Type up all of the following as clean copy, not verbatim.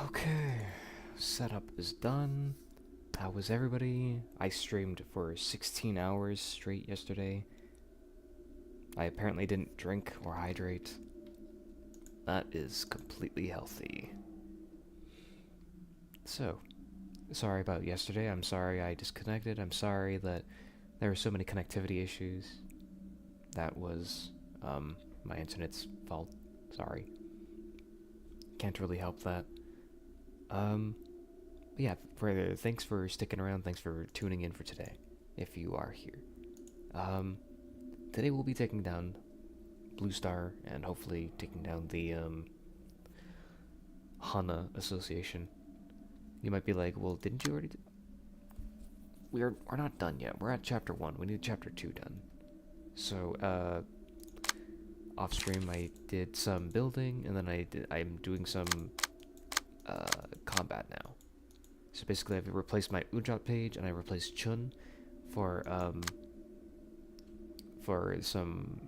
Okay, setup is done. How was everybody? I streamed for 16 hours straight yesterday. I apparently didn't drink or hydrate. That is completely healthy. So, sorry about yesterday. I'm sorry I disconnected. I'm sorry that there were so many connectivity issues. That was my internet's fault. Sorry. Can't really help that. Yeah, thanks for sticking around. Thanks for tuning in for today, if you are here. Today we'll be taking down Blue Star and hopefully taking down the Hana Association. You might be like, well, didn't you already? We're not done yet. We're at chapter 1. We need chapter 2 done. So off stream I did some building, and then I'm doing some combat now. So basically I've replaced my Ujat page, and I replaced Chun for some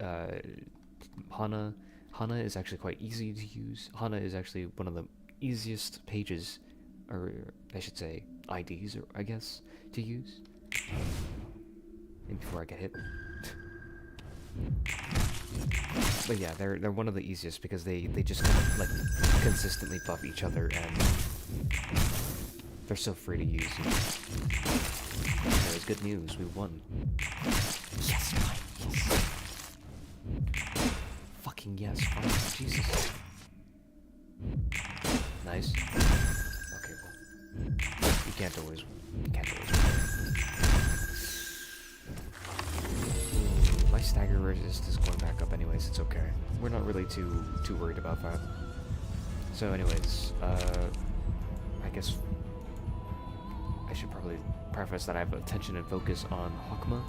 Hana. Hana is actually quite easy to use. Hana is actually one of the easiest pages, or I should say IDs, or I guess, to use. And before I get hit. But yeah, they're one of the easiest because they just kind of like consistently buff each other, and they're so free to use. Anyways, good news, we won. Yes, fine, yes. Fucking yes, fine, Jesus. Nice. Okay, well, you can't always win. My stagger resist is going back up anyways, it's okay. We're not really too worried about that. So anyways, I guess I should probably preface that I have attention and focus on Hawkma.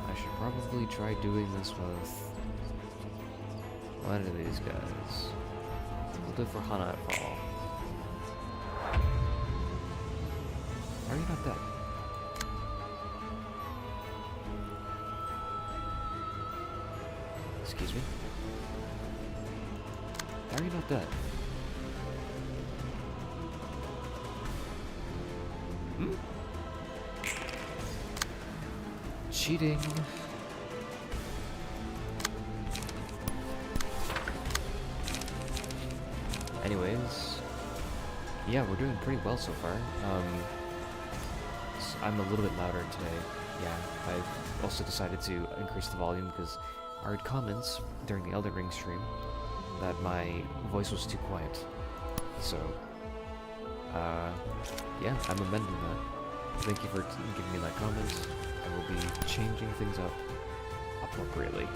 I should probably try doing this with one of these guys. We'll do it for Hana for all. Are you not dead? Excuse me? How are you not dead? Hmm? Cheating. Anyways, yeah, we're doing pretty well so far. I'm a little bit louder today. Yeah, I've also decided to increase the volume because I heard comments during the Elden Ring stream that my voice was too quiet. So, yeah, I'm amending that. Thank you for giving me that comment. I will be changing things up appropriately.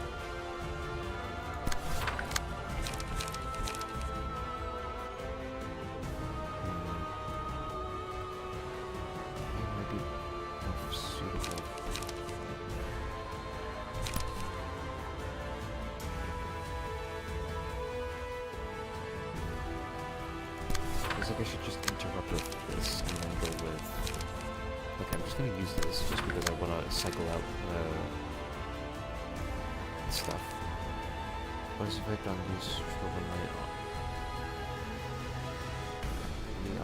I think I should just interrupt with this and then go with... Okay, I'm just gonna use this just because I want to cycle out stuff. What is the effect on these for one night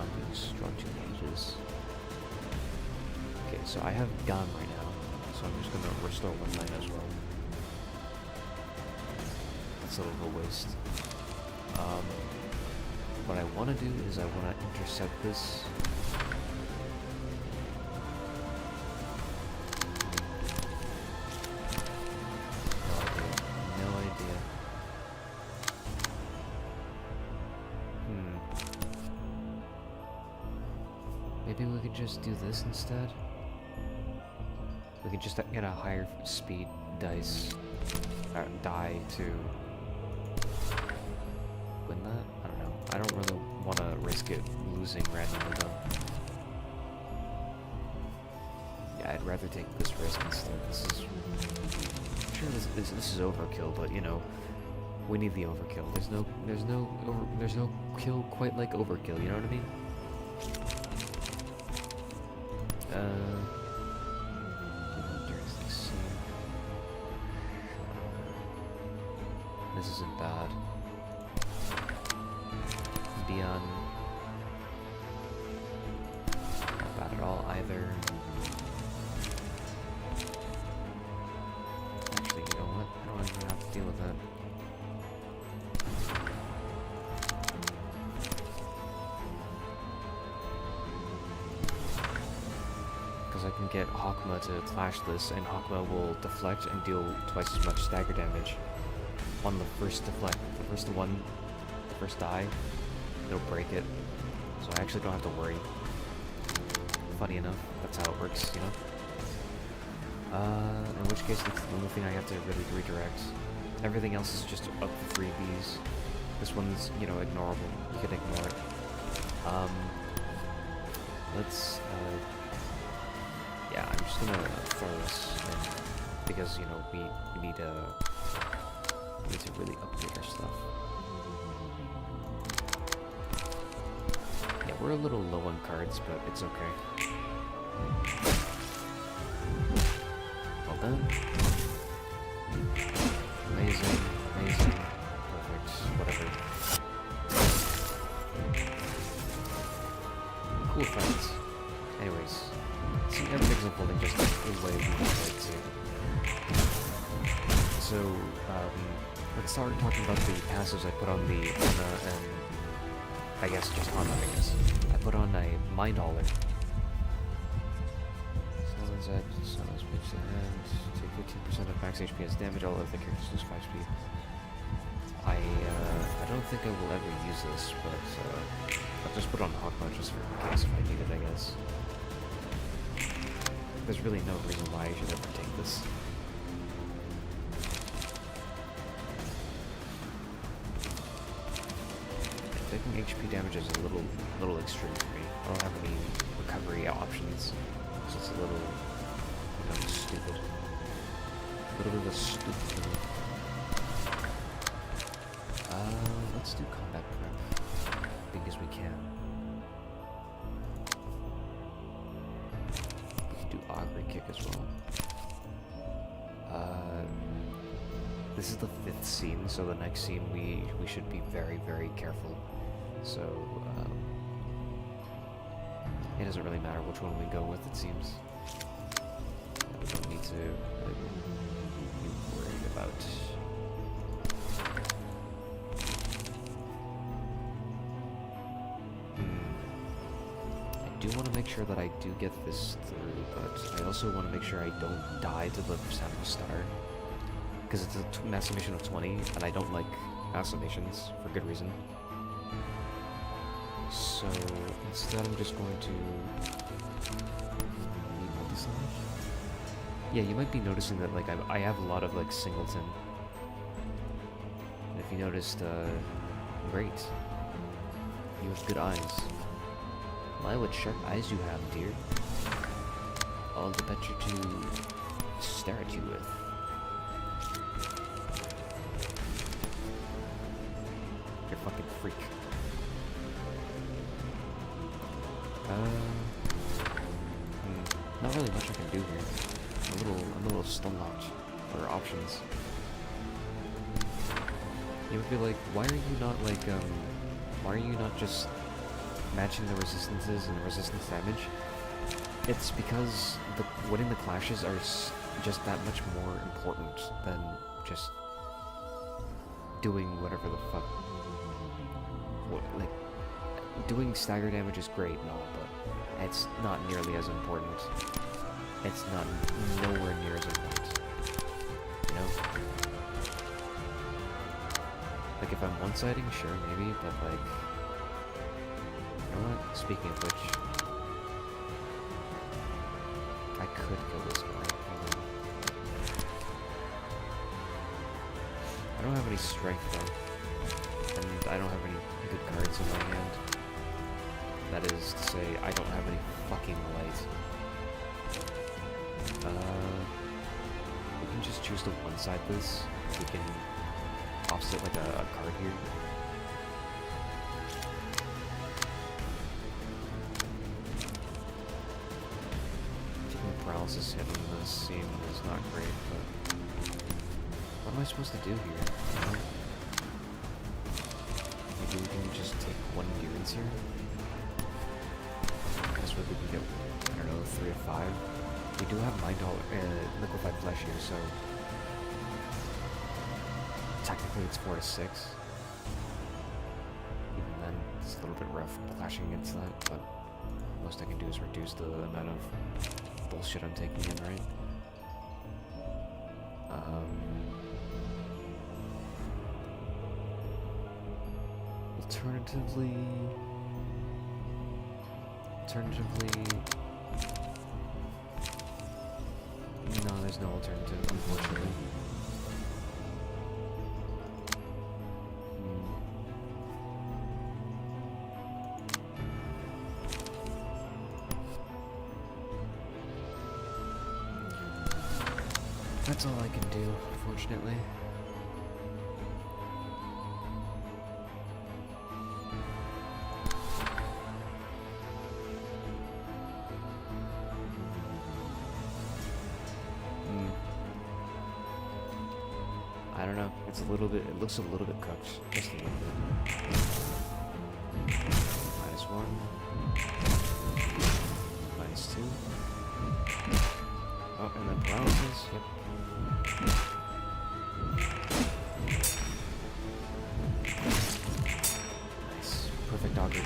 on these strong two mages? Okay, so I have Gun right now, so I'm just gonna restore one night as well. That's a little waste. What I want to do is I want to intercept this. No idea. Maybe we could just do this instead? We could just get a higher speed dice, or die to win that? I don't know. I don't really want to risk it losing randomly though. Yeah, I'd rather take this risk instead. This is... I'm sure this is overkill, but you know, we need the overkill. There's no kill quite like overkill, you know what I mean? There's this. This isn't bad. Dion. Not bad at all either. Actually, you know what? I don't even have to deal with that. Because I can get Hawkma to clash this, and Hawkma will deflect and deal twice as much stagger damage on the first deflect. The first die, it'll break it. So I actually don't have to worry. Funny enough, that's how it works, you know? In which case, that's the only thing I have to really redirect. Everything else is just up to freebies. This one's, you know, ignorable. You can ignore it. Yeah, I'm just gonna throw this in, because, you know, we need to really upgrade our stuff. Yeah, we're a little low on cards, but it's okay. Well done. Amazing, amazing, perfect, whatever. Cool fights. Anyways, see, everything's unfolding just the way we wanted to. So, let's start talking about the passives I put on the Ana and I guess just Ana, I guess. I put on a Mind Hauler. Silence pitch to hand, take 15% of max HP as damage, all other characters lose 5 speed. I don't think I will ever use this, but I'll just put on Hawkma just for in case if I need it, I guess. There's really no reason why I should ever take this. Taking HP damage is a little extreme for me. I don't have any recovery options, so it's a little, you know, stupid. A little bit of a stupid thing. Let's do combat prep, because we can. We can do Augury Kick as well. This is the 5th scene, so the next scene we should be very, very careful. So, it doesn't really matter which one we go with, it seems. We don't need to be worried about. I do want to make sure that I do get this through, but I also want to make sure I don't die to the Samus Star. Because it's a mass summation of 20, and I don't like mass summations, for good reason. So, instead I'm just going to... Yeah, you might be noticing that, like, I have a lot of, like, singleton. And if you noticed, great. You have good eyes. My, what sharp eyes you have, dear. All the better to stare at you with. You're a fucking freak. Not really much I can do here. I'm a little stun locked for options. You would be like, why are you not like, why are you not just matching the resistances and the resistance damage? It's because winning the clashes are just that much more important than just doing whatever the fuck. Like, doing stagger damage is great and all, but it's not nearly as important. It's not nowhere near as important. You know? Like, if I'm one-siding, sure, maybe, but like... You know what? Speaking of which... I could kill this guy. I don't have any strength, though. And I don't have any good cards in my hand. That is to say, I don't have any fucking light. We can just choose to one-side this. We can offset like a card here. Taking paralysis hit in this scene is not great, but what am I supposed to do here? You know? maybe we can just take 1 endurance here. This way we can get, I don't know, 3 of 5. We do have liquefied flesh here, so technically it's 4 to 6. Even then, it's a little bit rough flashing against that, but most I can do is reduce the amount of bullshit I'm taking in, right? Alternatively, no, there's no alternative, unfortunately. That's all I can do, unfortunately. I don't know. It's a little bit. It looks a little bit cooked. Just a little bit. -1. -2. Oh, and then paralysis. Yep. Nice. Perfect auger.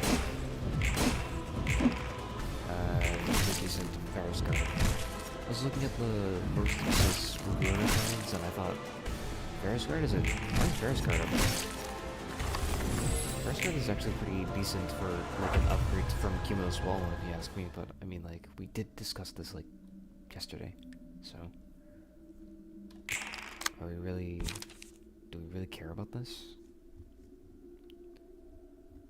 Decent Varus guard. I was looking at the most useless Ruina cards, and I thought, Varus guard is a nice Varus guard up there. Varus guard is actually pretty decent for like an upgrade from Cumulus Wall, if you ask me. But I mean, like, we did discuss this like yesterday, so are we really? Do we really care about this?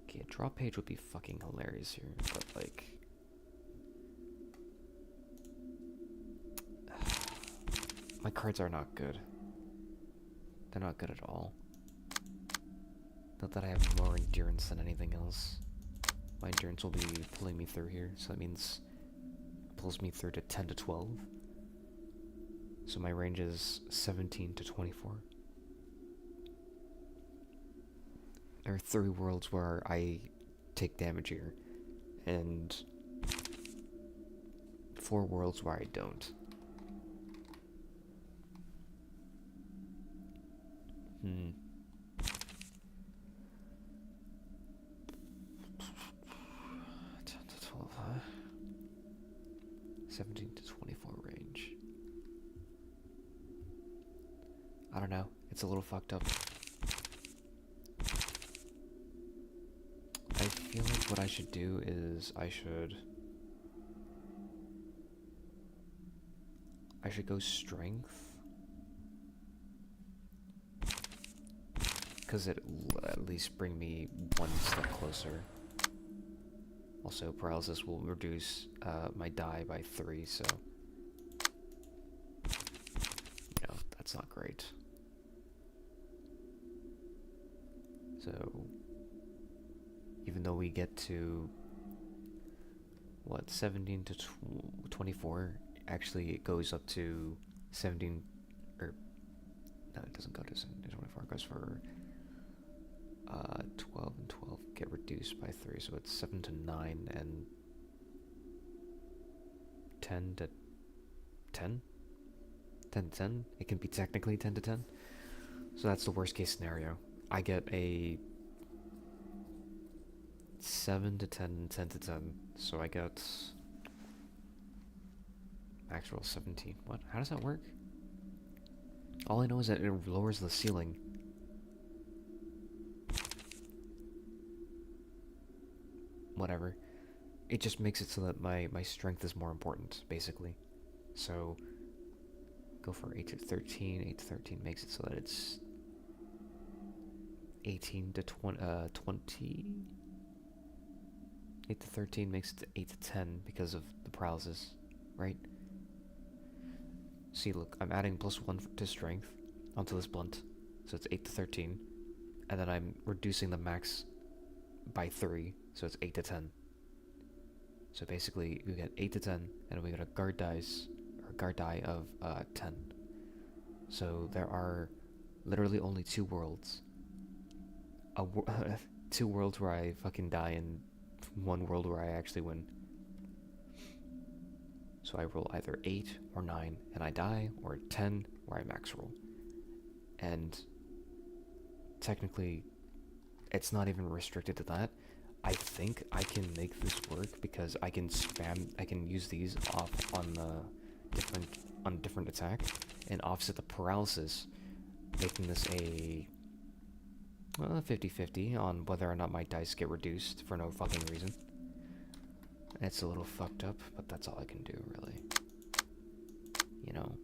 Okay, a draw page would be fucking hilarious here, but like. My cards are not good. They're not good at all. Not that I have more endurance than anything else. My endurance will be pulling me through here, so that means it pulls me through to 10 to 12. So my range is 17 to 24. There are 3 worlds where I take damage here, and 4 worlds where I don't. 10 to 12, huh? 17 to 24 range. I don't know. It's a little fucked up. I feel like what I should do is I should go strength. Because it will at least bring me 1 step closer. Also, paralysis will reduce my die by 3, so you know, that's not great. So even though we get to what, 17 to 24, actually it goes up to 17, or no, it doesn't go to 17 to 24. It goes for 12 and 12 get reduced by 3, so it's 7 to 9 and 10 to 10? 10 to 10? It can be technically 10 to 10. So that's the worst case scenario. I get a 7 to 10 and 10 to 10, so I get max roll 17. What? How does that work? All I know is that it lowers the ceiling. Whatever. It just makes it so that my strength is more important, basically. So, go for 8 to 13. 8 to 13 makes it so that it's 18 to 20. 8 to 13 makes it to 8 to 10 because of the paralysis, right? See, look, I'm adding +1 to strength onto this blunt, so it's 8 to 13. And then I'm reducing the max by 3, so it's 8 to 10. So basically, we get 8 to 10, and we get a guard dice, or guard die of 10. So there are literally only 2 worlds. 2 worlds where I fucking die and 1 world where I actually win. So I roll either 8 or 9 and I die, or 10 where I max roll. And technically, it's not even restricted to that. I think I can make this work because I can use these off on the different attack and offset the paralysis, making this a 50-50 on whether or not my dice get reduced for no fucking reason. It's a little fucked up, but that's all I can do, really. You know?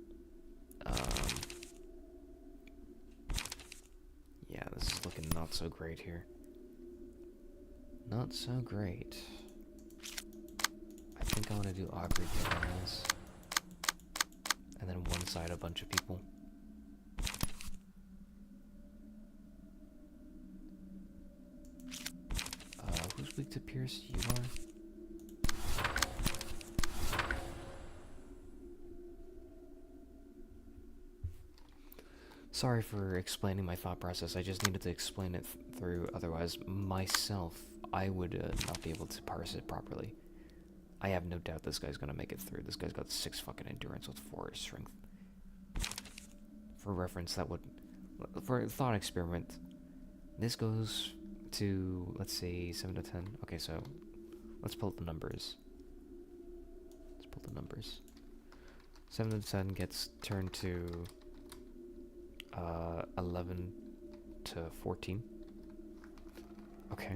Yeah, this is looking not so great here. Not so great. I think I want to do Augury on this. And then one side a bunch of people. Who's weak to Pierce? You are? Sorry for explaining my thought process. I just needed to explain it through. Otherwise, myself, I would not be able to parse it properly. I have no doubt this guy's gonna make it through. This guy's got 6 fucking endurance with 4 strength. For reference, that would... For a thought experiment, this goes to, let's say, 7 to 10. Okay, so let's pull up the numbers. 7 to 10 gets turned to 11 to 14. Okay.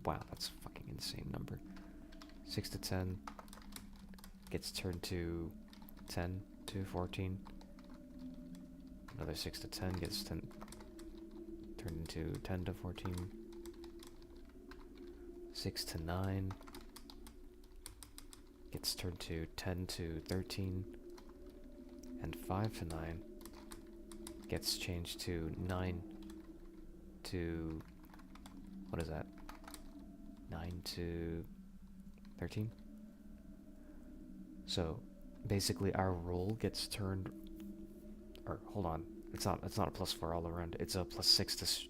Wow, that's a fucking insane number. 6 to 10 gets turned to 10 to 14. Another 6 to 10 gets turned into 10 to 14. 6 to 9 gets turned to 10 to 13. And 5 to 9 gets changed to 9 to... what is that? 9 to 13? So, basically our roll gets turned... or, hold on. It's not a +4 all around. It's a +6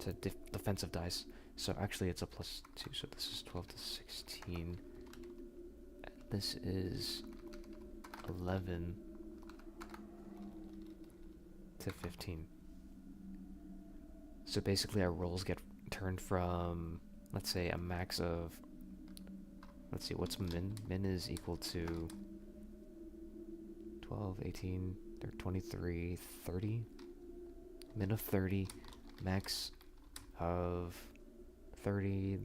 to defensive dice. So actually it's a +2, so this is 12 to 16. This is 11 to 15. So basically our rolls get turned from, let's say, a max of... let's see, what's min? Min is equal to 12, 18... they're 23, 30, min of 30, max of 30,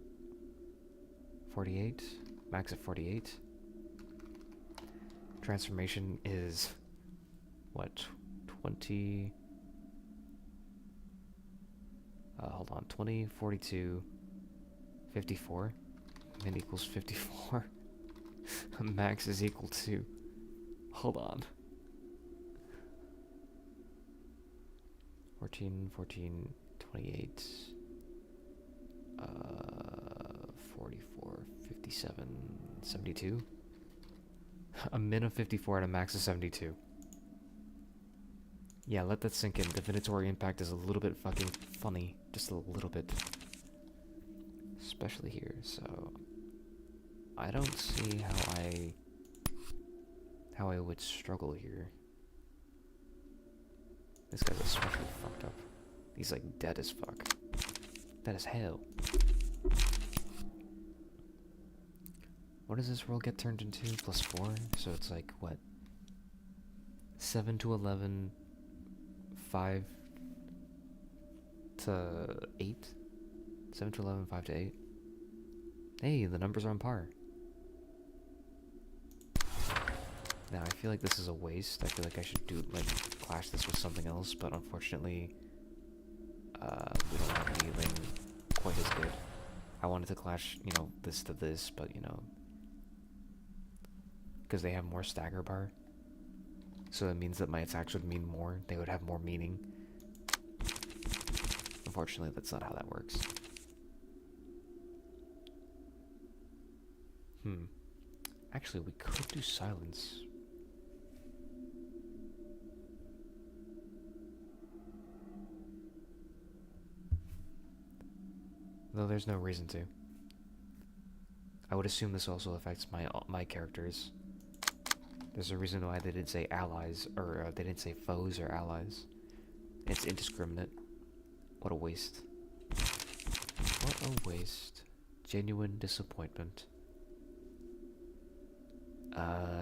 48, max of 48. Transformation is, what, 20, hold on, 20, 42, 54, min equals 54, max is equal to, hold on, 14, 28, 44, 57, 72. A min of 54 and a max of 72. Yeah, let that sink in. Divinatory impact is a little bit fucking funny. Just a little bit. Especially here, so... I don't see how I would struggle here. This guy's especially fucked up. He's like dead as fuck. Dead as hell. What does this roll get turned into? +4? So it's like, what? 7 to 11, 5 to 8? 7 to 11, 5 to 8? Hey, the numbers are on par. Now, I feel like this is a waste. I feel like I should clash this with something else, but unfortunately, we don't have anything quite as good. I wanted to clash, this to this, but, because they have more stagger bar. So that means that my attacks would mean more. They would have more meaning. Unfortunately, that's not how that works. Actually, we could do silence. Although there's no reason to. I would assume this also affects my characters. There's a reason why they didn't say allies, or they didn't say foes or allies. It's indiscriminate. What a waste. What a waste. Genuine disappointment.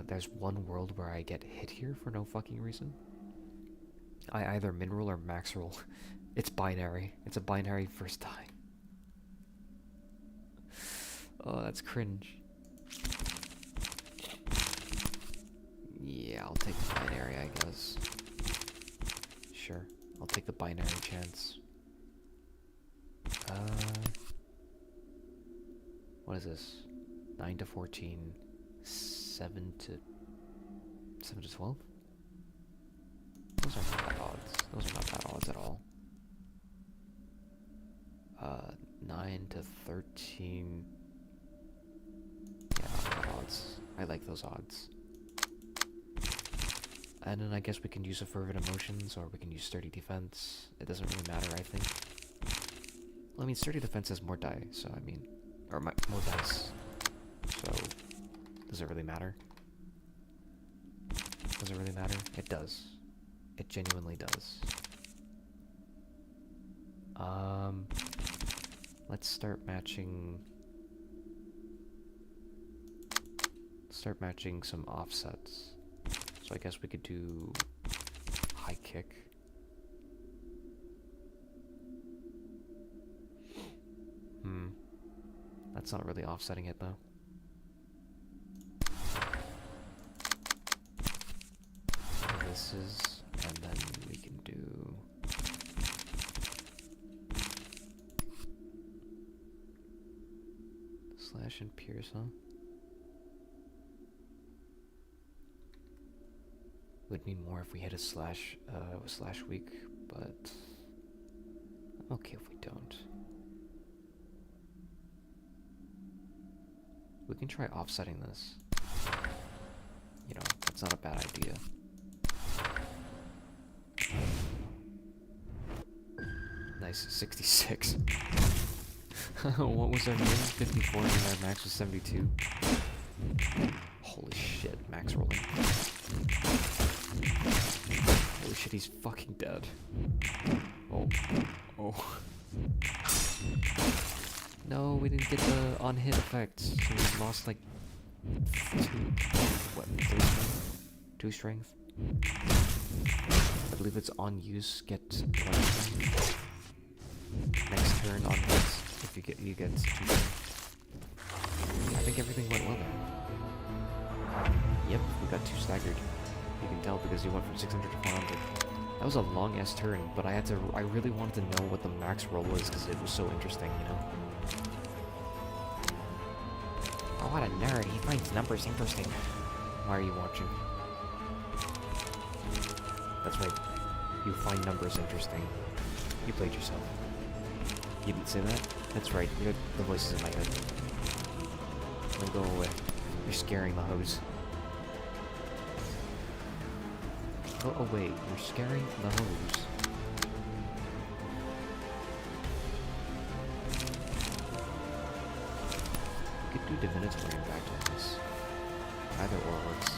There's one world where I get hit here for no fucking reason. I either min roll or max roll. It's binary. It's a binary first die. Oh, that's cringe. Yeah, I'll take the binary, I guess. Sure, I'll take the binary chance. What is this? 9 to 14, 7 to 12? Those are not bad odds. Those are not bad odds at all. 9 to 13. Yeah, not bad odds. I like those odds. And then I guess we can use a fervent emotions, or we can use sturdy defense. It doesn't really matter, I think. Well, I mean, sturdy defense has more die, so I mean, or more dice. So, does it really matter? Does it really matter? It does. It genuinely does. Let's start matching. Start matching some offsets. So I guess we could do high kick. That's not really offsetting it though. This is, and then we can do slash and pierce, huh? Would mean more if we hit a slash weak, but I'm okay if we don't. We can try offsetting this. You know, that's not a bad idea. Nice, 66. What was our min? 54 and our max was 72. Holy shit, max rolling. Holy shit, he's fucking dead. Oh. No, we didn't get the on-hit effect, so we lost like 2 strength? I believe it's on use, get 1 strength. Next turn on hits, if you get 2 strength. I think everything went well there. Yep, we got 2 staggered. You can tell because he went from 600 to 400. That was a long-ass turn, but I really wanted to know what the max roll was because it was so interesting, you know? Oh, what a nerd. He finds numbers interesting. Why are you watching? That's right. You find numbers interesting. You played yourself. You didn't say that? That's right. The voice is in my head. Now go away. You're scaring the hose. Go away. You're scaring the hose. You could do Divinatory Impact on this. Either or works.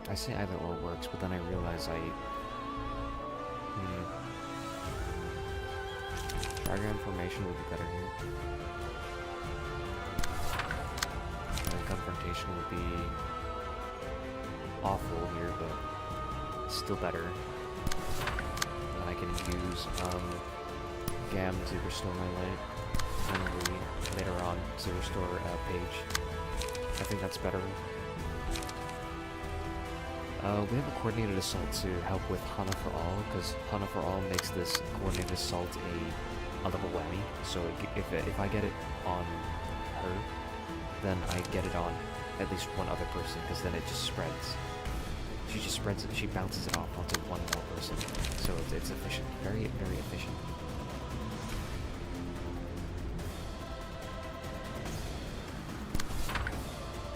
I say either or works, but then I realize Dragon Formation would be better here. And then Confrontation would be awful here, but still better. And then I can use Gam to restore my light, and later on to restore Page. I think that's better. We have a Coordinated Assault to help with Hana for All, because Hana for All makes this Coordinated Assault a double whammy. So if I get it on her, then I get it on at least one other person, because then it just spreads. She just spreads it, she bounces it off onto one more person. So it's efficient, very, very efficient.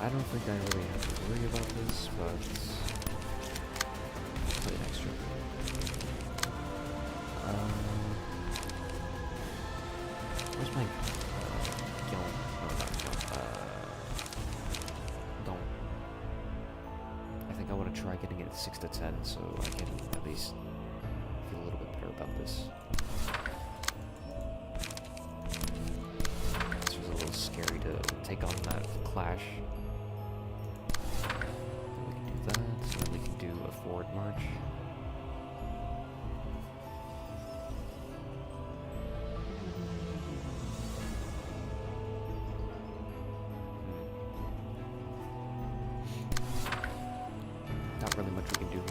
I don't think I really have to worry about this, but play an extra. Where's my Gilm? No, not Gilm. Don't. I think I want to try getting it at 6 to 10, so I can at least feel a little bit better about this. This was a little scary to take on that clash. We can do that, so then we can do a forward march. Not really much we can do here.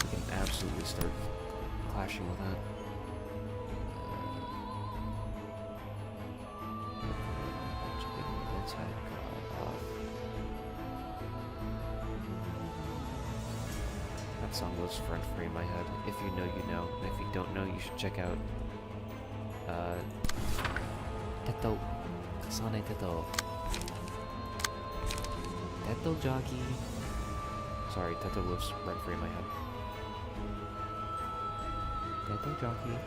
We can absolutely start clashing with that. That song was front free in my head. If you know, you know. And if you don't know, you should check out Teto. Kasane Teto. Teto Jockey. Sorry, Teto lives rent free in my head. Teto Jockey.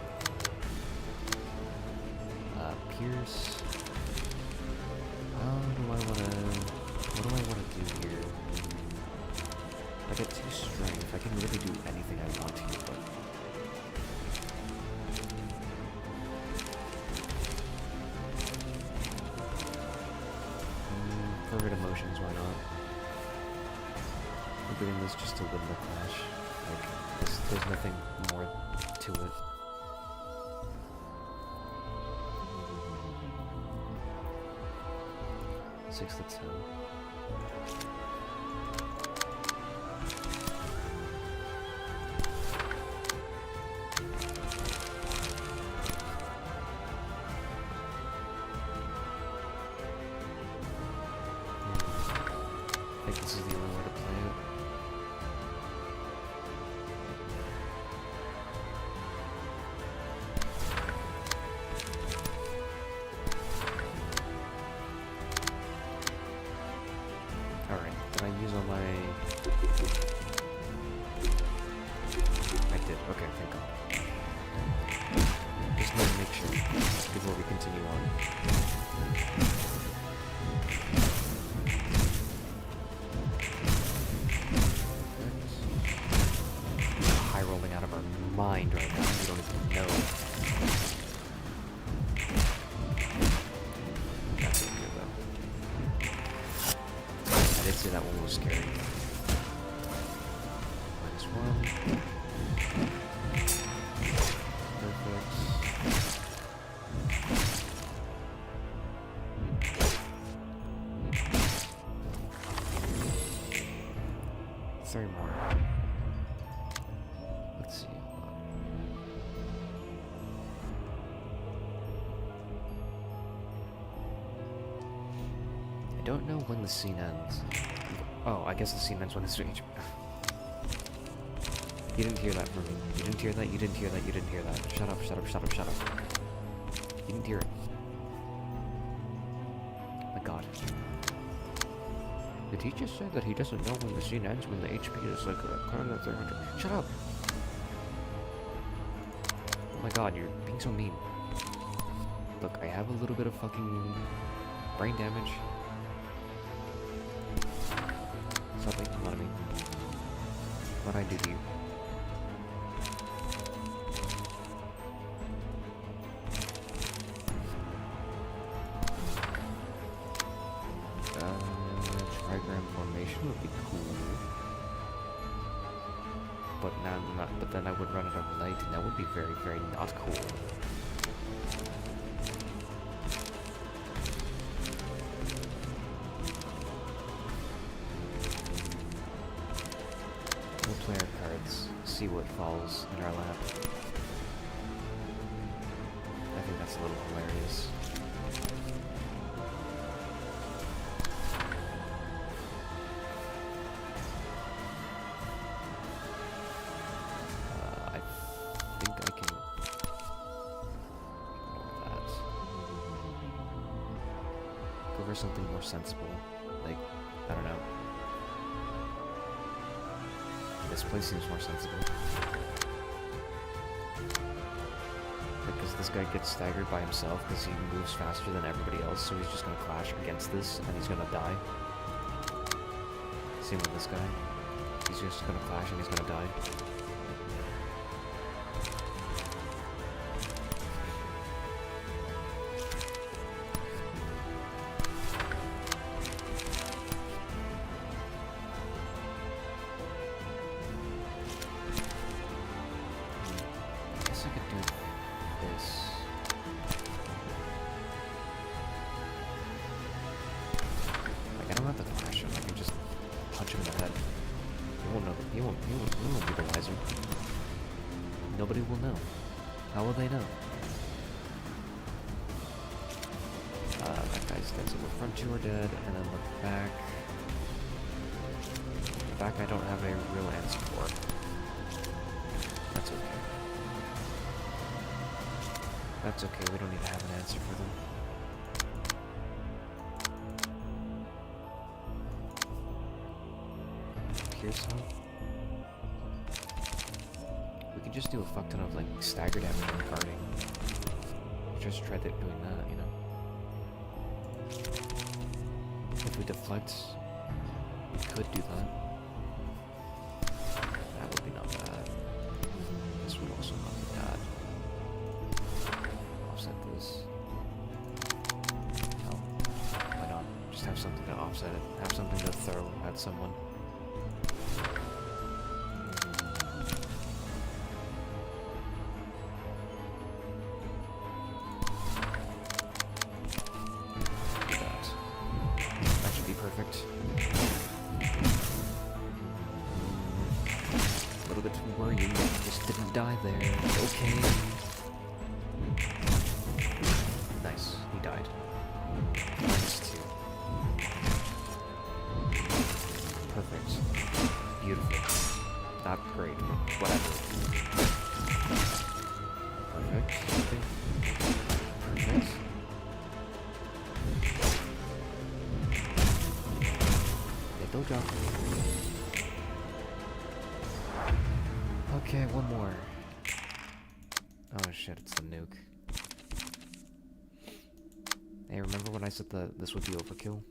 Pierce. What do I wanna do here? I get 2 strength. I can really do anything I want here, but fervid emotions, why not? I'm doing this just to win the clash. Like, there's nothing more to it. Six to 10. I think this is the only way to play it. Alright, did I use all my... I did, okay, thank God. Just need to make sure before we continue on. High rolling out of our mind right now, we don't even know. That's good though. I did say that one was scary. -1. Perfect. 3 more. Let's see. I don't know when the scene ends. Oh, I guess the scene ends when the stage. You didn't hear that from me. You didn't hear that, you didn't hear that, you didn't hear that. Shut up, shut up, shut up, shut up. You didn't hear it. My god. Did he just say that he doesn't know when the scene ends when the HP is like current at 300? Shut up! Oh my god, you're being so mean. Look, I have a little bit of fucking brain damage. Stop making fun of me. What'd I do to you? Trigram formation would be cool. But then I would run out of light, and that would be very, very not cool. We'll play our cards, see what falls in our lap. I think that's a little hilarious. I think I can ignore that. for something more sensible. Like, I don't know. This place seems more sensible. Because this guy gets staggered by himself because he moves faster than everybody else, so he's just gonna clash against this and he's gonna die. Same with this guy. He's just gonna clash and he's gonna die. Nobody will know. How will they know? That guy's dead, so the front two are dead, and then the back... The back I don't have a real answer for. That's okay. That's okay, we don't need to have an answer for them. Pearson? We could just do a fuck ton of like stagger damage and guarding. Just try doing that, you know? If we deflect, we could do that. That would be not bad. This would also not be bad. Offset this. No. Why not? Just have something to offset it. Have something to throw at someone. Okay, one more. Oh shit, it's the nuke. Hey, remember when I said this would be overkill?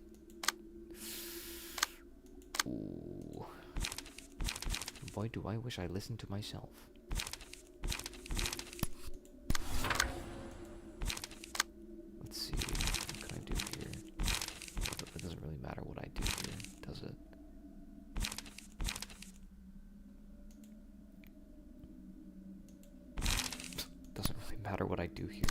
Ooh. Boy, do I wish I listened to myself. Let's see, what can I do here? It doesn't really matter what I do here, does it? Matter what I do here.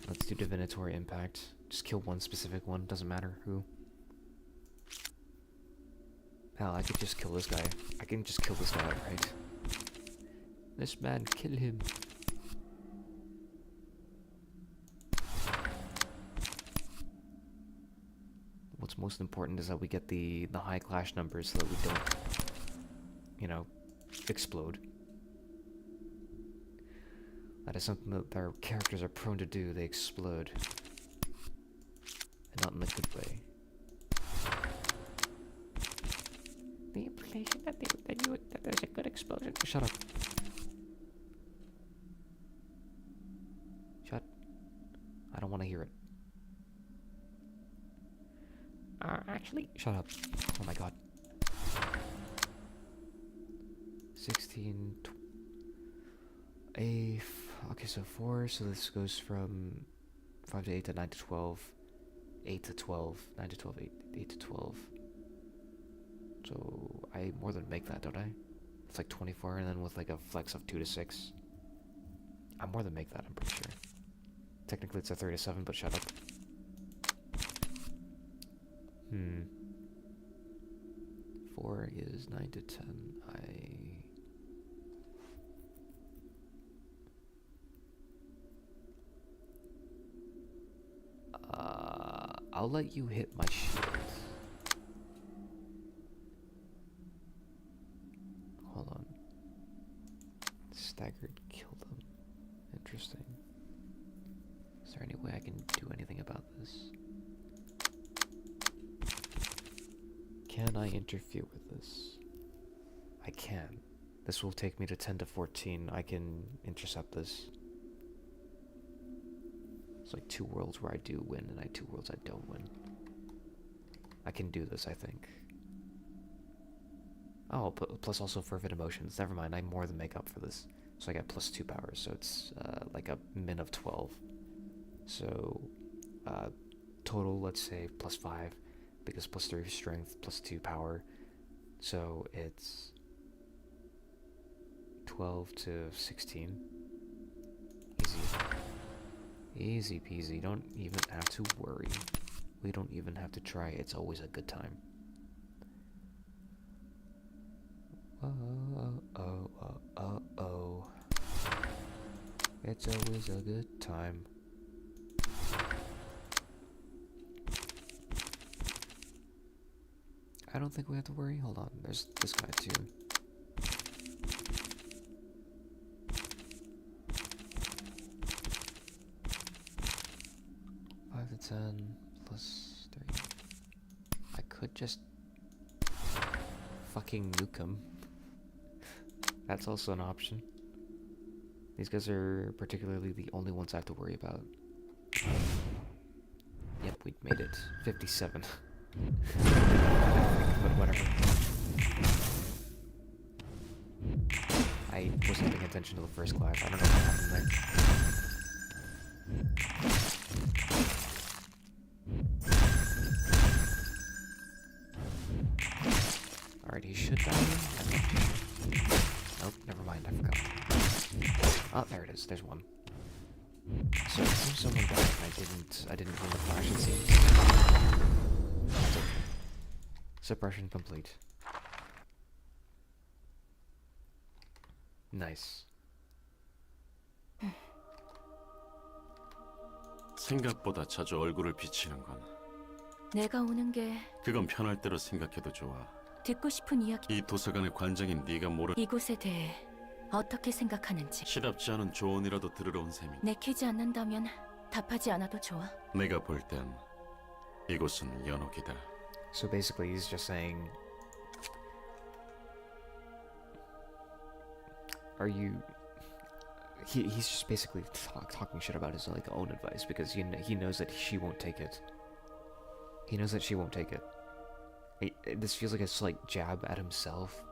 Let's do Divinatory Impact. Just kill one specific one, doesn't matter who. Hell, I could just kill this guy. I can just kill this guy outright. This man, kill him. What's most important is that we get the high clash numbers so that we don't, you know, explode. That is something that our characters are prone to do. They explode. And not in a good way. The implication that there's a good explosion. Shut up. Shut. I don't want to hear it. Actually, shut up. Oh my god. 16... Okay, so 4, so this goes from 5 to 8 to 9 to 12, 8 to 12, 9 to 12, 8 to 12. So I more than make that, don't I? It's like 24, and then with like a flex of 2 to 6. I more than make that, I'm pretty sure. Technically it's a 3 to 7, but shut up. 4 is 9 to 10. I'll let you hit my shield. Hold on. Staggered, kill them. Interesting. Is there any way I can do anything about this? Can I interfere with this? I can. This will take me to 10 to 14. I can intercept this. It's like 2 worlds where I do win and 2 worlds I don't win. I can do this, I think. Oh, plus also fervent emotions. Never mind, I more than make up for this. So I get +2 powers, so it's like a min of 12. So total, let's say +5, because +3 strength, +2 power. So it's 12 to 16. Easy. Easy peasy. Don't even have to worry. We don't even have to try. It's always a good time. Oh. It's always a good time. I don't think we have to worry. Hold on. There's this guy too. +10 +3. I could just fucking nuke him. That's also an option. These guys are particularly the only ones I have to worry about. Yep, we made it. 57. But whatever. I wasn't paying attention to the first clash. I don't know what happened there. Alright, he should die. Nope, never mind, I forgot. Oh, there it is, there's one. So it seems someone died and I didn't win the flash, it seems. That's okay. Suppression complete. Nice. 생각보다 자주 얼굴을 비치는건 내가 오는 게 그건 편할 대로 생각해도 좋아. 듣고 싶은 이야기. 이 도서관의 관장인 네가 모르 이곳에 대해 어떻게 생각하는지. 시답지 않은 조언이라도 들으러 온 셈이. 내키지 않는다면 답하지 않아도 좋아. 내가 볼 땐 이곳은 연옥이다. So basically he's just saying, are you... He's just basically talking shit about his like own advice because he knows that she won't take it. He knows that she won't take it. This feels like a slight jab at himself,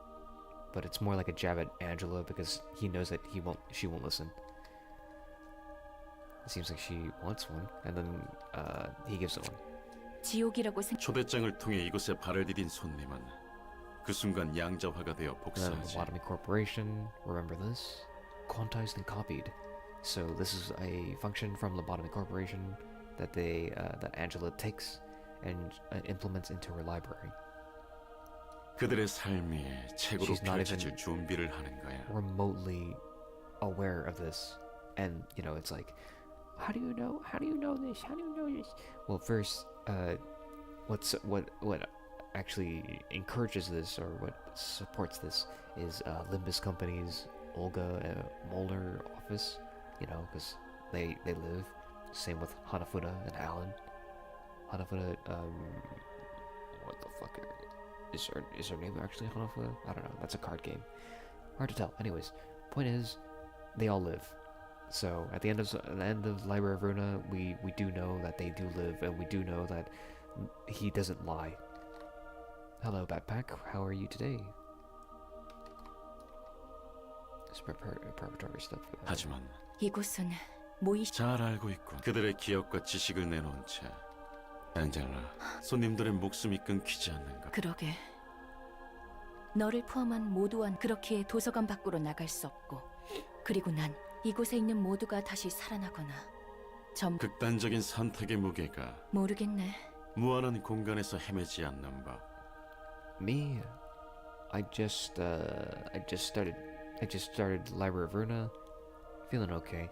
but it's more like a jab at Angela because he knows that she won't listen. It seems like she wants one, and then he gives it one. 지옥이라고 초대장을 통해 이곳에 발을 디딘 손님은 그 순간 양자화가 되어 복사하지. Lobotomy Corporation, remember this? Quantized and copied. So this is a function from Lobotomy Corporation that that Angela takes and implements into her library. 그들의 삶이 책으로 She's not 펼쳐질 준비를 하는 거야. remotely aware of this, and you know it's like, how do you know this? How do you know this? Well, first, what actually encourages this or what supports this is Limbus Company's Olga Molnar office, you know, because they live. Same with Hanafuda and Alan. Hanafuda, what the fuck is her name actually Hanafuda? I don't know. That's a card game. Hard to tell. Anyways, point is, they all live. So at the end of Library of Ruina, we do know that they do live, and we do know that he doesn't lie. Hello, Backpack. How are you today? It's preparatory stuff. 하지만 이곳은 모이 잘 알고 있고 그들의 기억과 지식을 내놓은 채 안젤라, 손님들의 목숨이 끊기지 않는 것. 그러게. 너를 포함한 모두와 그렇게 도서관 밖으로 나갈 수 없고, 그리고 난 이곳에 있는 모두가 다시 살아나거나 극단적인 선택의 무게가 모르겠네. 무한한 공간에서 헤매지 않는 법. Me, I just started Library of Ruina, feeling okay.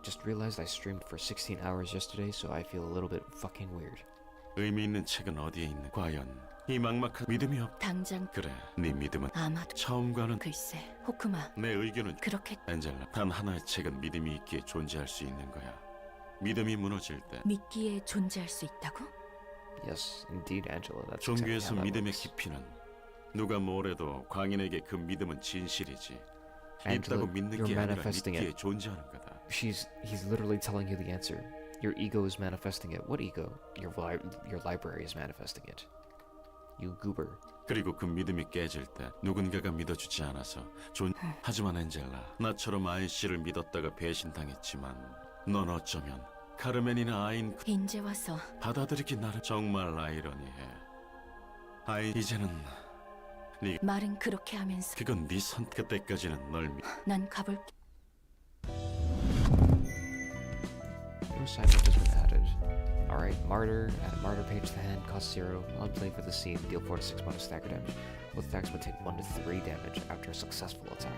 Just realized I streamed for 16 hours yesterday, so I feel a little bit fucking weird. 의미 있는 책은 어디에 있는? 과연 이 막막한 믿음이 없. 당장 그래, 네 믿음은 아마도 처음과는 글쎄, 호크마 내 의견은 그렇게 엔젤라. 단 하나의 책은 믿음이 있기에 존재할 수 있는 거야. 믿음이 무너질 때 믿기에 존재할 수 있다고? Yes, indeed, Angela. That's exactly 종교에서 how that 믿음의 works. 깊이는 누가 뭐래도 광인에게 그 믿음은 진실이지. Angela, 있다고 믿는 you're 게 아니라 manifesting 믿기에 it. 존재하는 거다. He's literally telling you the answer. Your ego is manifesting it. What ego? Your library is manifesting it. You goober. 그리고 그 믿음이 깨질 때 누군가가 믿어주지 않아서 하지만 엔젤라, 나처럼 아이씨를 믿었다가 배신당했지만 넌 어쩌면 카르멘이나 아인 인제 와서 받아들이기 나름 정말 아이러니해. 이제는 말은 그렇게 하면서 그건 네 그때까지는 널 난 가볼게. No side note has been added. Alright, Martyr. Add a Martyr page to hand. Cost 0. On playing for the scene, deal 4 to 6 bonus stagger damage. Both attacks will take 1 to 3 damage after a successful attack.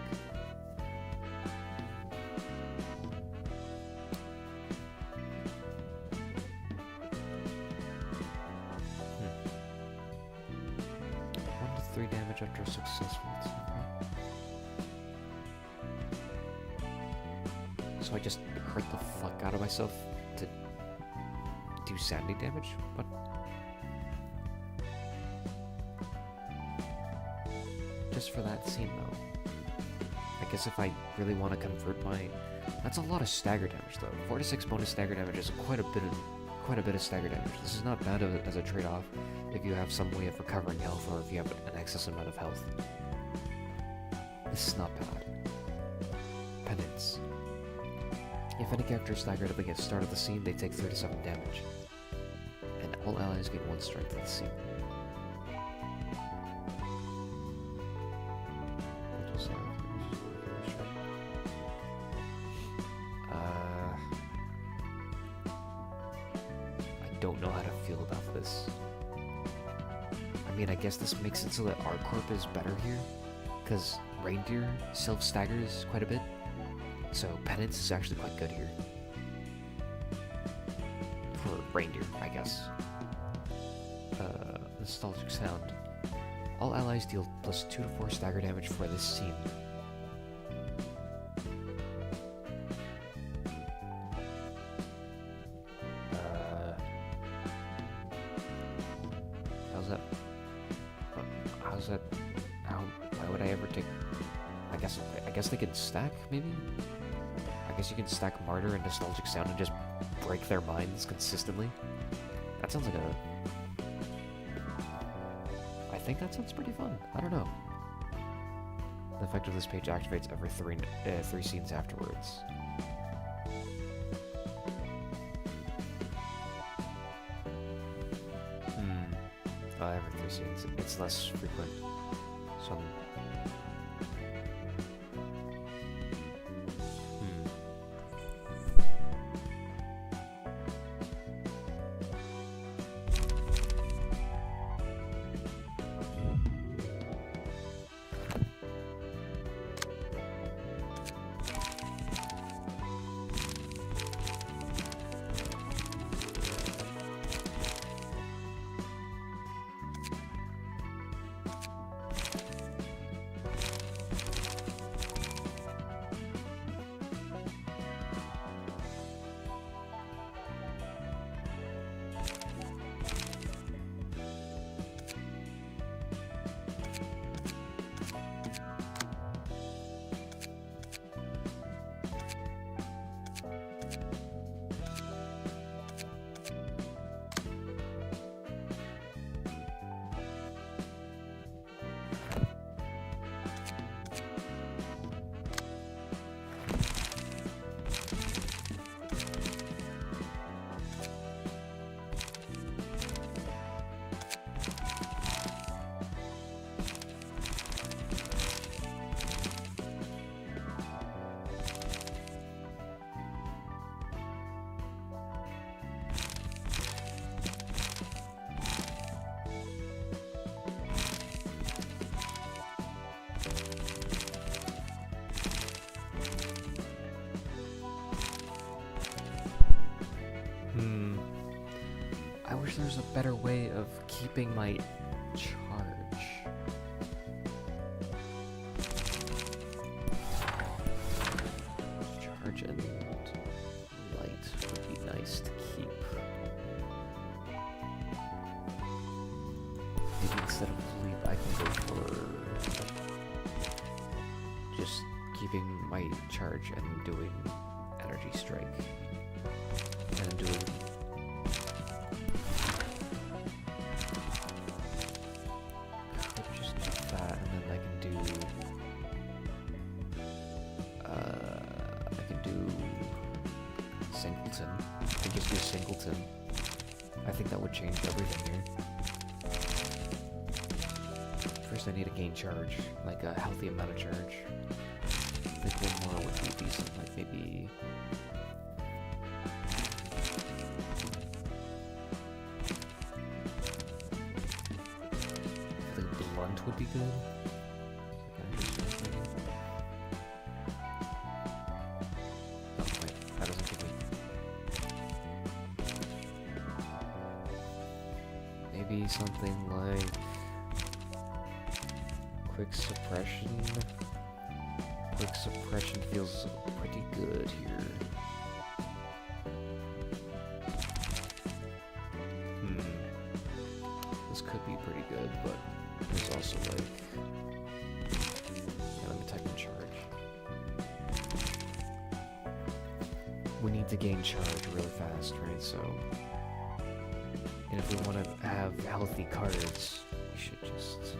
One to 3 damage after a successful attack. So I just hurt the fuck out of myself to do sanity damage? What? Just for that scene though. I guess if I really want to convert my... That's a lot of stagger damage though. 4 to 6 bonus stagger damage is quite a bit of stagger damage. This is not bad as a trade-off if you have some way of recovering health or if you have an excess amount of health. This is not bad. Penance. If any character is staggered at the start of the scene, they take 37 damage. And all allies get 1 strength at the scene. I don't know how to feel about this. I mean, I guess this makes it so that our corp is better here, because Reindeer self-staggers quite a bit. So Penance is actually quite good here. For Reindeer, I guess. Nostalgic Sound. All allies deal plus 2 to 4 stagger damage for this scene. How's that? Why would I ever take... I guess they can stack, maybe? I guess you can stack Martyr and Nostalgic Sound and just break their minds consistently. That sounds like a... I think that sounds pretty fun. I don't know. The effect of this page activates every 3 scenes afterwards. Every 3 scenes. It's less frequent. So... I wish there was a better way of keeping my might charge and then doing energy strike. And then doing could just do that, and then I can do Singleton. I can just do Singleton. I think that would change everything here. First I need to gain charge, like a healthy amount of charge. I think one more would be decent, like maybe... I think Blunt would be good. Oh wait, that doesn't give me... Maybe something like... Quick suppression. Quick suppression feels pretty good here. This could be pretty good, but there's also like... Yeah, let me type in charge. We need to gain charge really fast, right? So... And if we want to have healthy cards, we should just...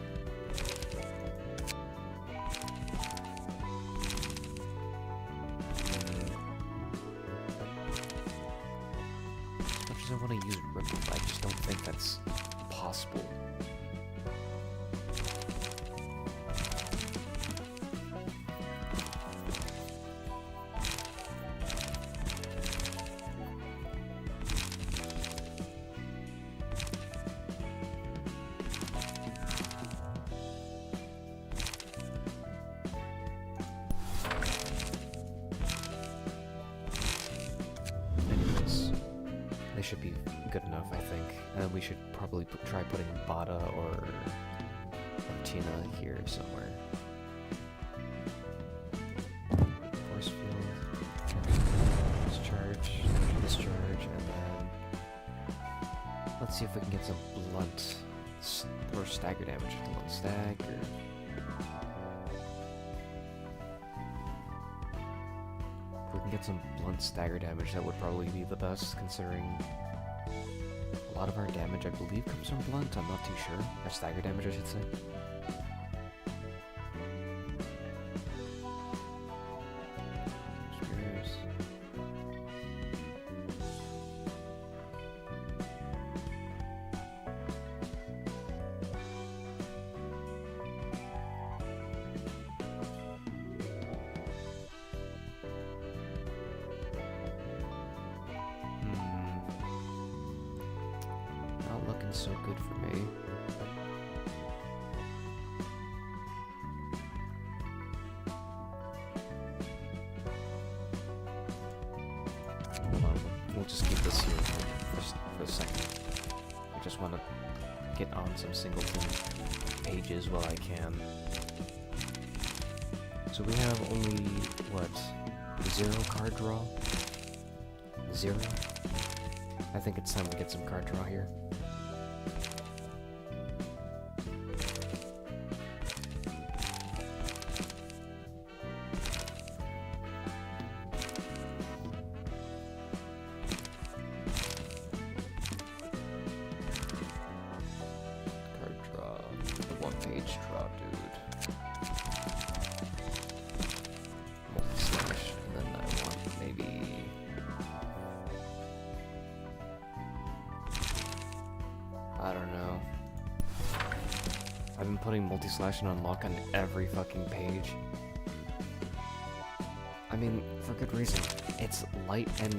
I want to use REPO, I just don't think that's possible. Should be good enough, I think. And we should probably try putting Bada or Tina here somewhere. Force field, discharge, discharge, and then let's see if we can get some blunt or stagger damage. Blunt stagger. If we can get some blunt stagger damage, that would probably be the best, considering a lot of our damage, I believe, comes from blunt. I'm not too sure. Or stagger damage, I should say. Spears. So good for me. Hold on, we'll just keep this here for a second. I just want to get on some Singleton pages while I can. So we have only, what, 0 card draw? 0? I think it's time to get some card draw here. I don't know. I've been putting multi-slash and unlock on every fucking page. I mean, for good reason. It's light and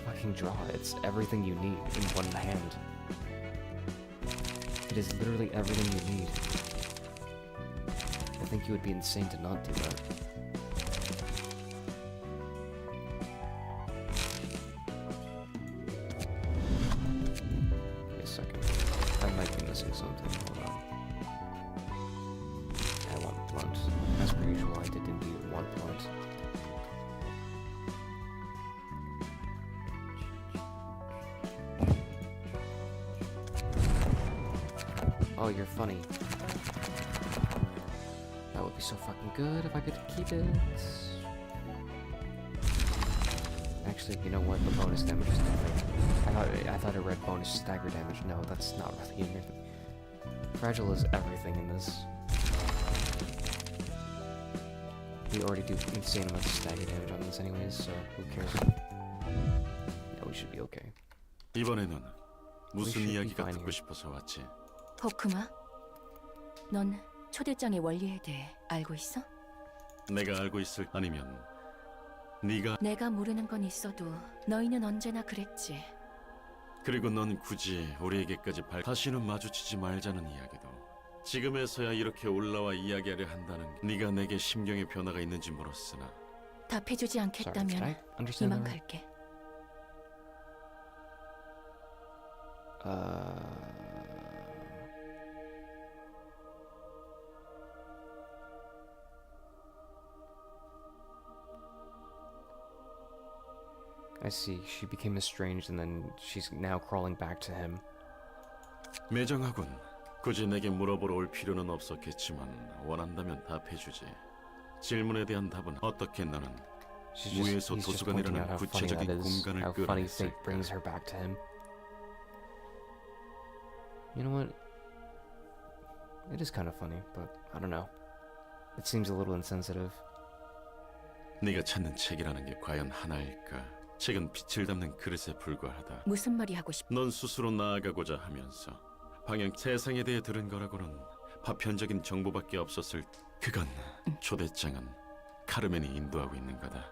fucking draw. It's everything you need in one hand. It is literally everything you need. I think you would be insane to not do that. Something. Hold on. I want blunt. As per usual, I did indeed want blunt. Oh, you're funny. That would be so fucking good if I could keep it. Actually, you know what? The bonus damage is different. I thought it read bonus stagger damage. No, that's not really in there. Fragile is everything in this. We already do insane amounts of stagger damage on this anyways, so who cares? No, we should be okay. 이번에는 무슨 We should be 이야기가 fine 듣고 here. 싶어서 왔지? 호크마, 넌 초대장의 원리에 대해 알고 있어? 내가 알고 있을 아니면 네가 내가 모르는 건 있어도 너희는 언제나 그랬지. 그리고 넌 굳이 우리에게까지 다시는 마주치지 말자는 이야기도 지금에서야 이렇게 올라와 이야기하려 한다는 네가 내게 심경의 변화가 있는지 물었으나 답해주지 Sorry, did I 않겠다면 understand 이만 that right? 갈게. I see. She became estranged and then she's now crawling back to him. 매정하군. 굳이 내게 물어보러 올 필요는 없었겠지만 원한다면 답해주지. 질문에 대한 답은 어떻게 너는 무에서 He's just pointing 도서관이라는 out how funny that 구체적인 is. 공간을 How funny fate 끌어냈을까? brings her back to him. You know what? It is kind of funny, but I don't know. It seems a little insensitive. 네가 찾는 책이라는 게 과연 하나일까? 책은 빛을 담는 그릇에 불과하다. 무슨 말이 하고 싶? 넌 스스로 나아가고자 하면서 방향 세상에 대해 들은 거라고는 파편적인 정보밖에 없었을. 그건 초대장은 카르멘이 인도하고 있는 거다.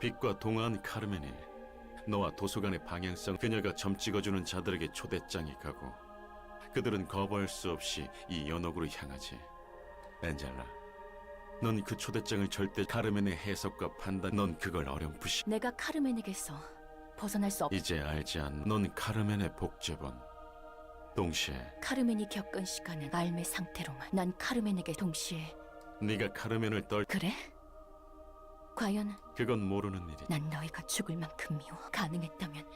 빛과 동화한 카르멘이 너와 도서관의 방향성, 그녀가 점 찍어주는 자들에게 초대장이 가고 그들은 거부할 수 없이 이 연옥으로 향하지. 엔젤라, 넌 그 초대장을 절대 카르멘의 해석과 판단, 넌 그걸 어렴풋이 내가 카르멘에게서 벗어날 수 없. 이제 알지 않. 넌 카르멘의 복제본. 동시에 카르멘이 겪은 시간은 알매 상태로만. 난 카르멘에게 동시에. 네가 카르멘을 그래? 과연 그건 모르는 일이. 난 너희가 죽을 만큼 미워. 가능했다면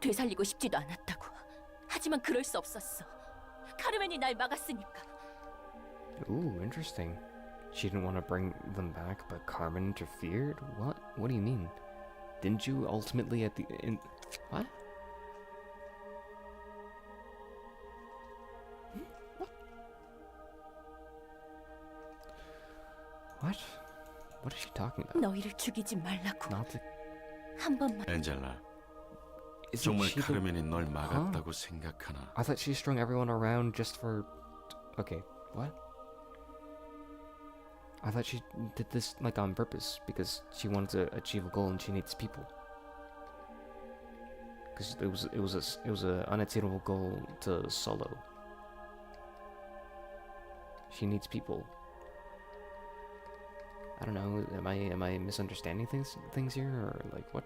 되살리고 싶지도 않았다고. 하지만 그럴 수 없었어. 카르멘이 날 막았으니까. Ooh, interesting. She didn't want to bring them back, but Carmen interfered? What? What do you mean? Didn't you ultimately at the end... What? What? What is she talking about? 너희를 죽이지 말라고. Not the... 한 번만. 엔젤라, Isn't 정말 she the... 카르멘이 널 막았다고 생각하나? I thought she strung everyone around just for... Okay, what? I thought she did this like on purpose because she wanted to achieve a goal and she needs people. Because it was a unattainable goal to solo. She needs people. I don't know. Am I misunderstanding things here or like what?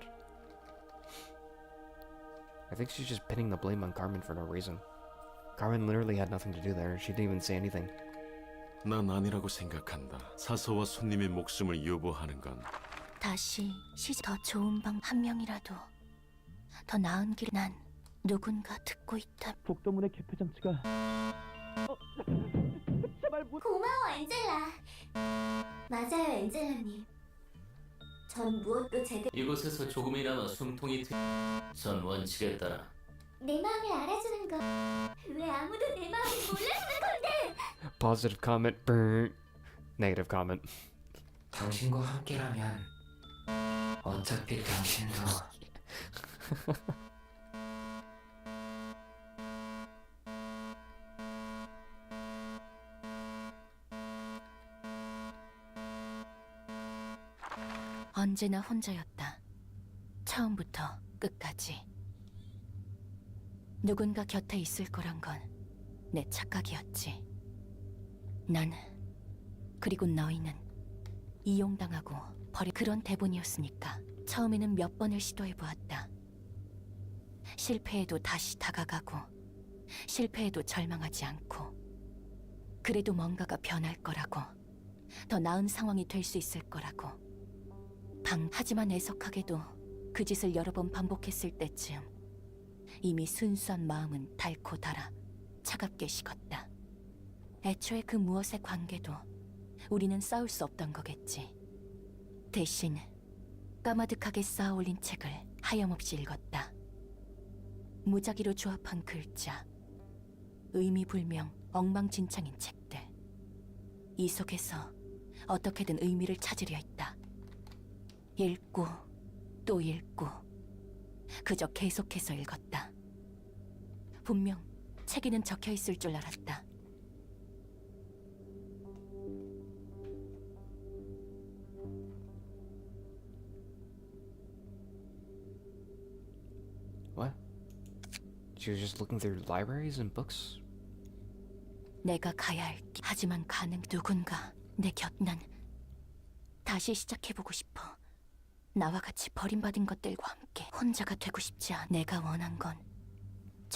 I think she's just pinning the blame on Carmen for no reason. Carmen literally had nothing to do there. She didn't even say anything. 난 아니라고 생각한다. 사서와 손님의 목숨을 유보하는 건 다시 더 좋은 방 한 명이라도 더 나은 길. 난 누군가 듣고 있다. 복도문의 개표 장치가 제발 고마워, 엔젤라. 맞아요, 엔젤라님. 전 무엇도 제대로 이곳에서 조금이나마 숨통이 전 원칙에 따라 내 마음을 알아주는 거. 왜 아무도 내 마음을 몰라주는 건데? Positive comment. Burn. Negative comment. 당신과 함께라면 어차피 당신도 언제나 혼자였다. 처음부터 끝까지. 누군가 곁에 있을 거란 건 내 착각이었지. 난, 그리고 너희는 이용당하고 버린 그런 대본이었으니까. 처음에는 몇 번을 시도해보았다. 실패해도 다시 다가가고 실패해도 절망하지 않고 그래도 뭔가가 변할 거라고, 더 나은 상황이 될 수 있을 거라고. 하지만 애석하게도 그 짓을 여러 번 반복했을 때쯤 이미 순수한 마음은 닳고 달아 차갑게 식었다. 애초에 그 무엇의 관계도 우리는 싸울 수 없던 거겠지. 대신 까마득하게 쌓아올린 책을 하염없이 읽었다. 무작위로 조합한 글자, 의미불명, 엉망진창인 책들. 이 속에서 어떻게든 의미를 찾으려 했다. 읽고 또 읽고 그저 계속해서 읽었다. 분명 책에는 적혀있을 줄 알았다. What? She was just looking through libraries and books? 내가 가야 할 길. 하지만 누군가 내 난 다시 시작해보고 싶어. 나와 같이 버림받은 것들과 함께 혼자가 되고 싶지 않아. 내가 원한 건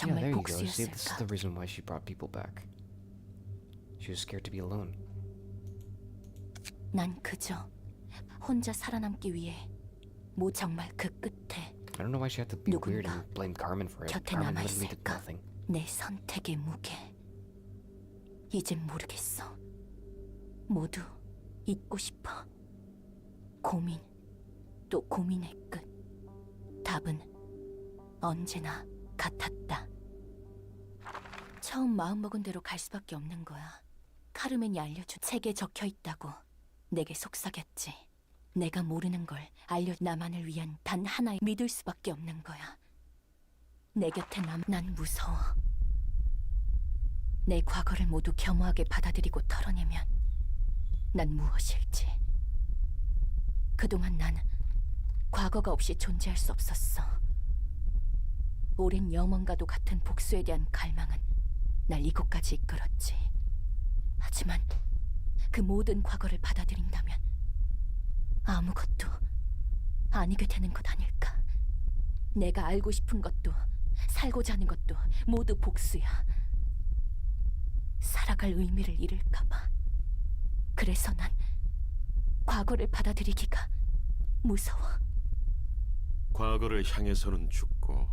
Yeah, 정말 there you go. See, this is 복수였을까? the reason why she brought people back. She was scared to be alone. 난 그저 혼자 살아남기 위해 정말 그 끝에 I don't know why she had to be weird 누군가 and blame Carmen for it. 곁에 Carmen literally did 남아있을까? nothing. 내 선택의 무게. 이젠 모르겠어. 모두 잊고 싶어. 고민, 또 고민의 끝. 답은 언제나 같았다. 처음 마음먹은 대로 갈 수밖에 없는 거야. 카르멘이 알려준 책에 적혀있다고 내게 속삭였지. 내가 모르는 걸 나만을 위한 단 하나의 믿을 수밖에 없는 거야. 내 곁에 난 무서워. 내 과거를 모두 겸허하게 받아들이고 털어내면 난 무엇일지. 그동안 난 과거가 없이 존재할 수 없었어. 오랜 영원과도 같은 복수에 대한 갈망은 날 이곳까지 이끌었지. 하지만 그 모든 과거를 받아들인다면 아무것도 아니게 되는 것 아닐까? 내가 알고 싶은 것도 살고자 하는 것도 모두 복수야. 살아갈 의미를 잃을까봐. 그래서 난 과거를 받아들이기가 무서워. 과거를 향해서는 죽고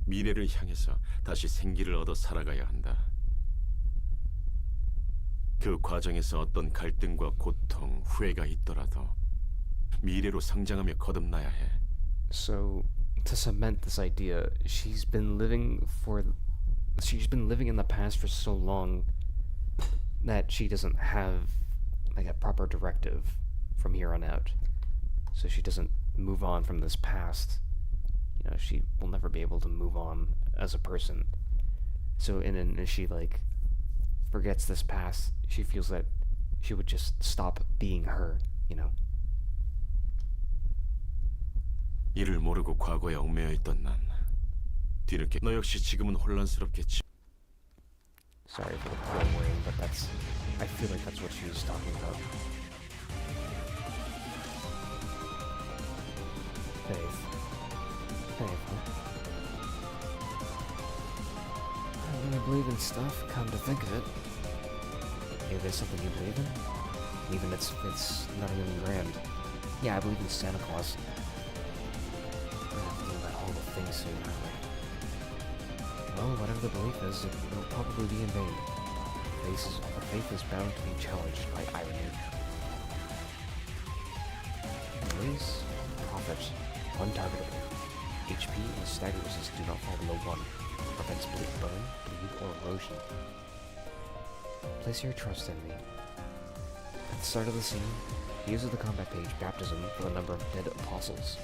미래를 향해서 다시 생기를 얻어 살아가야 한다. 그 과정에서 어떤 갈등과 고통, 후회가 있더라도 미래로 성장하며 거듭나야 해. So, to cement this idea, she's been living in the past for so long that she doesn't have like a proper directive from here on out. So she doesn't move on from this past. You know, she will never be able to move on as a person. So, and then as she like forgets this past, she feels that she would just stop being her, you know? 이를 모르고 과거에 얽매여 있던 난 뒤늦게 너 역시 지금은 혼란스럽겠지. Sorry for the poor wording, but I feel like that's what she was talking about. Faith. Faith, huh? I don't really believe in stuff, come to think of it. Maybe there's something you believe in? Even if it's not even grand. Yeah, I believe in Santa Claus. We're not doing that whole thing soon, aren't we? Well, whatever the belief is, it'll probably be in vain. The faith is bound to be challenged by irony. Raise, profit, untargetable. HP and stagger resist do not fall below 1. Prevents burn, bleed, or erosion. Place your trust in me. At the start of the scene, he uses the combat page Baptism for the number of dead apostles.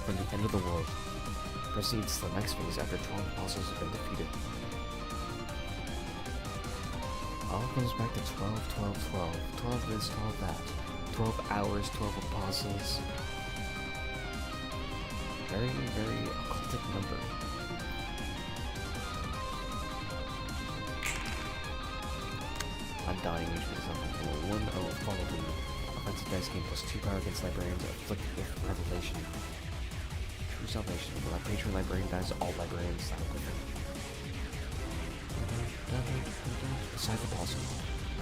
From the end of the world, proceeds to the next phase after 12 apostles have been defeated. All goes back to 12, 12, 12. 12 this, 12 that. 12 hours, 12 apostles. Very, very occultic number. Undying HP is level 1. I will follow the offensive dice game plus 2 power against librarians. Afflict with revelation. True salvation. When our patron librarian dies, all librarians die with him. Besides the apostle,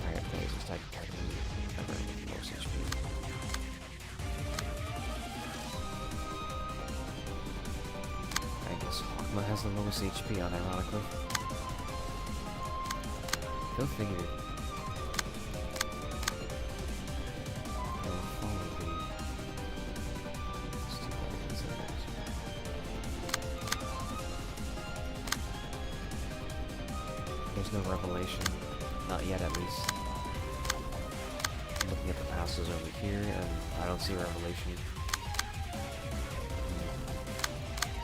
target plays is type targeting librarian with most HP. I guess Hawkma has the lowest HP on, ironically. Go figure. revelation. Not yet, at least. I'm looking at the passes over here, and I don't see a revelation.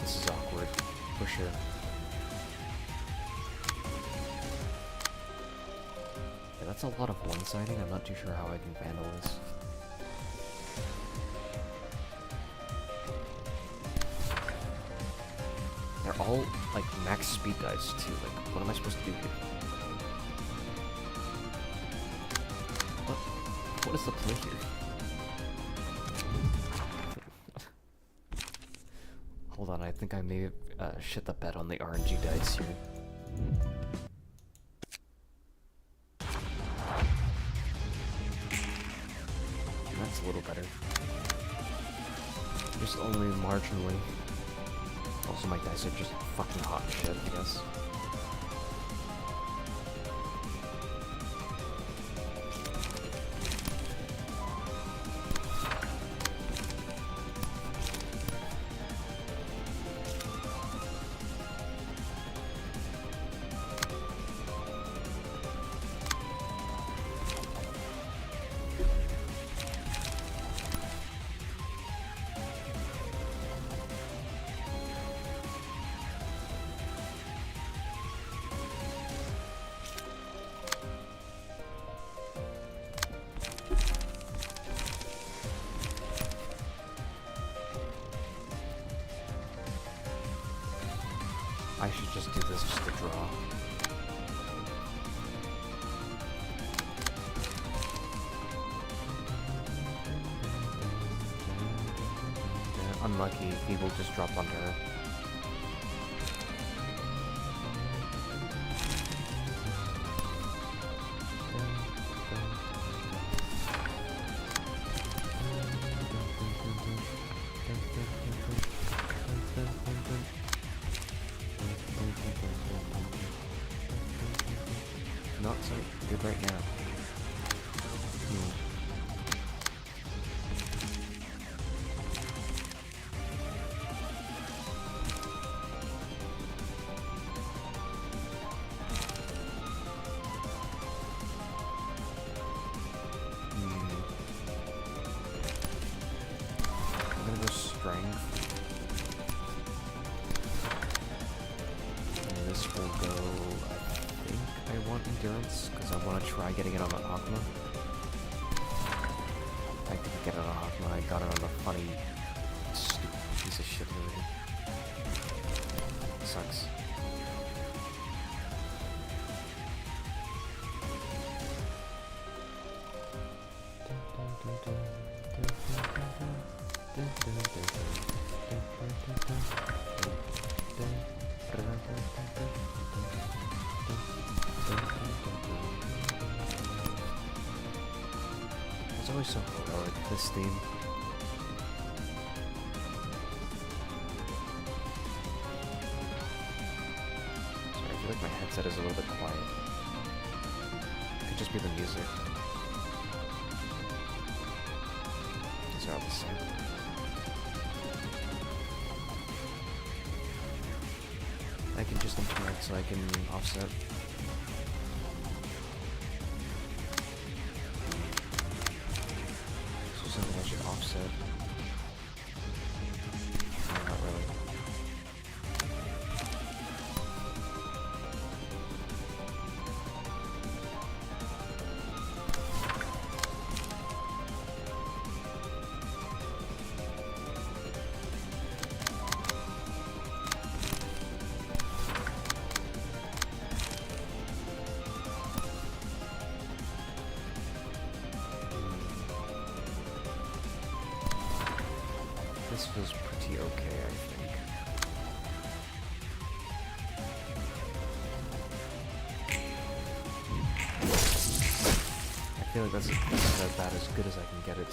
This is awkward, for sure. Yeah, that's a lot of one-siding. I'm not too sure how I can handle this. They're all, like, max speed dice, too. Like, what am I supposed to do here? What is the play here? Hold on, I think I may have shit the bed on the RNG dice here. That's a little better. Just only marginally. Also, my dice are just fucking hot shit, I guess. I should just do this just to draw. Yeah, unlucky, people just dropped onto her. Not so good right now. I'm gonna go strength. And this will go, I want endurance, because I want to try getting it on the Akma. I didn't get it on Akma, I got it on the funny, stupid piece of shit movie. Sucks. It's always so heroic, this theme. Sorry, I feel like my headset is a little bit quiet. Could just be the music. These are all the same. I can just interact so I can offset. So something I should offset. No, not really. This feels pretty okay, I think. I feel like that's about as good as I can get it.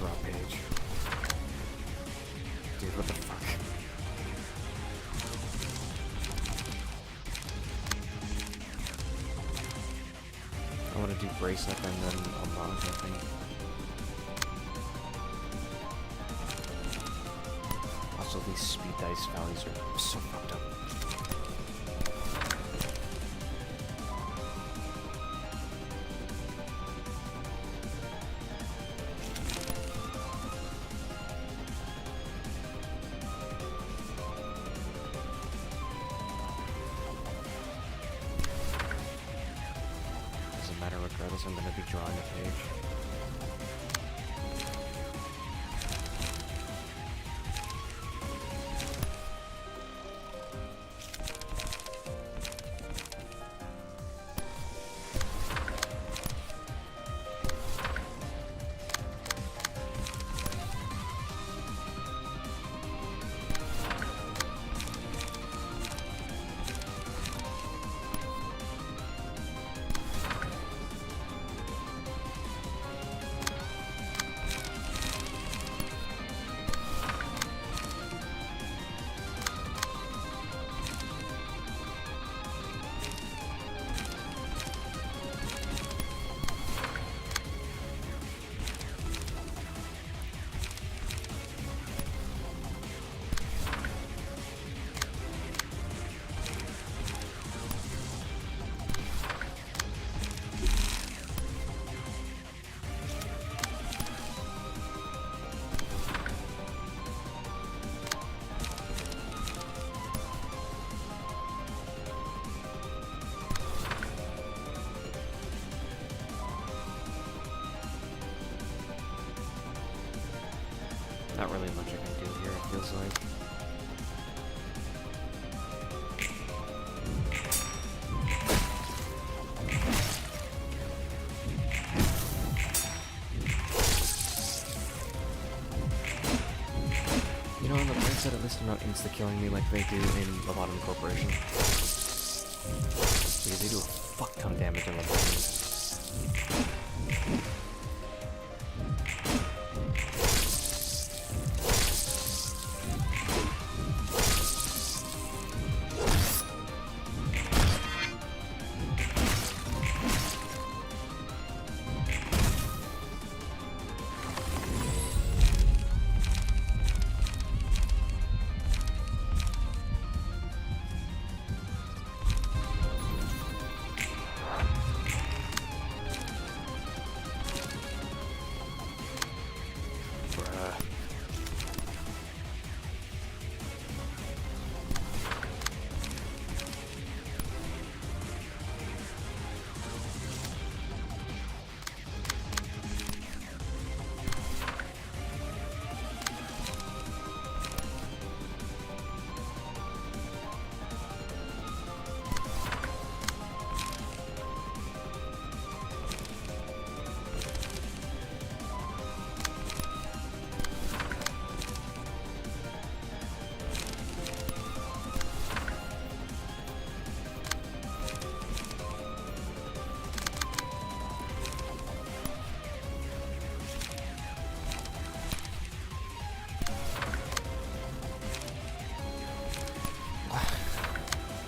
drop page. Dude, what the fuck? I want to do bracelet and then unlock, I think. Also, these speed dice values are so fucked up. Doesn't matter regardless, I'm gonna be drawing a page. Not really much I can do here, it feels like. You know, on the bright side, at least I'm not insta-killing me like they do in Lobotomy Corporation. Because they do a fuck ton of damage on Lobotomy.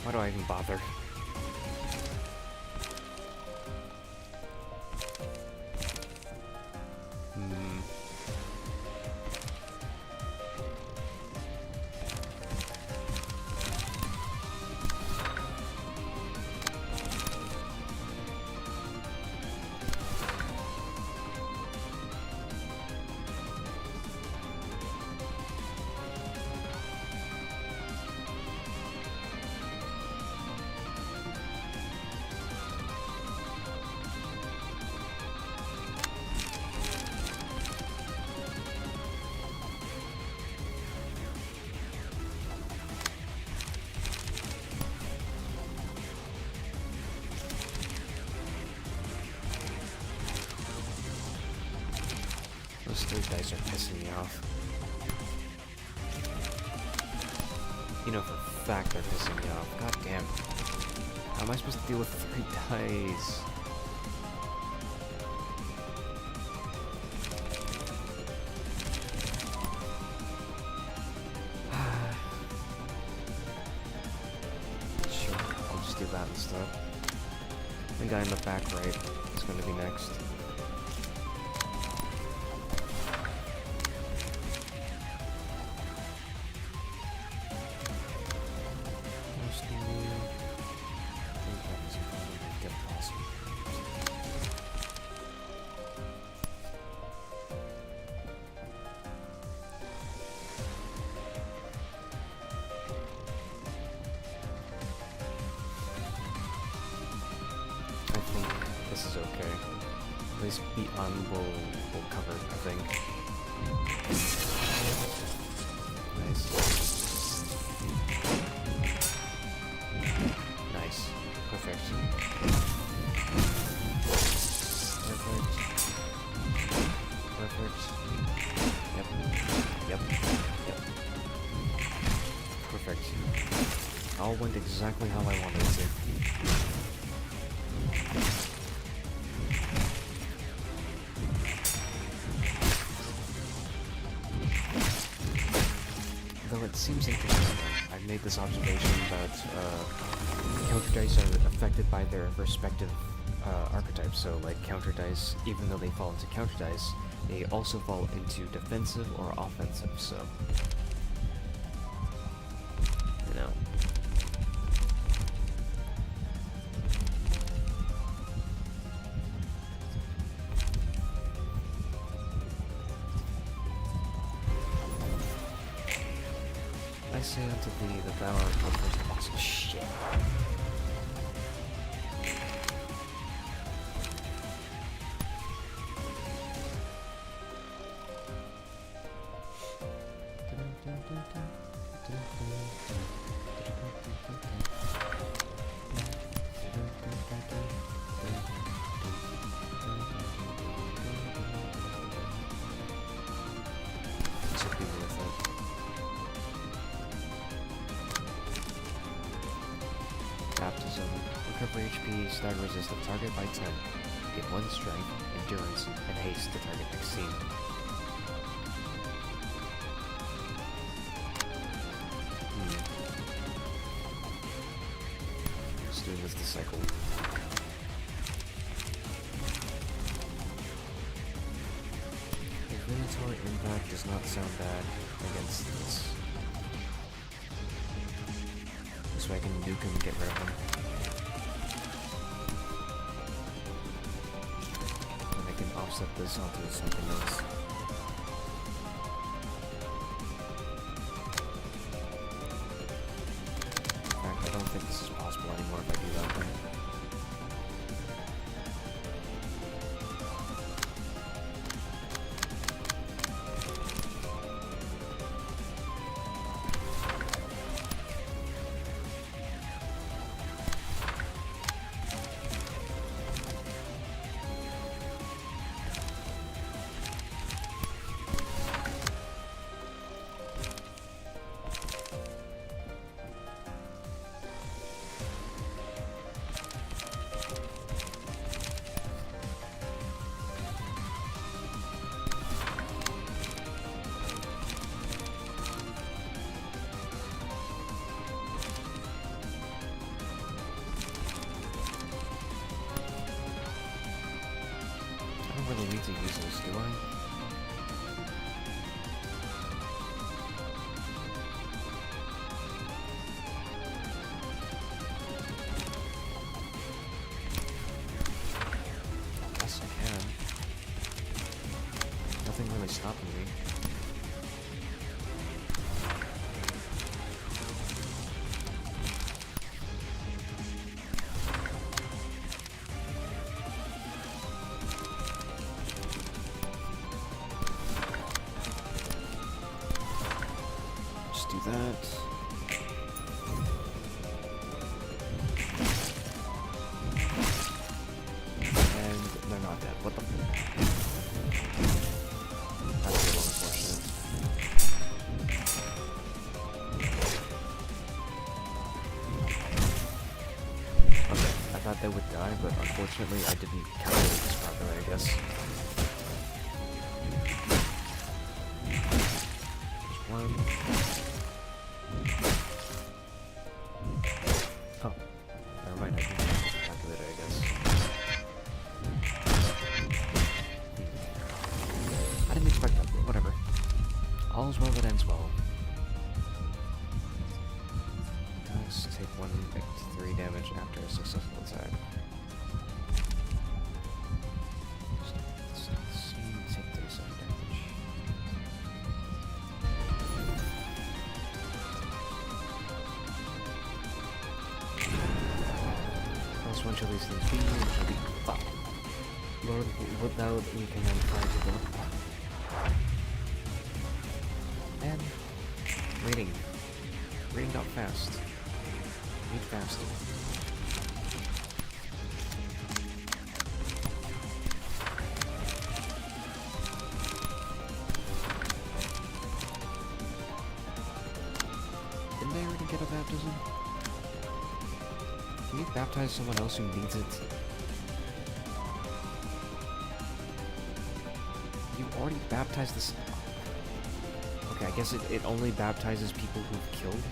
Why do I even bother? Those three dice are pissing me off. You know for a fact they're pissing me off. God damn. How am I supposed to deal with 3 dice? messed up. The guy in the back right is going to be next. This is okay. At least Beyond will cover, I think. Nice. Nice. Perfect. Perfect. Yep. Yep. Yep. Perfect. All went exactly how I wanted it to. It seems interesting. I've made this observation that counter dice are affected by their respective archetypes. So, like counter dice, even though they fall into counter dice, they also fall into defensive or offensive. So, you know. I say unto thee that thou art the first boss. Shit. This would be worth it. Baptism. Recover HP, stagger resist the target by 10. Get 1 strength, endurance, and haste to target next scene. Just doing this to cycle. Inflammatory impact does not sound bad against this. So I can nuke him and get rid of him. And I can offset this onto something else. In fact, I don't think this is possible anymore if I do that thing. I don't really need to use this, do I? Yes, I can. Nothing really stopping me. Do that. And they're not dead. What the fuck? That's a little unfortunate. Okay, I thought they would die, but unfortunately I didn't calculate this properly, I guess. There's one. Oh, never mind, I can I didn't expect that, but whatever. All's well that ends well. Attacks take 1 3 damage after a successful attack. Take 37 damage. Else one shall these things be, and shall be fuck. Lord, without we can then try to go. And reading. Reading got fast. Read faster. Didn't I already get a baptism? Can you baptize someone else who needs it? You already baptized this. Okay, I guess it only baptizes people who've killed.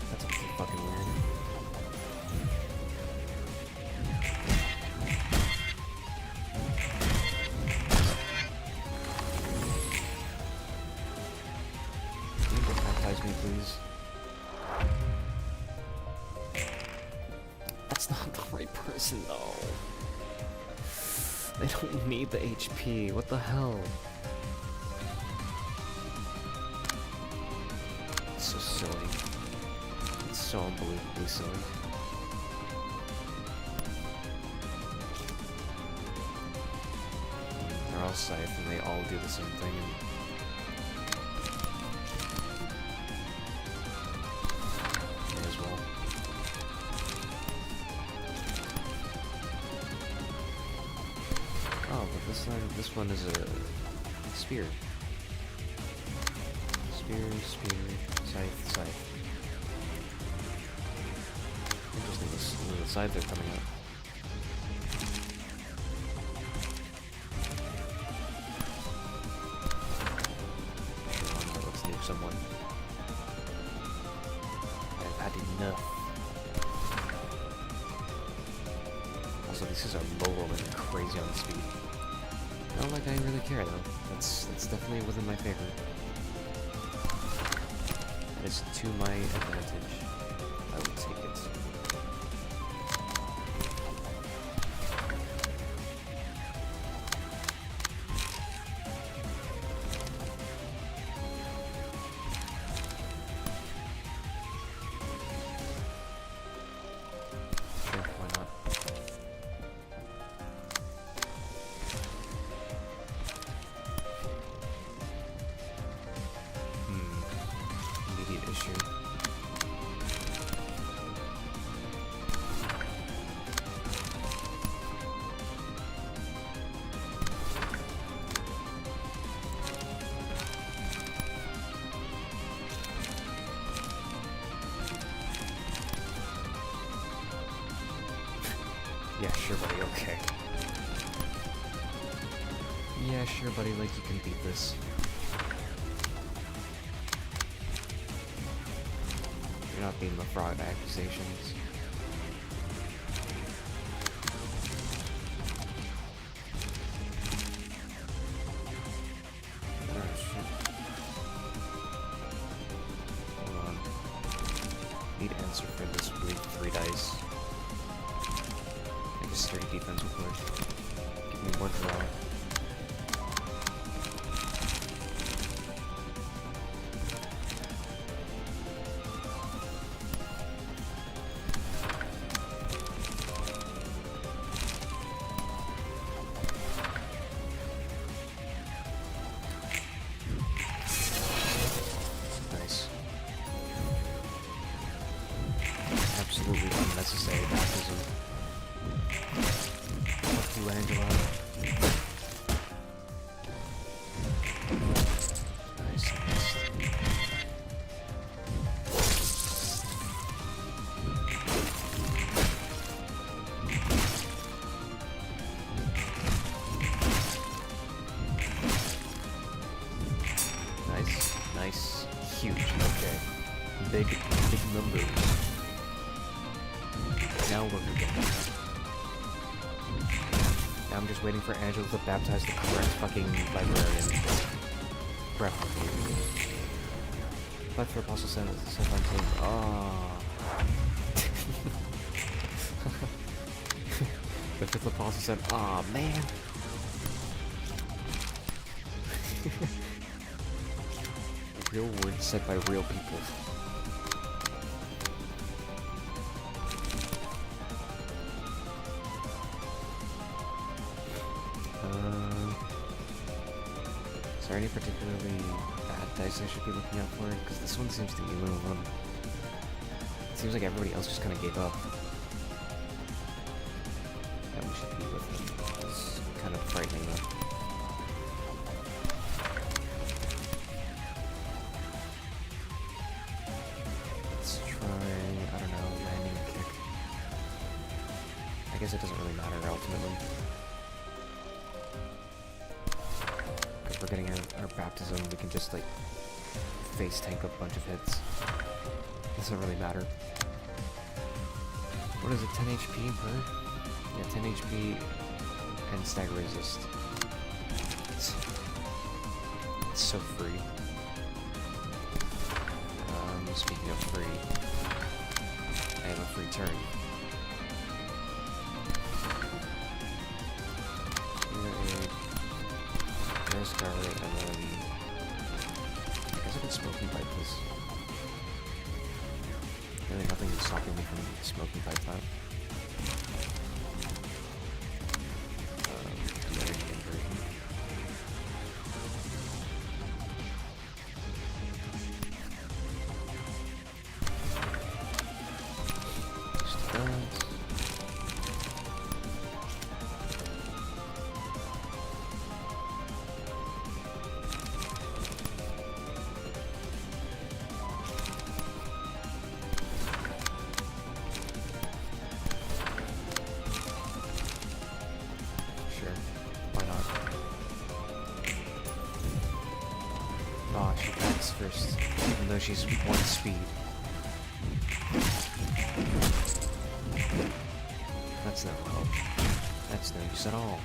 That's actually fucking weird. Can you baptize me, please? That's not the right person, though. They don't need the HP. What the hell? It's so silly. It's so unbelievably silly. They're all scythe and they all do the same thing. May as well. Oh, but this one is a spear. Spear, scythe, scythe. Interesting, the scythe they're coming up. Let's nuke someone. I've had enough. Also, these guys are low rolling and crazy on speed. Not like I really care though. That's definitely within my favor. It's to my advantage. I will take it. Sure, why not? Immediate issue. Yeah, sure, buddy, okay. Yeah, sure, buddy, like you can beat this. You're not being the fraud accusations. Oh, shit. Hold on. Need answer for this week 3 dice. I guess 3 defense will push. Give me more draw. Nice. Absolutely unnecessary baptism. Fuck you, Angela. Nice, nice. Nice, nice, huge. Okay, big numbers. Now we're good. I'm just waiting for Angela to baptize the correct fucking librarian. Breath. But for Apostle Sen, oh. The fifth Apostle said, aw, man. Real words said by real people. Is there any particularly bad dice I should be looking out for? Because this one seems to be the only one. It seems like everybody else just kind of gave up. That we should be with them. It's kind of frightening though. Let's try, I don't know, landing a kick. I guess it doesn't really matter ultimately. Because we're getting our baptism, we can just like face tank a bunch of hits. Doesn't really matter. What is it, 10 HP per? Yeah, 10 HP and stagger resist. It's so free. Speaking of free, I have a free turn. There's Scarlet, and then I guess I can smoking pipe this. Really nothing is stopping me from smoking pipe that. Energy inversion. Just that. First, even though she's 1 speed. That's no help. That's no use at all.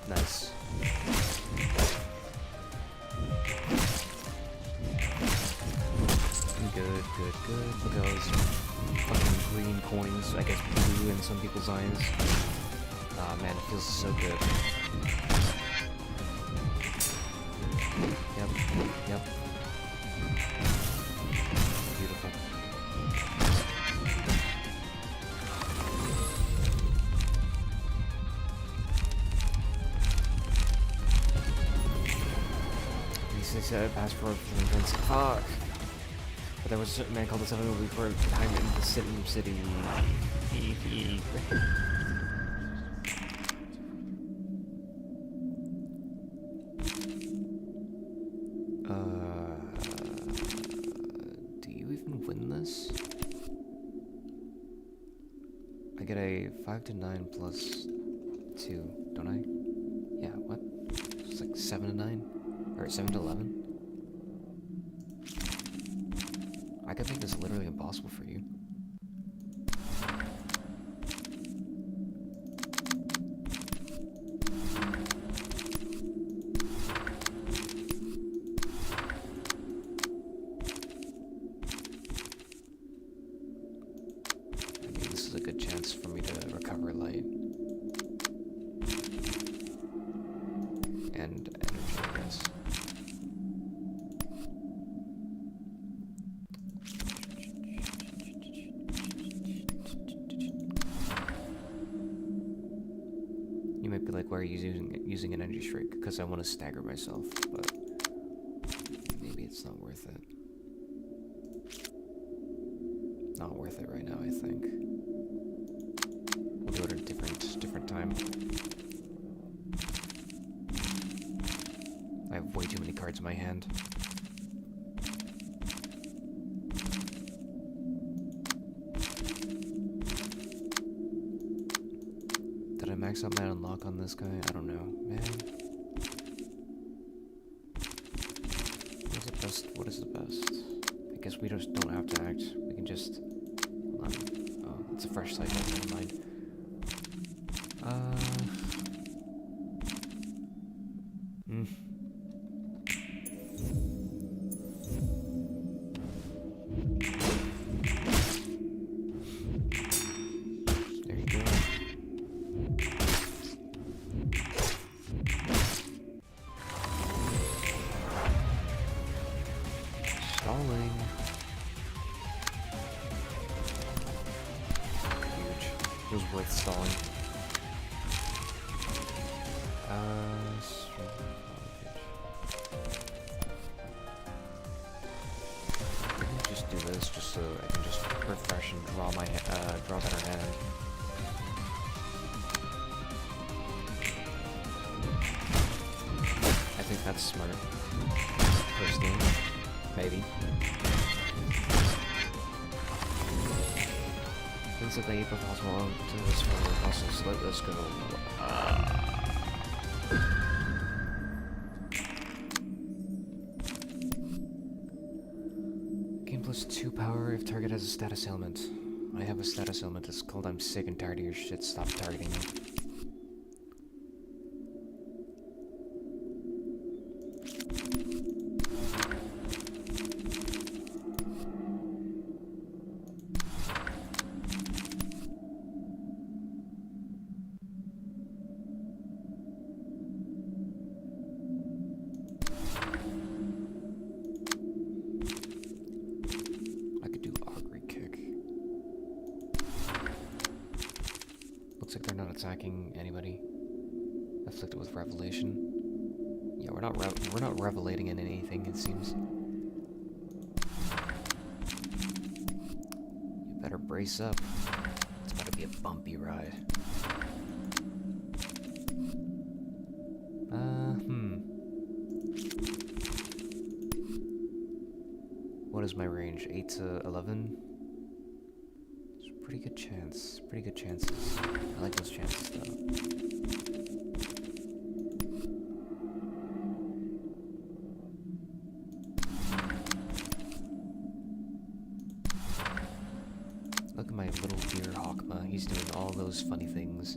Nice. Good, good, good. Look at all those fucking green coins, I guess blue in some people's eyes. Ah, man, it feels so good. Yep, yep. Beautiful. He said pass for events. Fuck! But there was a certain man called the Seven before behind it in the city. Do you even win this? I get a 5 to 9 plus 2, don't I? Yeah, what? It's like 7 to 9? Or 7 to 11? I could make this literally impossible for you. Using an energy streak because I want to stagger myself, but maybe it's not worth it. Not worth it right now, I think. We'll do it at a different time. I have way too many cards in my hand. Did I max out my unlock on this guy? I don't know, man. What is the best? guess we just don't have to act. We can just... Hold on. Oh, it's a fresh cycle. Never mind. There you go. Stalling. Huge. It was worth stalling. Just do this, just so I can just refresh and draw my draw better hand. I think that's smart. Personally, maybe. Things that they put possible to this one also, so let this go. Gain +2 power if target has a status ailment. I have a status ailment that's called I'm sick and tired of your shit, stop targeting me. Looks like they're not attacking anybody. Afflicted with revelation. Yeah, we're not revelating in anything, it seems. You better brace up. It's about to be a bumpy ride. What is my range? 8 to 11? Pretty good chance. Pretty good chances. I like those chances, though. Look at my little dear Hawkma. He's doing all those funny things.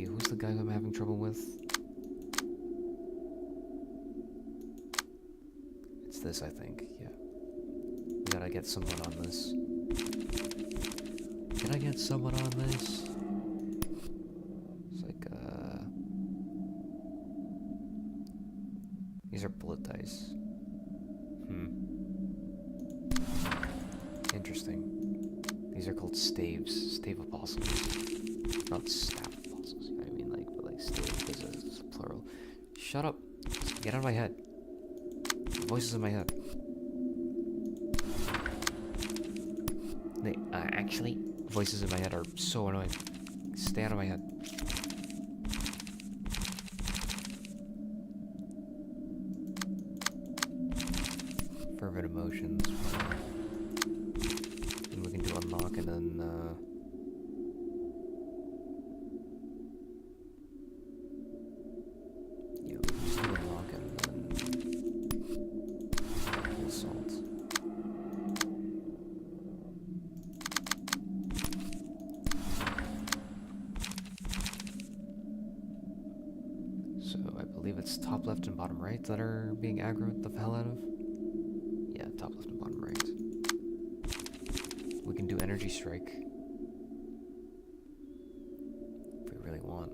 Who's the guy who I'm having trouble with? It's this, I think. Yeah. We gotta get someone on this. Can I get someone on this? It's like, these are bullet dice. Interesting. These are called staves. Stave apostles. Not staff apostles. I mean, like, but like, stave is a plural. Shut up. Get out of my head. Voices in my head. Actually, voices in my head are so annoying. Stay out of my head. Fervent emotions. And we can do unlock and then, yeah, we can just do unlock and then assault. So I believe it's top left and bottom right that are being aggroed the hell out of. Yeah, top left and bottom right. We can do energy strike if we really want.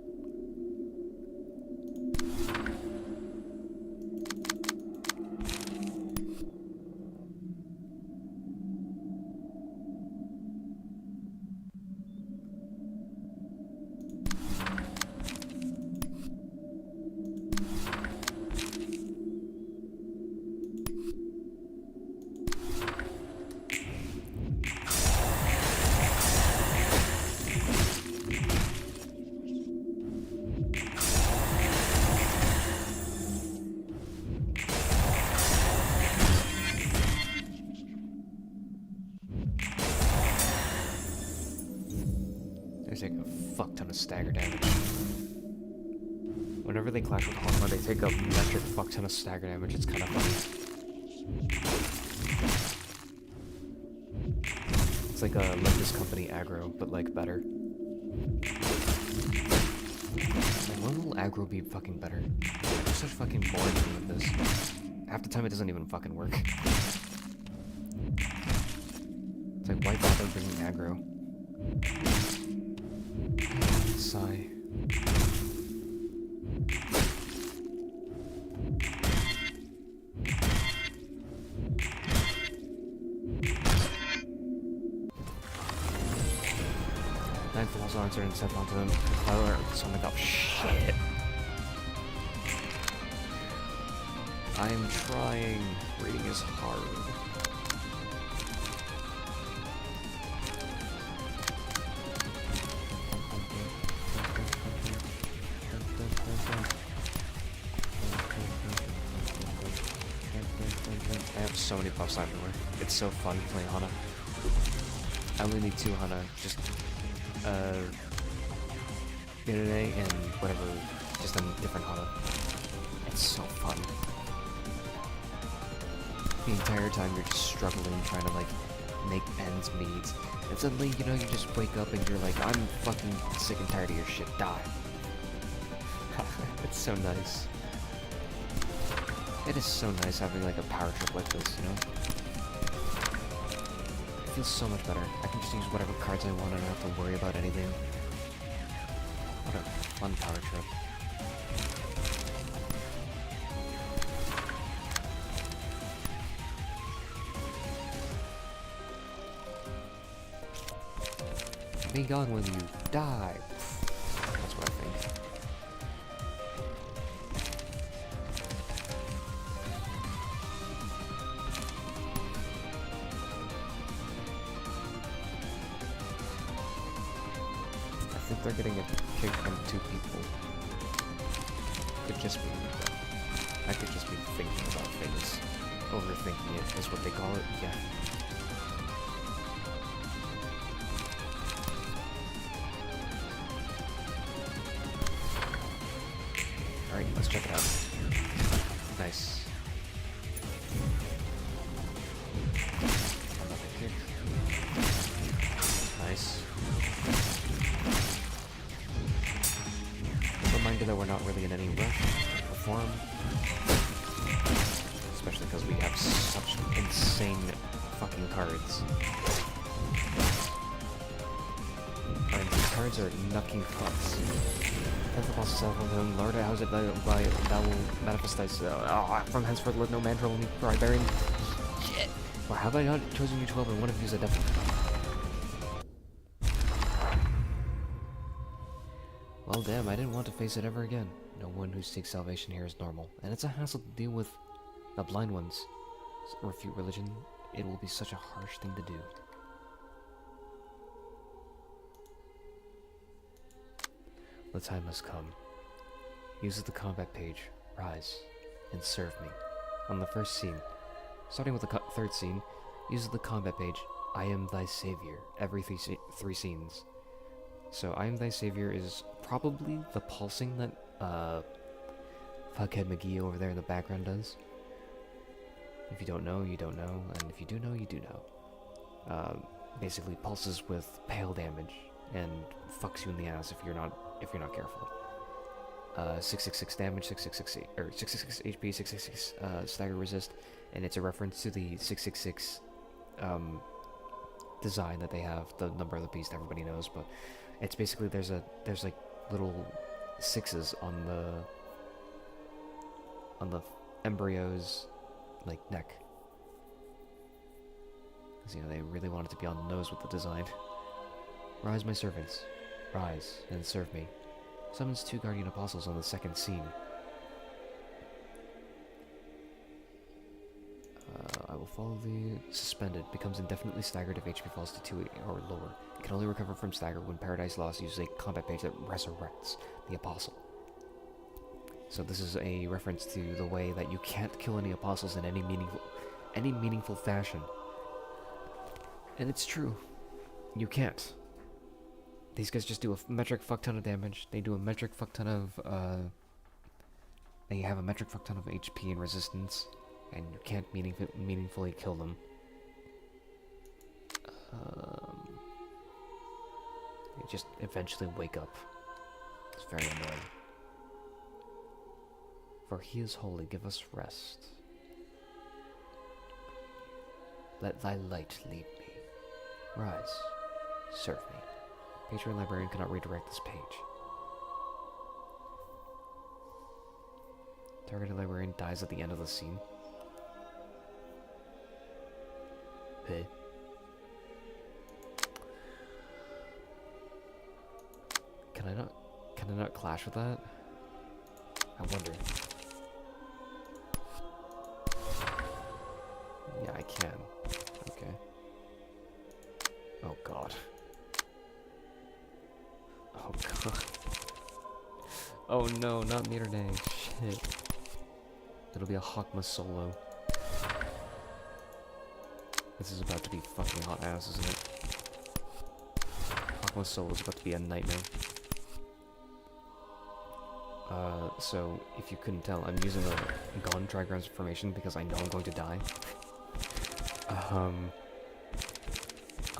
There's like a fuck ton of stagger damage. Whenever they clash with Hogma, they take a metric fuck ton of stagger damage. It's kind of funny. It's like a Let This Company aggro, but like better. Like, when will aggro be fucking better? I'm such fucking boring with this. Half the time it doesn't even fucking work. It's like, why bother bringing aggro? Sigh. Nine falls on and step onto them. Flower, something up. Shit. I am trying. Reading is hard. I have so many buffs everywhere. It's so fun playing Hana. I only need 2 Hana. Just PAYDAY and whatever, just a different Hana. It's so fun. The entire time you're just struggling, trying to like make ends meet, and suddenly, you know, you just wake up and you're like, I'm fucking sick and tired of your shit, die. It's so nice. It is so nice having like a power trip like this, you know? It feels so much better. I can just use whatever cards I want and I don't have to worry about anything. What a fun power trip. Be gone when you die. That's what I think. I think they're getting a kick from 2 people. Could just be me, though. I could just be thinking about things. Overthinking it is what they call it. Yeah. Alright, let's check it out. Nice. Another kick. Nice. Reminder that we're not really in any rush to perform. Especially because we have such insane fucking cards. Alright, these cards are knucking fucks. And the boss itself of him, Lord, how's it by that will manifest as from henceforth let no man trouble me, for I bearing shit. Or have I not chosen you 12 and one of you is a devil? Well damn, I didn't want to face it ever again. No one who seeks salvation here is normal, and it's a hassle to deal with the blind ones. Refute religion, it will be such a harsh thing to do. The time has come. Use the combat page, rise, and serve me. On the first scene, starting with the third scene, use the combat page, I am thy savior, every 3 scenes. So, I am thy savior is probably the pulsing that, Fuckhead McGee over there in the background does. If you don't know, you don't know, and if you do know, you do know. Basically pulses with pale damage, and fucks you in the ass if you're not careful. 666 damage, 666 or 666 HP, 666 stagger resist, and it's a reference to the 666 design that they have, the number of the beast everybody knows, but it's basically there's like little 6s on the embryo's like neck. Because you know they really wanted to be on the nose with the design. Rise, my servants. Rise, and serve me. Summons 2 guardian apostles on the second scene. I will follow the suspended. Becomes indefinitely staggered if HP falls to 2 or lower. It can only recover from stagger when Paradise Lost uses a combat page that resurrects the apostle. So this is a reference to the way that you can't kill any apostles in any meaningful fashion. And it's true. You can't. These guys just do a metric fuck ton of damage. They do a metric fuck ton of They have a metric fuck ton of HP and resistance, and you can't meaningfully kill them. They just eventually wake up. It's very annoying. For he is holy, give us rest. Let thy light lead me. Rise. Serve me. Patron librarian cannot redirect this page. Targeted librarian dies at the end of the scene. Hey. Can I not clash with that? I wonder. Yeah, I can. Okay. Oh god. Oh god. Oh no, not meter day. Shit. It'll be a Hakma solo. This is about to be fucking hot ass, isn't it? Hakma solo is about to be a nightmare. So, if you couldn't tell, I'm using a Gone Trigrams formation because I know I'm going to die. I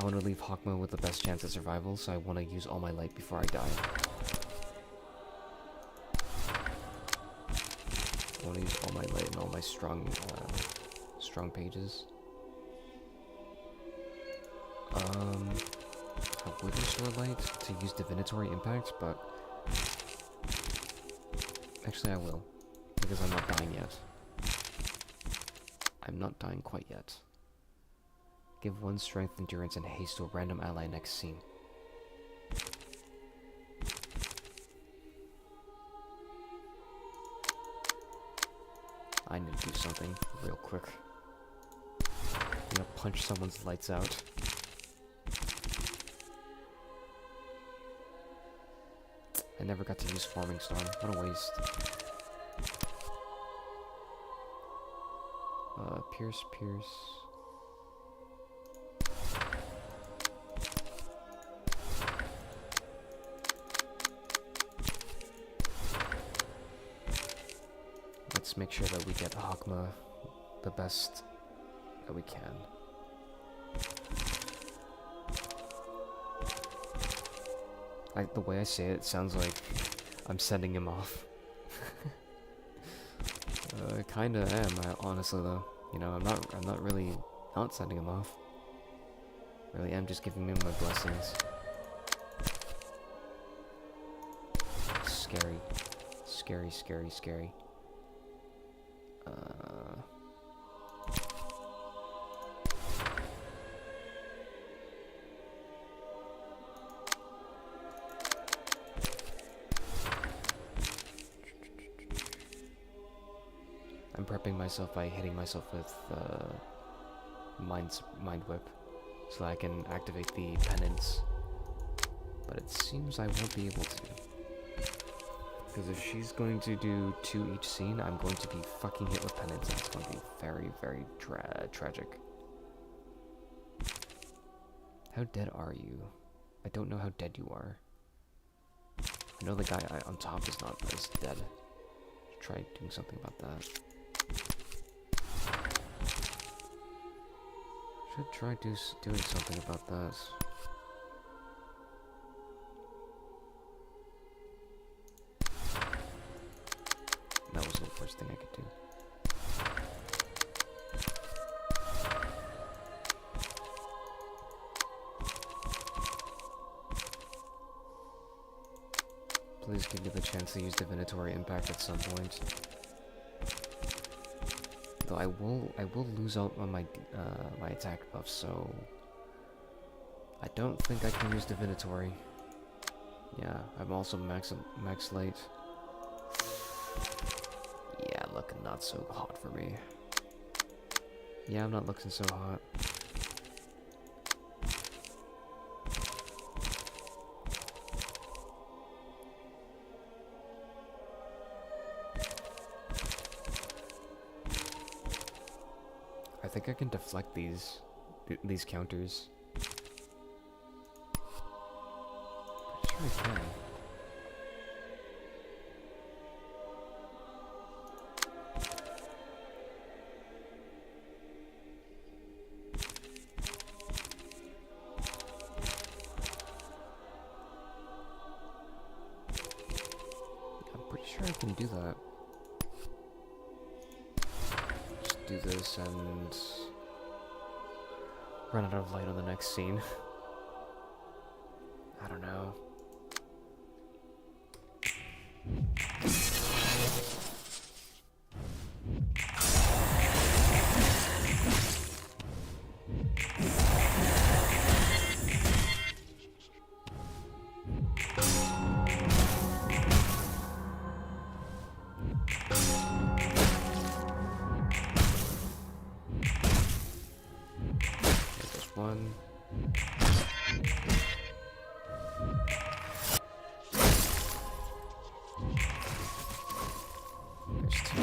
want to leave Hakma with the best chance at survival, so I want to use all my light before I die. I want to use all my light and all my strong pages. I would restore light to use divinatory impact, but actually I will, because I'm not dying yet. I'm not dying quite yet. Give 1 strength, endurance, and haste to a random ally next scene. I need to do something real quick. I'm gonna punch someone's lights out. I never got to use Forming Storm. What a waste. Pierce. Let's make sure that we get Hakma the best that we can. The way I say it, it sounds like I'm sending him off. I kinda am, honestly though. You know, I'm not really not sending him off. I really am just giving him my blessings. Scary. Scary. I'm prepping myself by hitting myself with Mind Whip, so that I can activate the penance. But it seems I won't be able to. Because if she's going to do 2 each scene, I'm going to be fucking hit with penance, and it's going to be very, very tragic. How dead are you? I don't know how dead you are. I know the guy on top is not as dead. Try doing something about that. Should try doing something about that. That was the worst thing I could do. Please give me the chance to use Divinatory Impact at some point. Though I will lose out on my my attack buff, so I don't think I can use Divinatory. Yeah, I'm also max light. Yeah, looking not so hot for me. Yeah, I'm not looking so hot. I think I can deflect these counters. Pretty sure I can. Can you do that? Just do this and run out of light on the next scene. I don't know. There's one. There's two.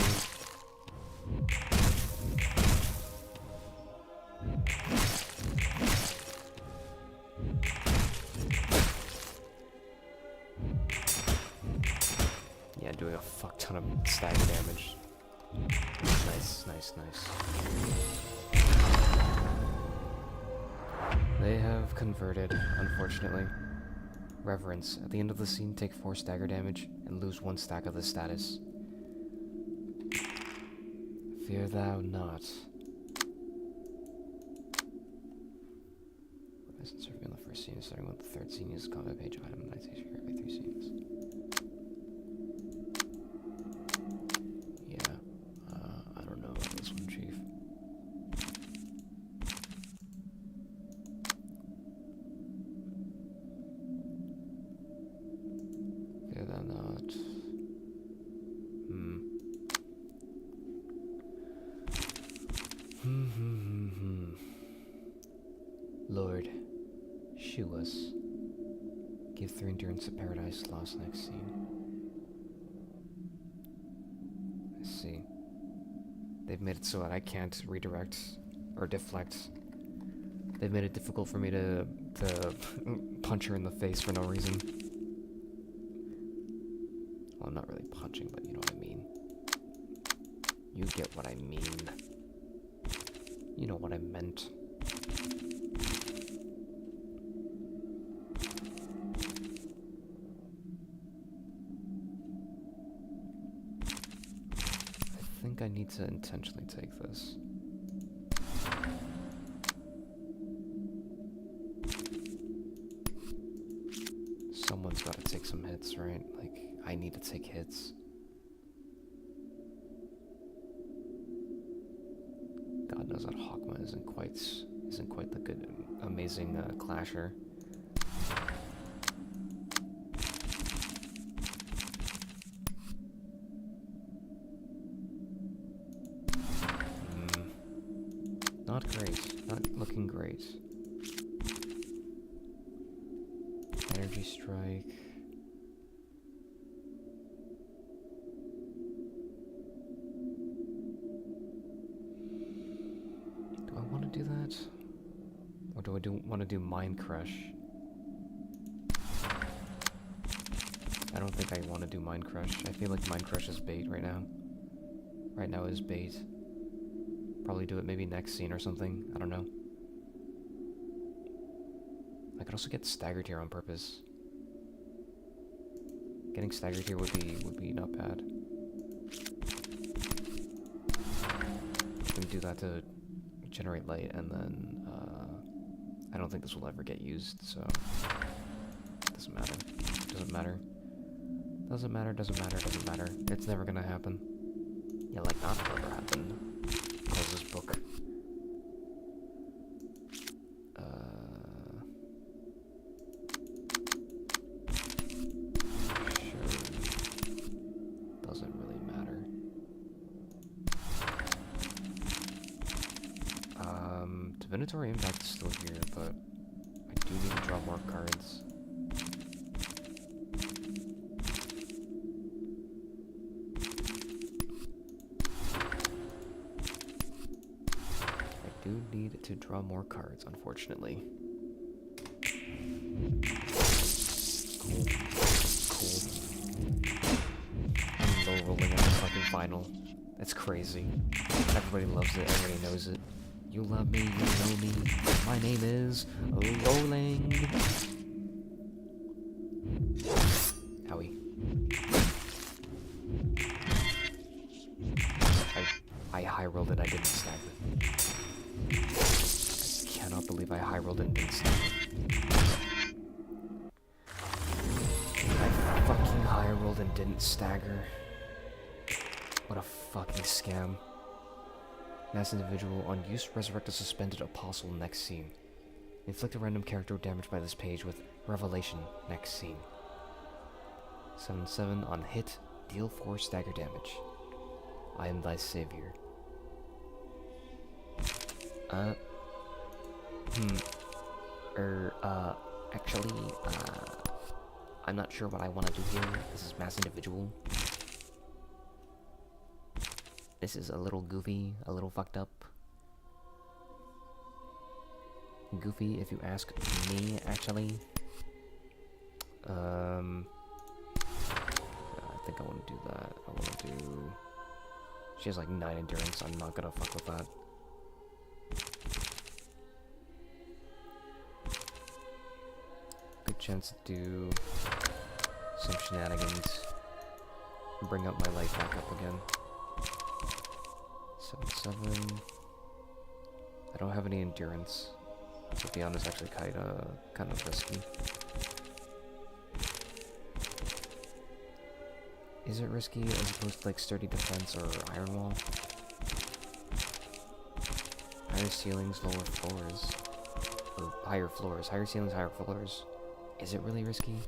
Yeah, doing a fuck ton of stagger damage. Nice, nice, nice. They have converted, unfortunately. Reverence. At the end of the scene, take 4 stagger damage and lose 1 stack of the status. Fear thou not. Horizon serving on the first scene, starting with the third scene, use combat page item, and I take for every 3 scenes. Yeah, I don't know about this one, Chief. Fear thou not. Lord, shew us. Give 3 endurance to paradise, lost next scene. I see. They've made it so that I can't redirect or deflect. They've made it difficult for me to punch her in the face for no reason. Well, I'm not really punching, but you know what I mean. You get what I mean. You know what I meant. I think I need to intentionally take this. Someone's got to take some hits, right? Like, I need to take hits. God knows that Hawkma isn't quite the good, amazing clasher. Not great. Not looking great. Energy strike. Do I want to do that? Or do I want to do Mind Crush? I don't think I want to do Mind Crush. I feel like Mind Crush is bait right now. Right now is bait. Probably do it maybe next scene or something. I don't know. I could also get staggered here on purpose. Getting staggered here would be not bad. I can do that to generate light, and then I don't think this will ever get used, so it doesn't matter. Doesn't matter. Doesn't matter, doesn't matter, doesn't matter. It's never gonna happen. Yeah, like not ever happen. Close this book. Sure. Doesn't really matter. Divinatory Impact is still here, but I do need to draw more cards. Need to draw more cards, unfortunately. Cool. Cool. I'm low rolling at the fucking final. That's crazy. Everybody loves it, everybody knows it. You love me, you know me. My name is Rolling. Owie. rolled and I didn't stagger. I cannot believe I high rolled and didn't stagger. I fucking high rolled and didn't stagger. What a fucking scam. Mass individual on use, resurrect a suspended apostle next scene. Inflict a random character damage by this page with revelation next scene. 7/7 on hit, deal 4 stagger damage. I am thy savior. Actually, I'm not sure what I want to do here. This is mass individual. This is a little goofy, a little fucked up. Goofy, if you ask me, actually. I think I want to do that. I want to do... She has like 9 endurance, I'm not gonna fuck with that. Good chance to do some shenanigans. Bring up my life back up again. 7/7. I don't have any endurance. To be honest, actually kind of risky. Is it risky as opposed to like sturdy defense or iron wall? Higher ceilings, lower floors. Or higher floors. Higher ceilings, higher floors. Is it really risky?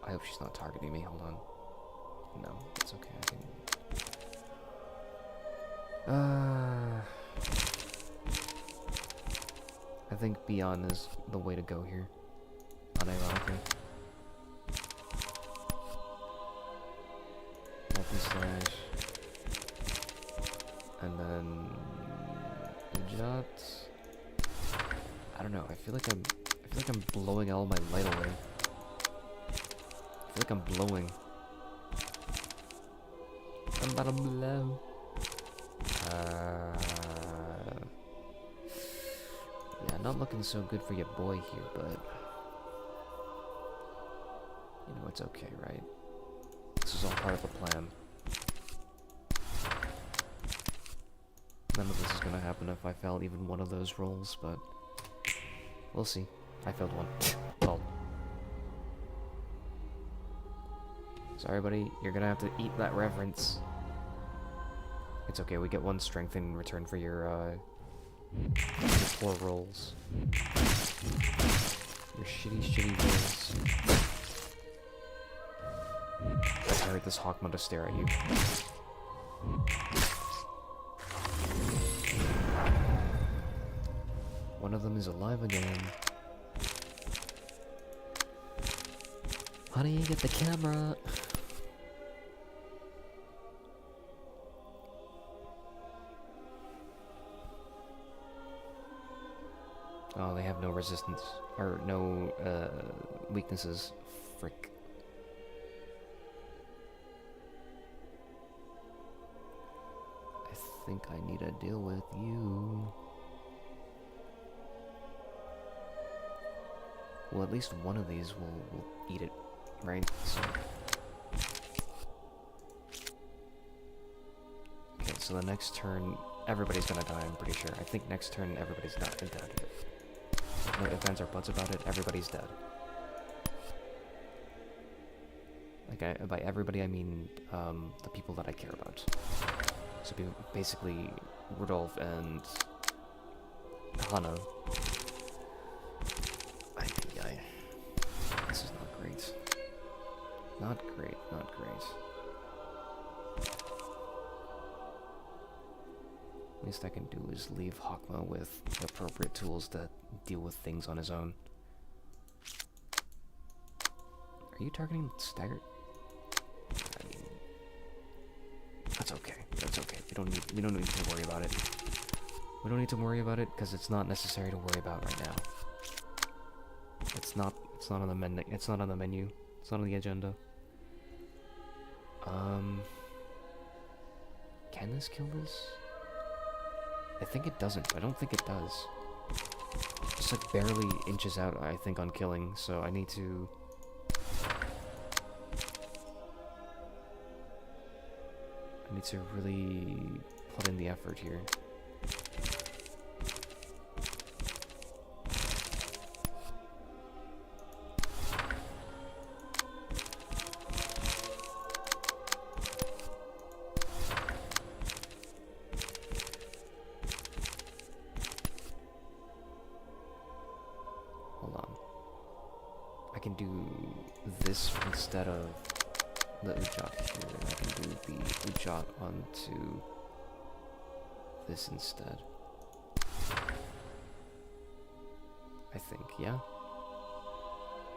I hope she's not targeting me. Hold on. No, it's okay. I can... I think Beyond is the way to go here. Unironically. Multi-slash. And then... Jot. I don't know, I feel like I'm blowing all my light away. I feel like I'm blowing. I'm about to blow. Yeah, not looking so good for your boy here, but... You know, it's okay, right? This is all part of the plan. None of this is gonna happen if I fail even one of those rolls, but... We'll see. I failed one. Well. Sorry, buddy. You're gonna have to eat that reference. It's okay, we get 1 strength in return for your 4 rolls. Your shitty rolls. I carried this Hawkmoon to stare at you. One of them is alive again. Honey, get the camera! Oh, they have no resistance, or no, weaknesses. Frick. I think I need to deal with you. Well, at least one of these will eat it, right? So. Okay, so the next turn, everybody's gonna die, I'm pretty sure. I think next turn, everybody's dead. No ifs, ands, or buts about it, everybody's dead. Like, by everybody, I mean, the people that I care about. So basically, Rudolph and Hana. This is not great. Not great, not great. Least I can do is leave Hawkmoon with the appropriate tools to deal with things on his own. Are you targeting stagger? I mean, that's okay. That's okay. We don't need to worry about it. We don't need to worry about it because it's not necessary to worry about right now. It's not on the menu. It's not on the menu. It's not on the agenda. Can this kill this? I think it doesn't. I don't think it does. Just like barely inches out, I think, on killing, so I need to... need to really put in the effort here. Hold on. I can do this instead of the Ujat here, and I can do the Ujat onto this instead. I think, yeah?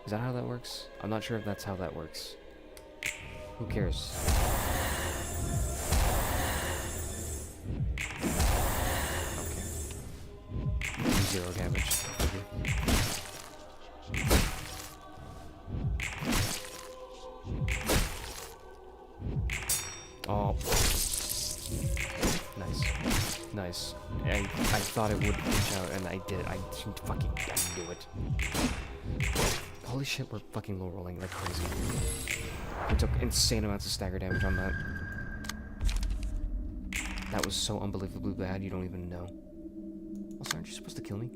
Is that how that works? I'm not sure if that's how that works. Who cares? Okay. 0 damage. Oh. Nice. Nice. I thought it would inch out, and I did. I knew it. Holy shit, we're fucking low rolling like crazy. We took insane amounts of stagger damage on that. That was so unbelievably bad, you don't even know. Also, aren't you supposed to kill me?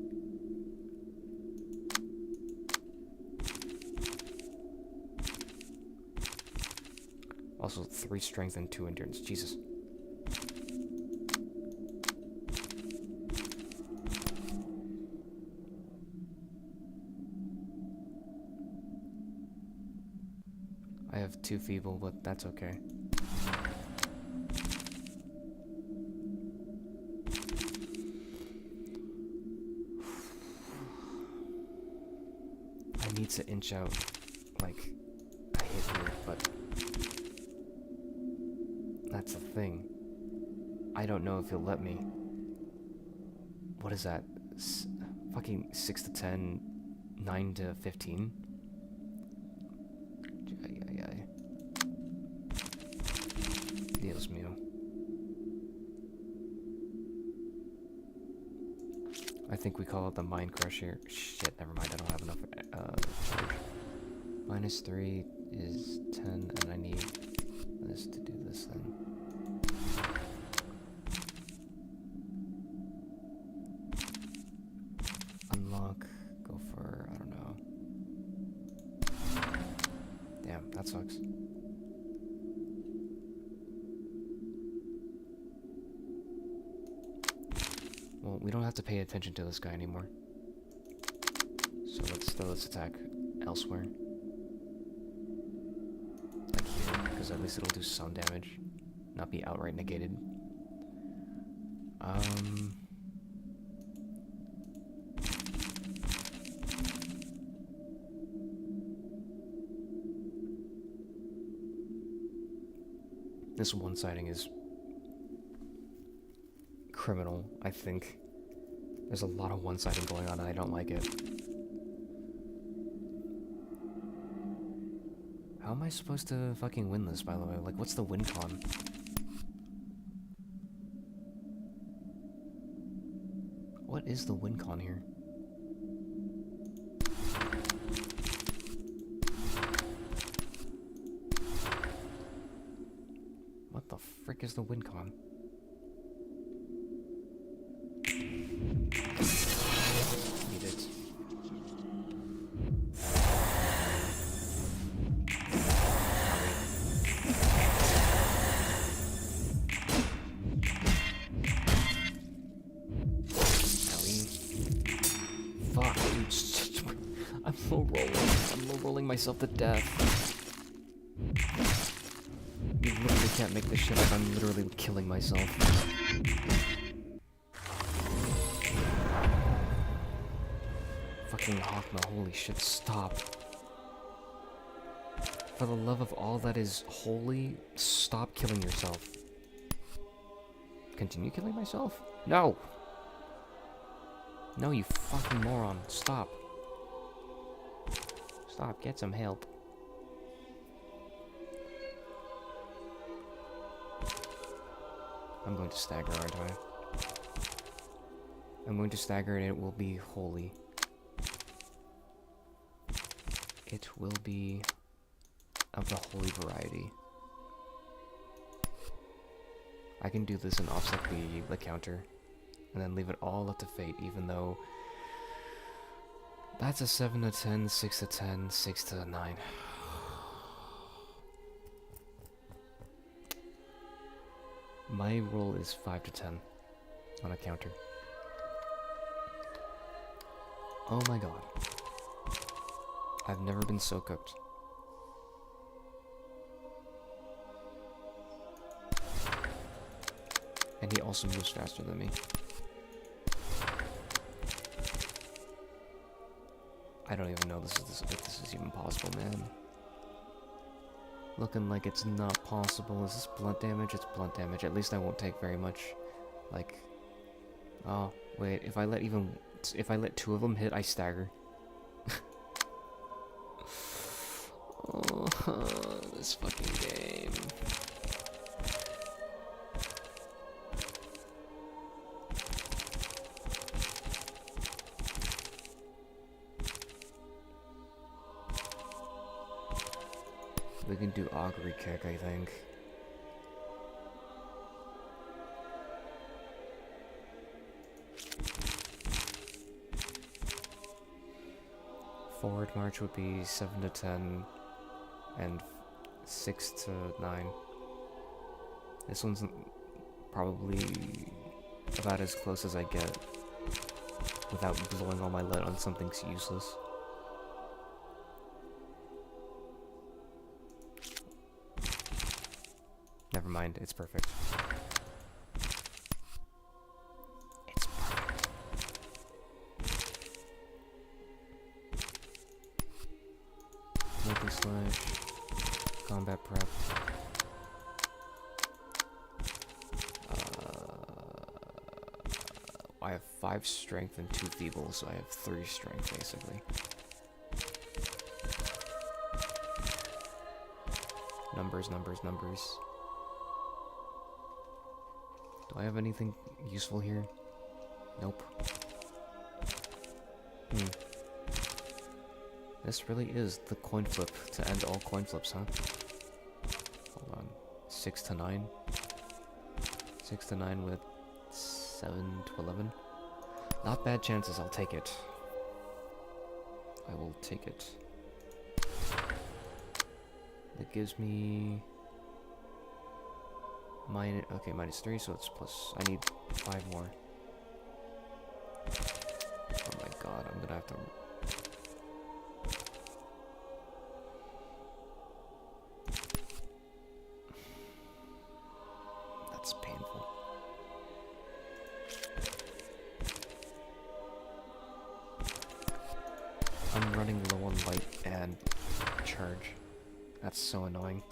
Also, 3 strength and 2 endurance. Jesus. I have 2 feeble, but that's okay. I need to inch out, like, a hit here, but that's the thing. I don't know if he'll let me. What is that? Fucking 6 to 10, 9 to 15? Dios mío. I think we call it the Mind Crush here. Shit, never mind, I don't have enough charge. -3 is 10, and I need this to do this thing. Unlock, go for, I don't know. Damn, that sucks. Well, we don't have to pay attention to this guy anymore. So let's attack elsewhere. Like here, because at least it'll do some damage. Not be outright negated. This one-siding is criminal, I think. There's a lot of one-siding going on and I don't like it. How am I supposed to fucking win this, by the way? Like, what's the win con? What is the win con here? What the frick is the win con? Eat it. Fuck, dude. I'm low rolling. I'm low rolling myself to death. You literally can't make this shit up. I'm literally killing myself. Fucking Hawkma, holy shit, stop. For the love of all that is holy, stop killing yourself. Continue killing myself? No! No, you fucking moron. Stop. Stop, get some help. I'm going to stagger, aren't I? I'm going to stagger and it will be holy. It will be of the holy variety. I can do this and offset the counter, and then leave it all up to fate, even though that's a 7 to 10, 6 to 10, 6 to 9. My roll is 5 to 10 on a counter. Oh my god. I've never been so cooked. And he also moves faster than me. I don't even know if this is even possible, man. Looking like it's not possible. Is this blunt damage? It's blunt damage. At least I won't take very much. Like, oh wait, if I let 2 of them hit, I stagger. Oh, this fucking game. We can do augury kick, I think. Forward march would be 7 to 10 and 6 to 9. This one's probably about as close as I get without blowing all my lead on something useless. Never mind, it's perfect. It's perfect. Multi-slash, combat prep. I have 5 strength and 2 feeble, so I have 3 strength basically. Numbers, numbers, numbers. Do I have anything useful here? Nope. This really is the coin flip to end all coin flips, huh? Hold on. 6 to 9. 6 to 9 with 7 to 11. Not bad chances, I'll take it. I will take it. That gives me... minus 3, so it's plus... I need 5 more. Oh my god, I'm gonna have to... That's painful. I'm running low on light and charge. That's so annoying.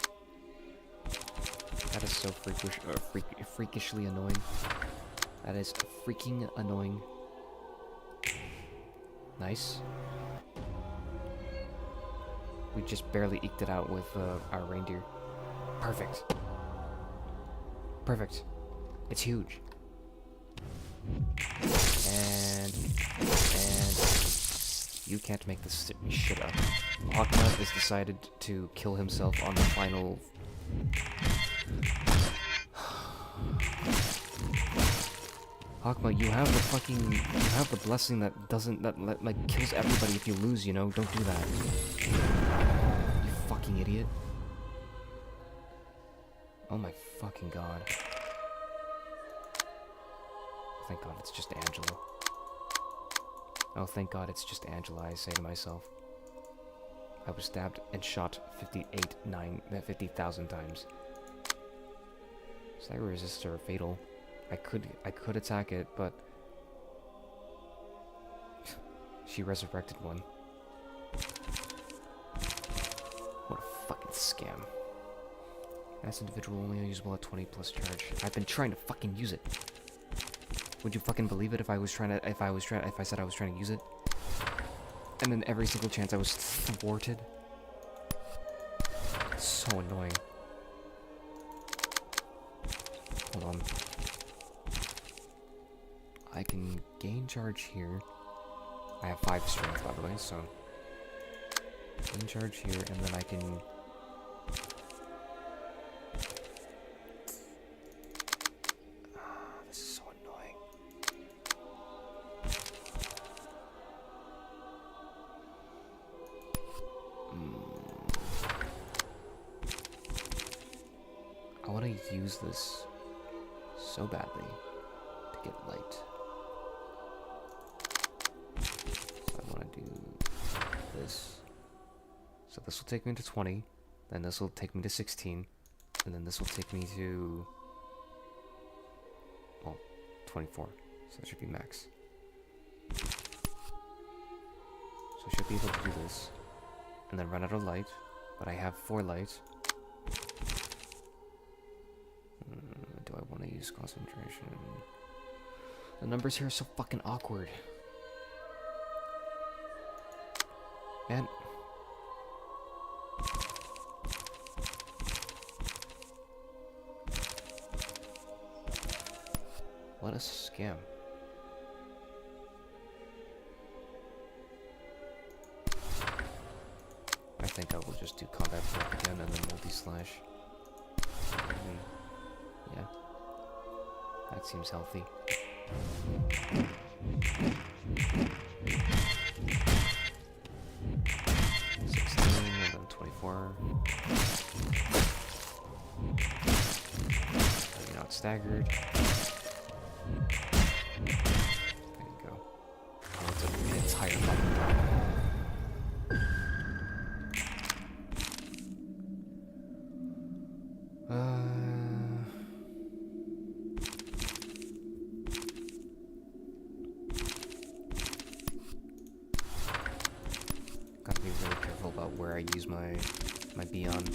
That is so freakishly annoying. That is freaking annoying. Nice. We just barely eked it out with our reindeer. Perfect. Perfect. It's huge. And you can't make this shit up. Hawknut has decided to kill himself on the final... Hawkma, you have the blessing that kills everybody if you lose, you know? Don't do that. You fucking idiot. Oh my fucking god. Thank god it's just Angela. Oh, thank god it's just Angela, I say to myself. I was stabbed and shot 50,000 times. Stagger resistor fatal. I could attack it, but she resurrected one. What a fucking scam. As individual only usable at 20 plus charge. I've been trying to fucking use it. Would you fucking believe it if I said I was trying to use it? And then every single chance I was thwarted? So annoying. Hold on. I can gain charge here. I have 5 strength, by the way, so... gain charge here, and then I can... use this so badly to get light. So I want to do this. So this will take me to 20, then this will take me to 16, and then this will take me to, well, 24. So that should be max. So I should be able to do this, and then run out of light, but I have 4 light. Do I want to use concentration? The numbers here are so fucking awkward. Man. What a scam. I think I will just do combat prep again and then multi-slash. Yeah. That seems healthy. And then 24. Maybe not staggered. There you go. Oh, it's an entire fucking time. Gotta be really careful about where I use my Beyond.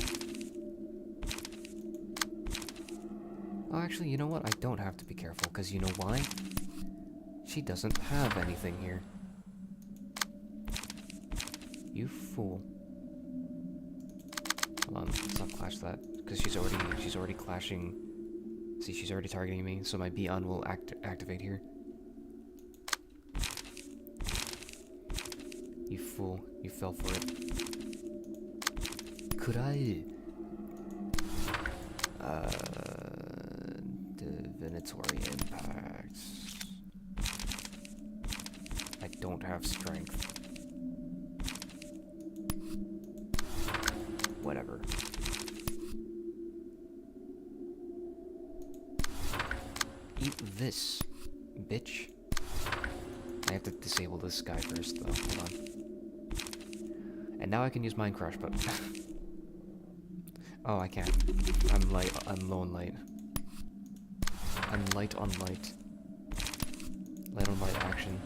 Oh, actually, you know what? I don't have to be careful, because you know why? She doesn't have anything here. You fool. Hold on, let's not clash that, because she's already clashing. See, she's already targeting me, so my Beyond will activate here. You fool, you fell for it. Could I? Divinatory impact. I don't have strength. Whatever. Eat this, bitch. I have to disable this guy first, though. Hold on. And now I can use Mind Crush, but... oh, I can't. I'm light. I'm low on light. I'm light on light. Light on light action.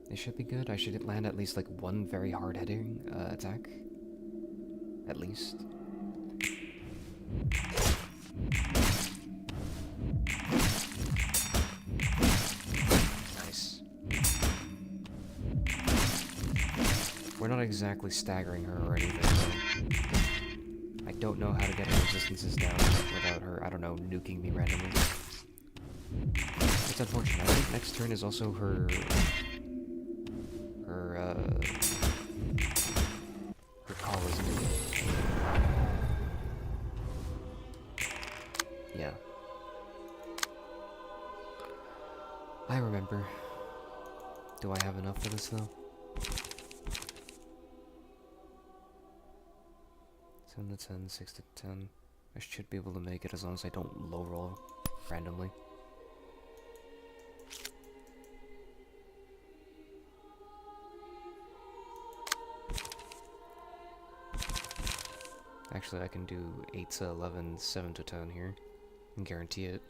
It should be good. I should land at least like one very hard-hitting attack. At least. Nice. We're not exactly staggering her or anything, though. I don't know how to get her resistances down without her, I don't know, nuking me randomly. It's unfortunate. I think next turn is also her call is due. Yeah. I remember. Do I have enough for this, though? 7 to 10, 6 to 10. I should be able to make it as long as I don't low roll randomly. Actually, I can do 8 to 11, 7 to 10 here, and guarantee it.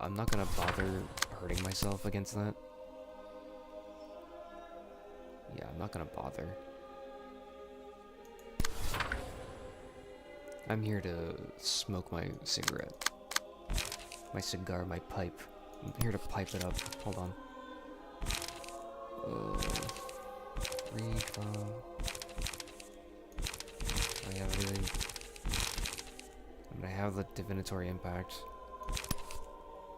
I'm not gonna bother hurting myself against that. Yeah, I'm not gonna bother. I'm here to smoke my cigarette. My cigar, my pipe. I'm here to pipe it up. Hold on. Recon. I have everything. I have the divinatory impact.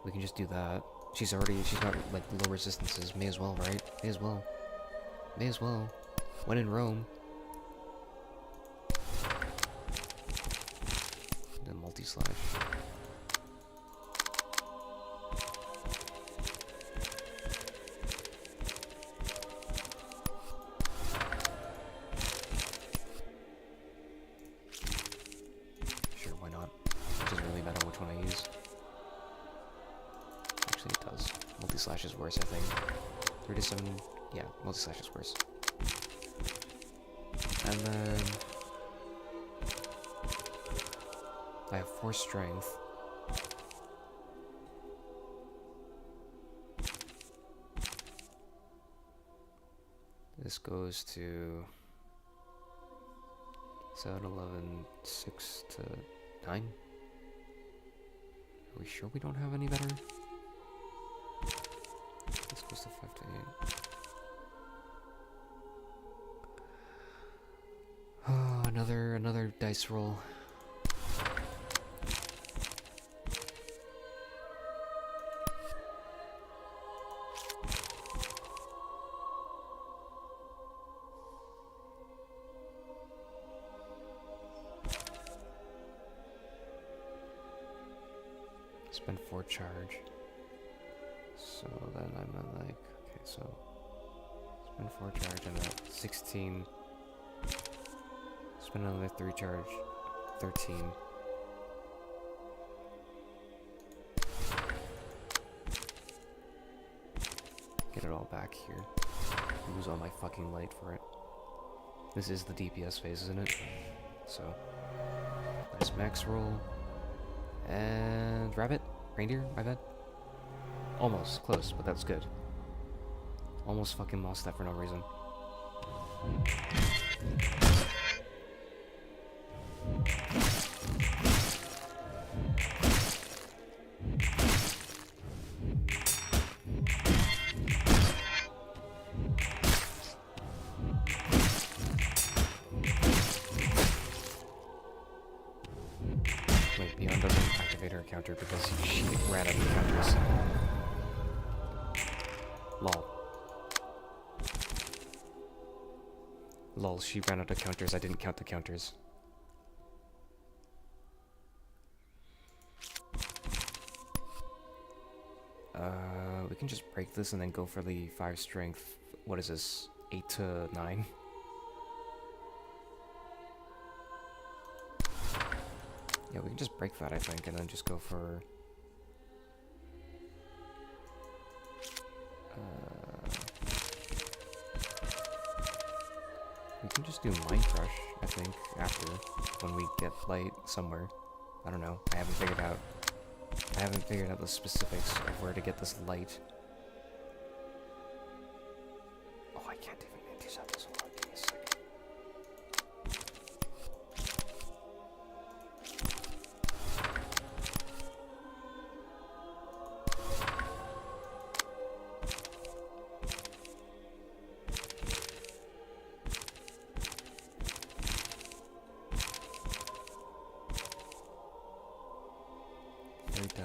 We can just do that. She's got like low resistances. May as well, right? May as well. May as well. When in Rome. The multi-slash. Sure, why not? It doesn't really matter which one I use. Actually, it does. Multi-slash is worse, I think. 37... Yeah, multi-slash is worse. And then... I have 4 strength. This goes to 7, 11, 6 to 9. Are we sure we don't have any better? This goes to 5 to 8. Oh, another dice roll. Spend 4 charge. So then I'm at like, okay, so spend 4 charge, I'm at 16. Spend another 3 charge, 13. Get it all back here. Lose all my fucking light for it. This is the DPS phase, isn't it? So, nice max roll. And rabbit? Reindeer? My bad. Almost. Close, but that's good. Almost fucking lost that for no reason. Wait, Beyond doesn't activate her counter because she ran out of counters. Lol. Lol, she ran out of counters, I didn't count the counters. We can just break this and then go for the 5 strength. What is this? 8 to 9? Yeah, we can just break that, I think, and then just go for... we can just do Mind Crush, I think, after, when we get light somewhere. I don't know, I haven't figured out the specifics of where to get this light. Oh, I can't even use that this one. Give me a second.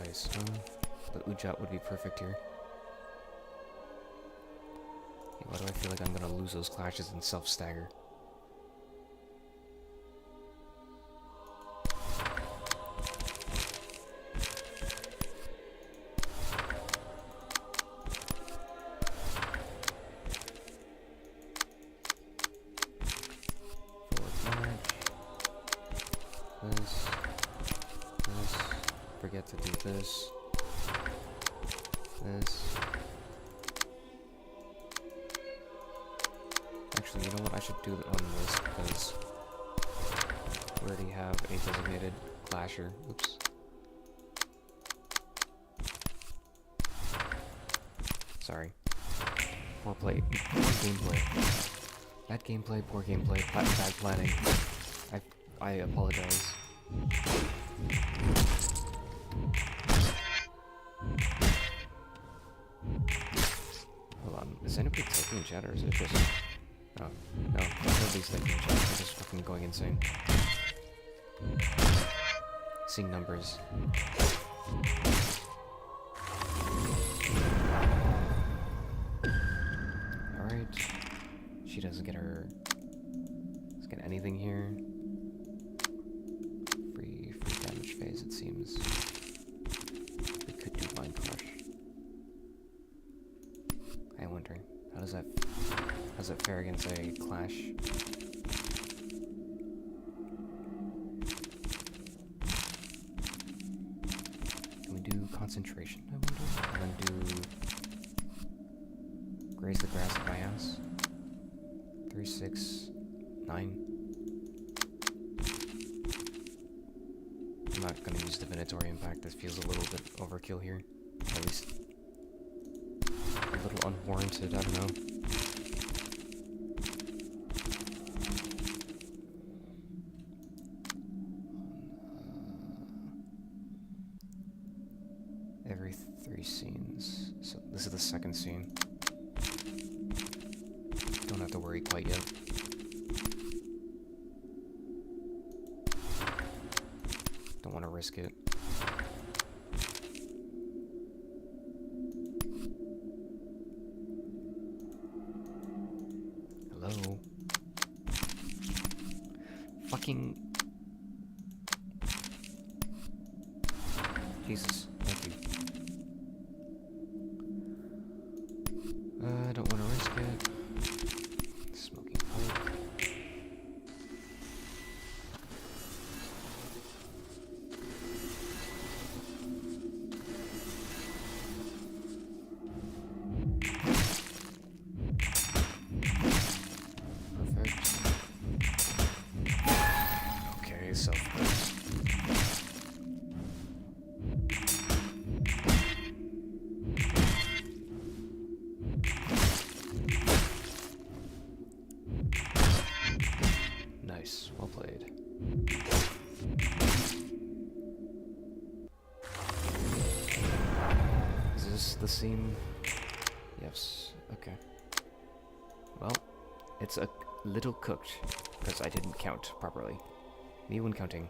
Dice, huh? The Ujat would be perfect here. Okay, why do I feel like I'm gonna lose those clashes and self-stagger? Forget to do this. Actually, you know what? I should do it on this because we already have a designated clasher. Oops. Sorry. Poor play. Poor gameplay. Bad gameplay, poor gameplay, bad planning. I apologize. Hold on, is anybody typing in chat or is it just... Oh, no, nobody's typing in chat, I'm just fucking going insane. Seeing numbers. Alright. She doesn't get her... Doesn't get anything here. Free damage phase, it seems. We could do Mind Crush. I wonder, how does that fare against a Clash? Can we do Concentration, I wonder? And then do... Graze the grass at my house. 3, 6, 9. I'm not gonna use Divinatory Impact. This feels a little bit overkill here. At least a little unwarranted, I don't know. Every 3 scenes. So this is the second scene. Don't have to worry quite yet. Don't want to risk it. Hello? Fucking... Jesus, thank you. I don't want to risk it. Smoking pipe. Perfect. Okay, self-hurt. Nice, well played. Is this the scene? Yes, okay. Well, it's a little cooked, because I didn't count properly. Me when counting.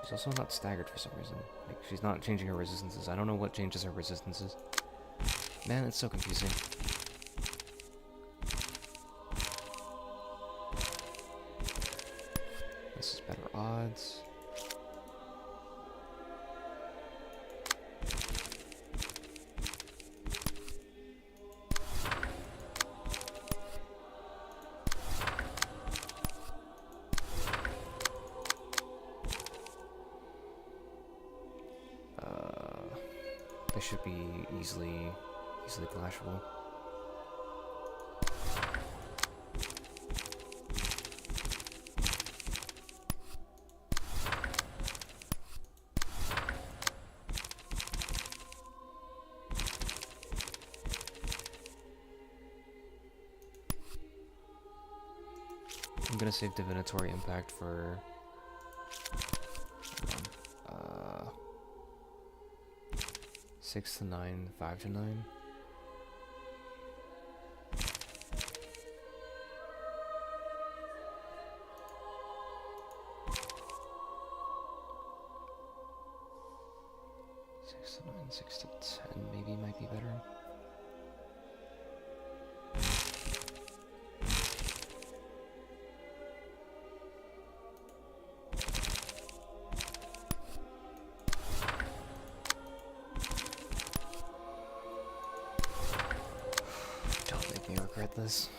She's also not staggered for some reason. Like, she's not changing her resistances. I don't know what changes her resistances. Man, it's so confusing. This is better odds. This should be easily clashable. I'm gonna save Divinatory Impact for... Hold on. 6 to 9, 5 to 9. Six to 9, 6 to 10 maybe might be better. Regret this.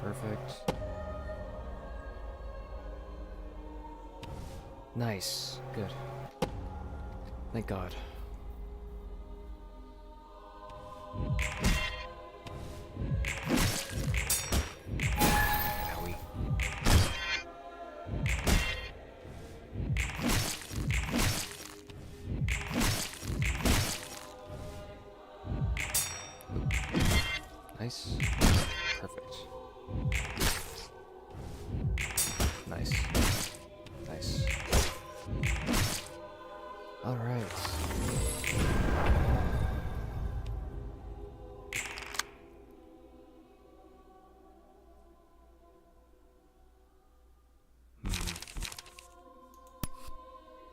Perfect. Nice. Good. Thank God. Nice. Perfect. Nice. Nice. All right.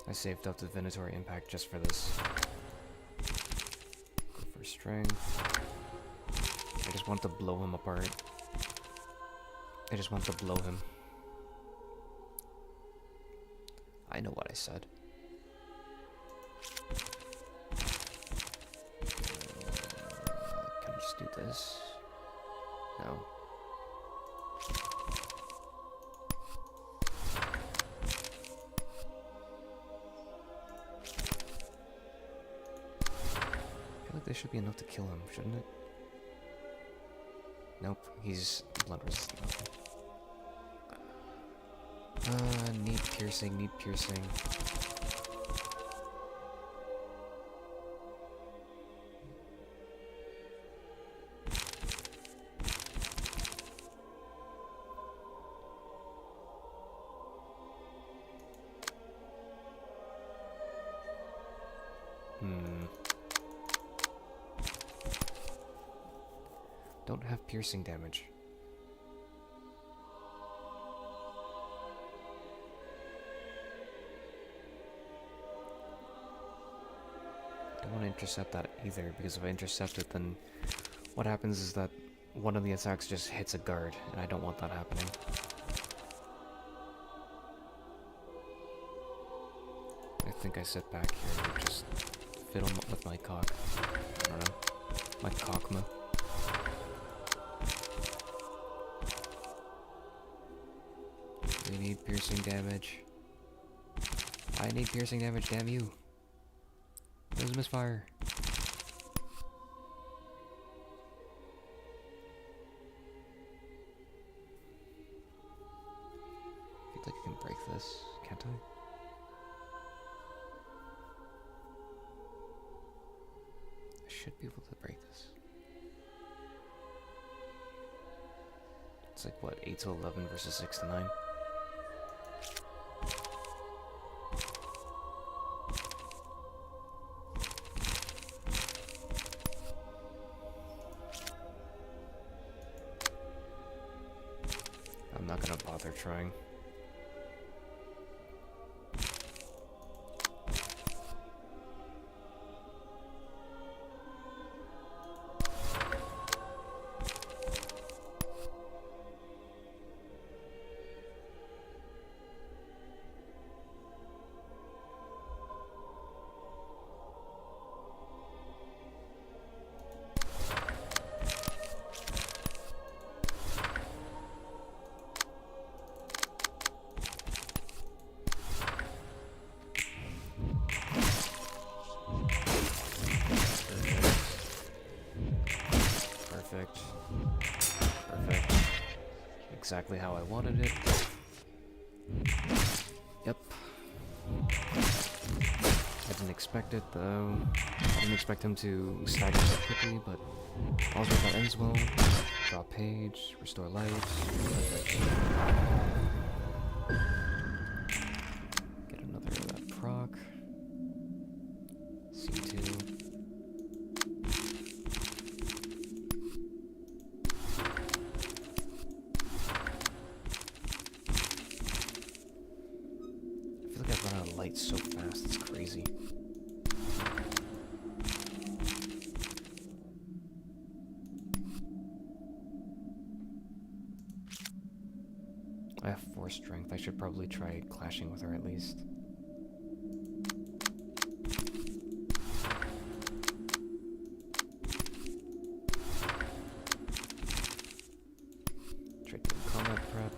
I saved up the Divinatory Impact just for this. Go for strength. I just want to blow him apart. I just want to blow him. I know what I said. Can I just do this? No. I feel like this should be enough to kill him, shouldn't it? Nope, he's blood resistant. Need piercing, need piercing. Don't have piercing damage. Don't want to intercept that either, because if I intercept it, then what happens is that one of the attacks just hits a guard, and I don't want that happening. I think I sit back here and just fiddle with my cock. I don't know. My cockma. We need piercing damage. I need piercing damage, damn you. Where's misfire? I feel like I can break this, can't I? I should be able to break this. It's like what, 8 to 11 versus 6 to 9? I'm not gonna bother trying. Perfect. Exactly how I wanted it. Yep. I didn't expect it though. I didn't expect him to stagger so quickly, but also that ends well. Draw page, restore light. Perfect. Get another of that proc. C2. Light so fast, it's crazy. I have 4 strength. I should probably try clashing with her at least. Try doing combat prep.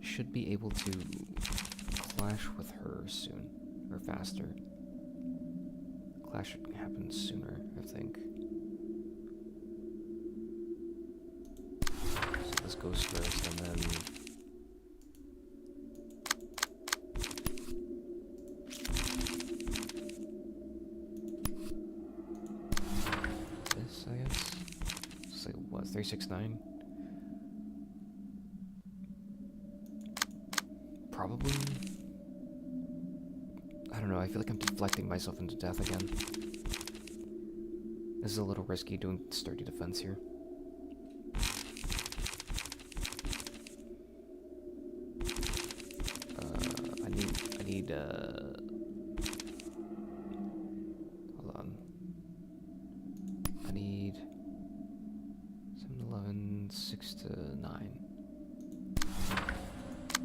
Should be able to clash with her soon, or faster. Clash should happen sooner, I think. So this goes first, and then... this, I guess? It's like, what, 369? Probably. I don't know, I feel like I'm deflecting myself into death again. This is a little risky doing sturdy defense here. I need hold on. I need 7, 11, 6 to 9.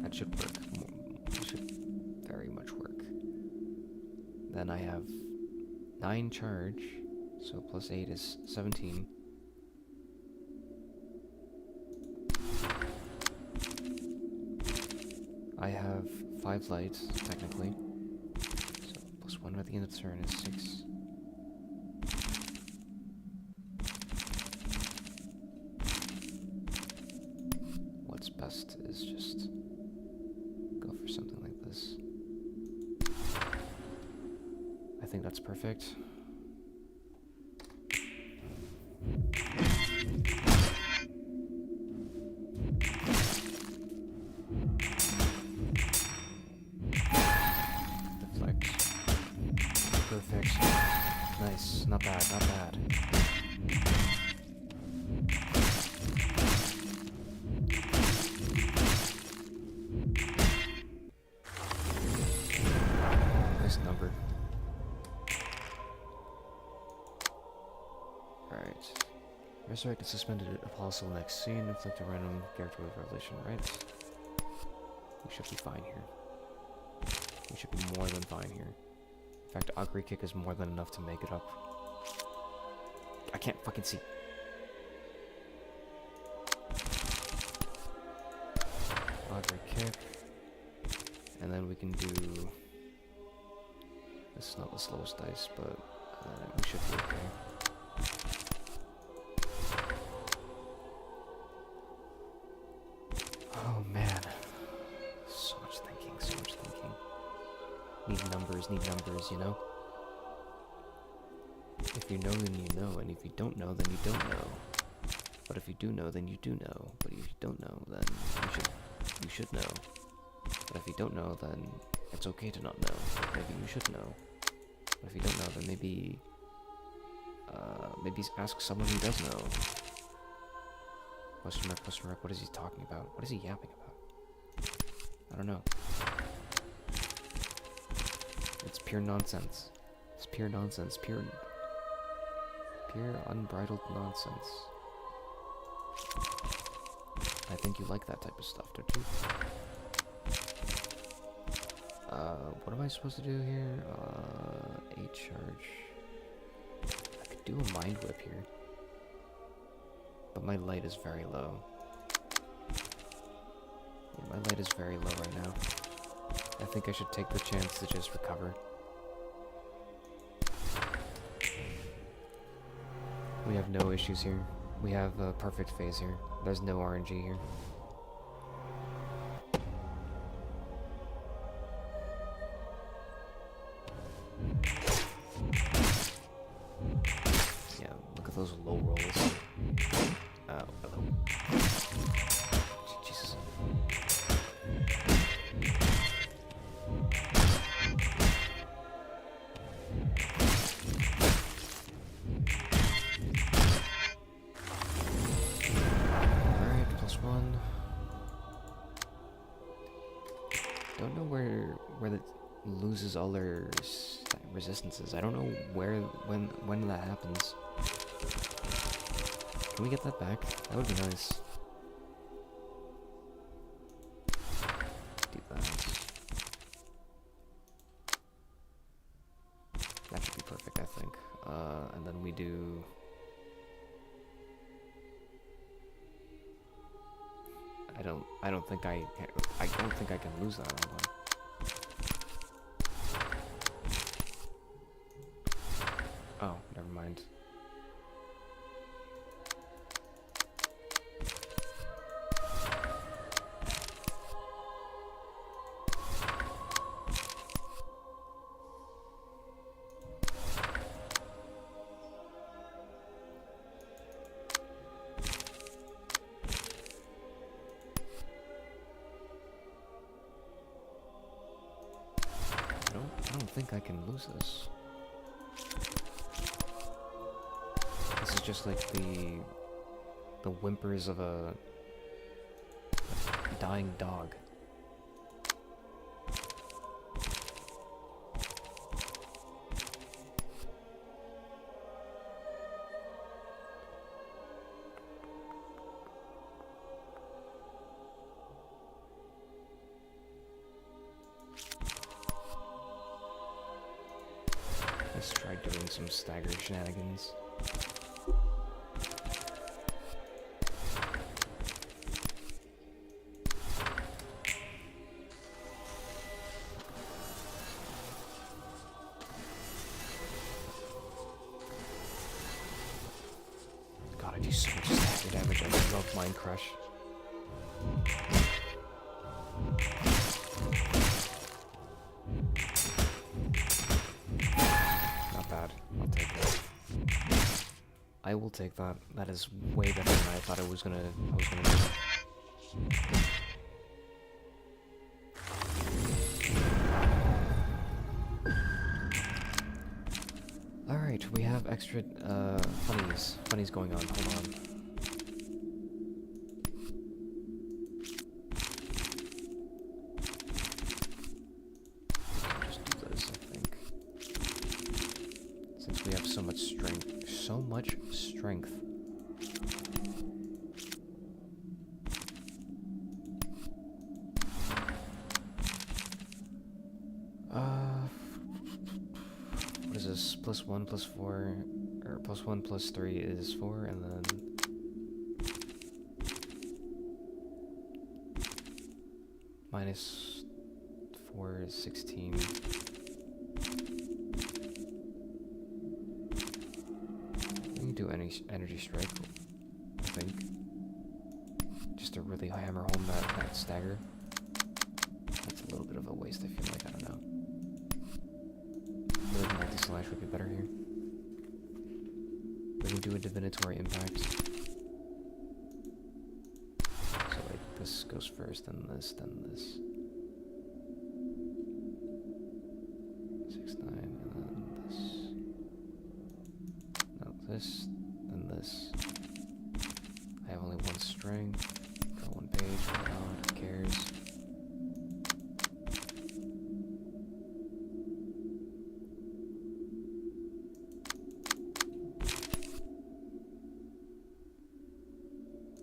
That should work. That should very much work. Then I have 9 charge, so plus 8 is 17. I have 5 lights, technically. So plus 1 at the end of the turn is 6. What's best is just go for something like this. I think that's perfect. Perfect. Nice. Not bad, not bad. Nice number. Alright. Resurrect and suspended apostle next scene. Inflict a random character with revelation, right? We should be fine here. We should be more than fine here. In fact, Augury Kick is more than enough to make it up. I can't fucking see. Augury Kick. And then we can do... This is not the slowest dice, but we should be okay. Oh man. So much thinking, so much thinking. Need numbers, you know? If you know, then you know, and if you don't know, then you don't know. But if you do know, then you do know. But if you don't know, then you should know. But if you don't know, then it's okay to not know. But maybe you should know. But if you don't know, then maybe ask someone who does know. Question mark, what is he talking about? What is he yapping about? I don't know. It's pure nonsense. It's pure nonsense. Pure unbridled nonsense. I think you like that type of stuff, don't you? What am I supposed to do here? 8 charge. I could do a mind whip here. But my light is very low. Yeah, my light is very low right now. I think I should take the chance to just recover. We have no issues here. We have a perfect phase here. There's no RNG here. Yeah, look at those low rolls. Oh, hello. Jesus. Don't know where that loses all their resistances. I don't know when that happens. Can we get that back? That would be nice. Do that. That should be perfect, I think. And then we do. I don't think I can lose that one. Oh, never mind. I don't think I can lose this. just like the whimpers of a dying dog. Let's try doing some stagger shenanigans. God, I do so much stagger damage. I love Mind Crush. I will take that. That is way better than I thought I was gonna do. Alright, we have extra funnies going on. Hold on. Just do this, I think. Since we have so much strength. So much strength. What is this? +1, +4, or +1, +3 is 4, and then -4 is 16. Do energy strike, I think, just to really hammer home that stagger. That's a little bit of a waste, I feel like. I don't know. Maybe multi-slash would be better here. We can do a divinatory impact. So like this goes first, then this, then this. 6, 9, and then this. This, then this. I have only one strength. Draw one page, why not? Who cares?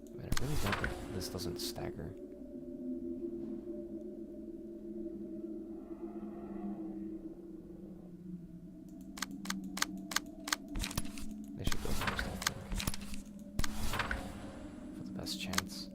I mean, I really doubt that this doesn't stagger. Chance.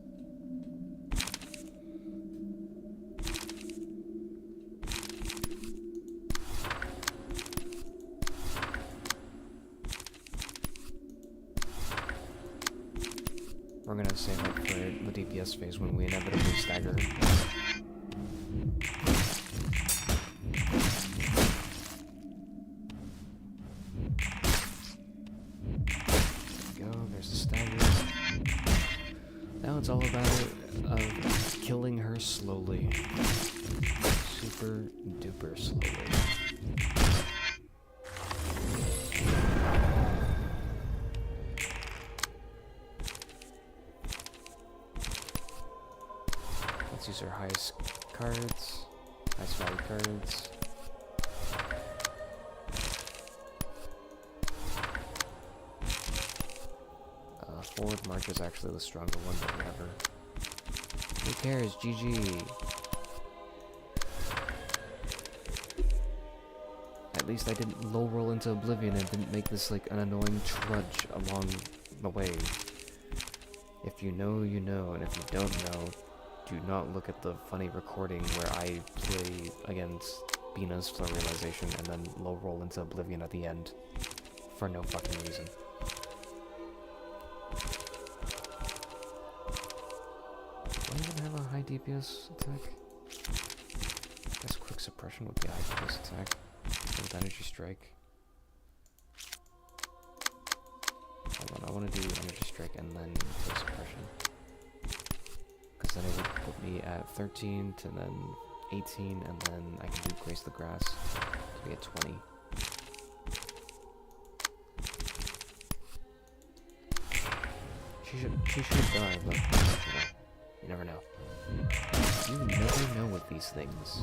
We're gonna save up for the DPS phase when we inevitably stagger. It's all about killing her slowly. Super duper slowly. Let's use our highest cards, highest value cards. Forward march is actually the stronger one, but whatever. Who cares? GG. At least I didn't low roll into oblivion and didn't make this like an annoying trudge along the way. If you know, you know, and if you don't know, do not look at the funny recording where I play against Bina's Flow Realization and then low roll into oblivion at the end for no fucking reason. Do I even have a high DPS attack? I guess quick suppression would be a high DPS attack. With energy strike. Hold on, I want to do energy strike and then quick suppression. Because then it would put me at 13 to then 18, and then I can do Grace the Grass to be at 20. she should die, but you never know. You never know with these things.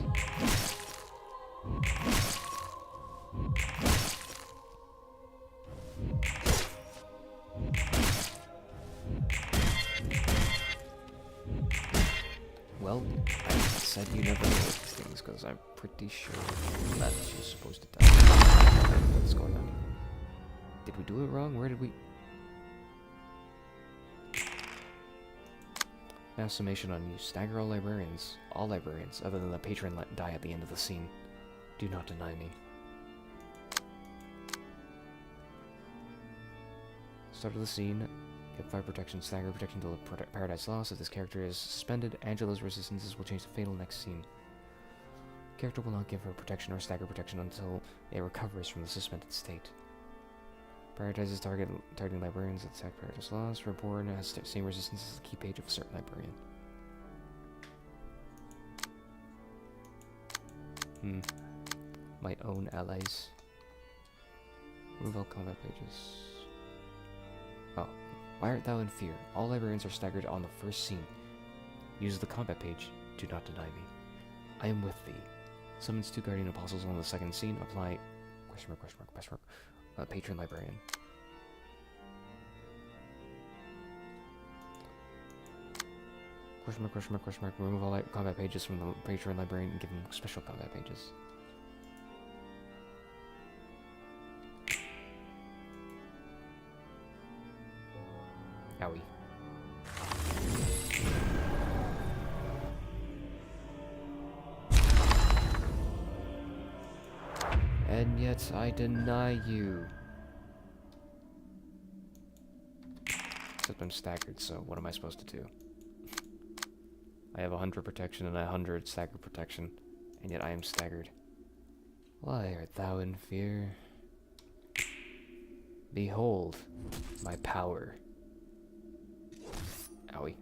Well, I said you never know with these things because I'm pretty sure that she's supposed to die. What's going on? Did we do it wrong? Where did we... Now summation on you. Stagger all librarians. All librarians, other than the patron die at the end of the scene. Do not deny me. Start of the scene. Get fire protection, stagger protection till the Paradise Lost. If this character is suspended, Angela's resistances will change to fatal next scene. Character will not give her protection or stagger protection until it recovers from the suspended state. Prioritizes targeting librarians that attack Paradise Lost. Reborn has the same resistance as the key page of a certain librarian. My own allies. Remove all combat pages. Oh. Why art thou in fear? All librarians are staggered on the first scene. Use the combat page. Do not deny me. I am with thee. Summons 2 guardian apostles on the second scene. Apply... patron librarian. Question mark. Remove all combat pages from the patron librarian and give him special combat pages. Owie. And yet I deny you. Except I'm staggered, so what am I supposed to do? I have 100 protection and 100 stagger protection, and yet I am staggered. Why art thou in fear? Behold my power. Owie.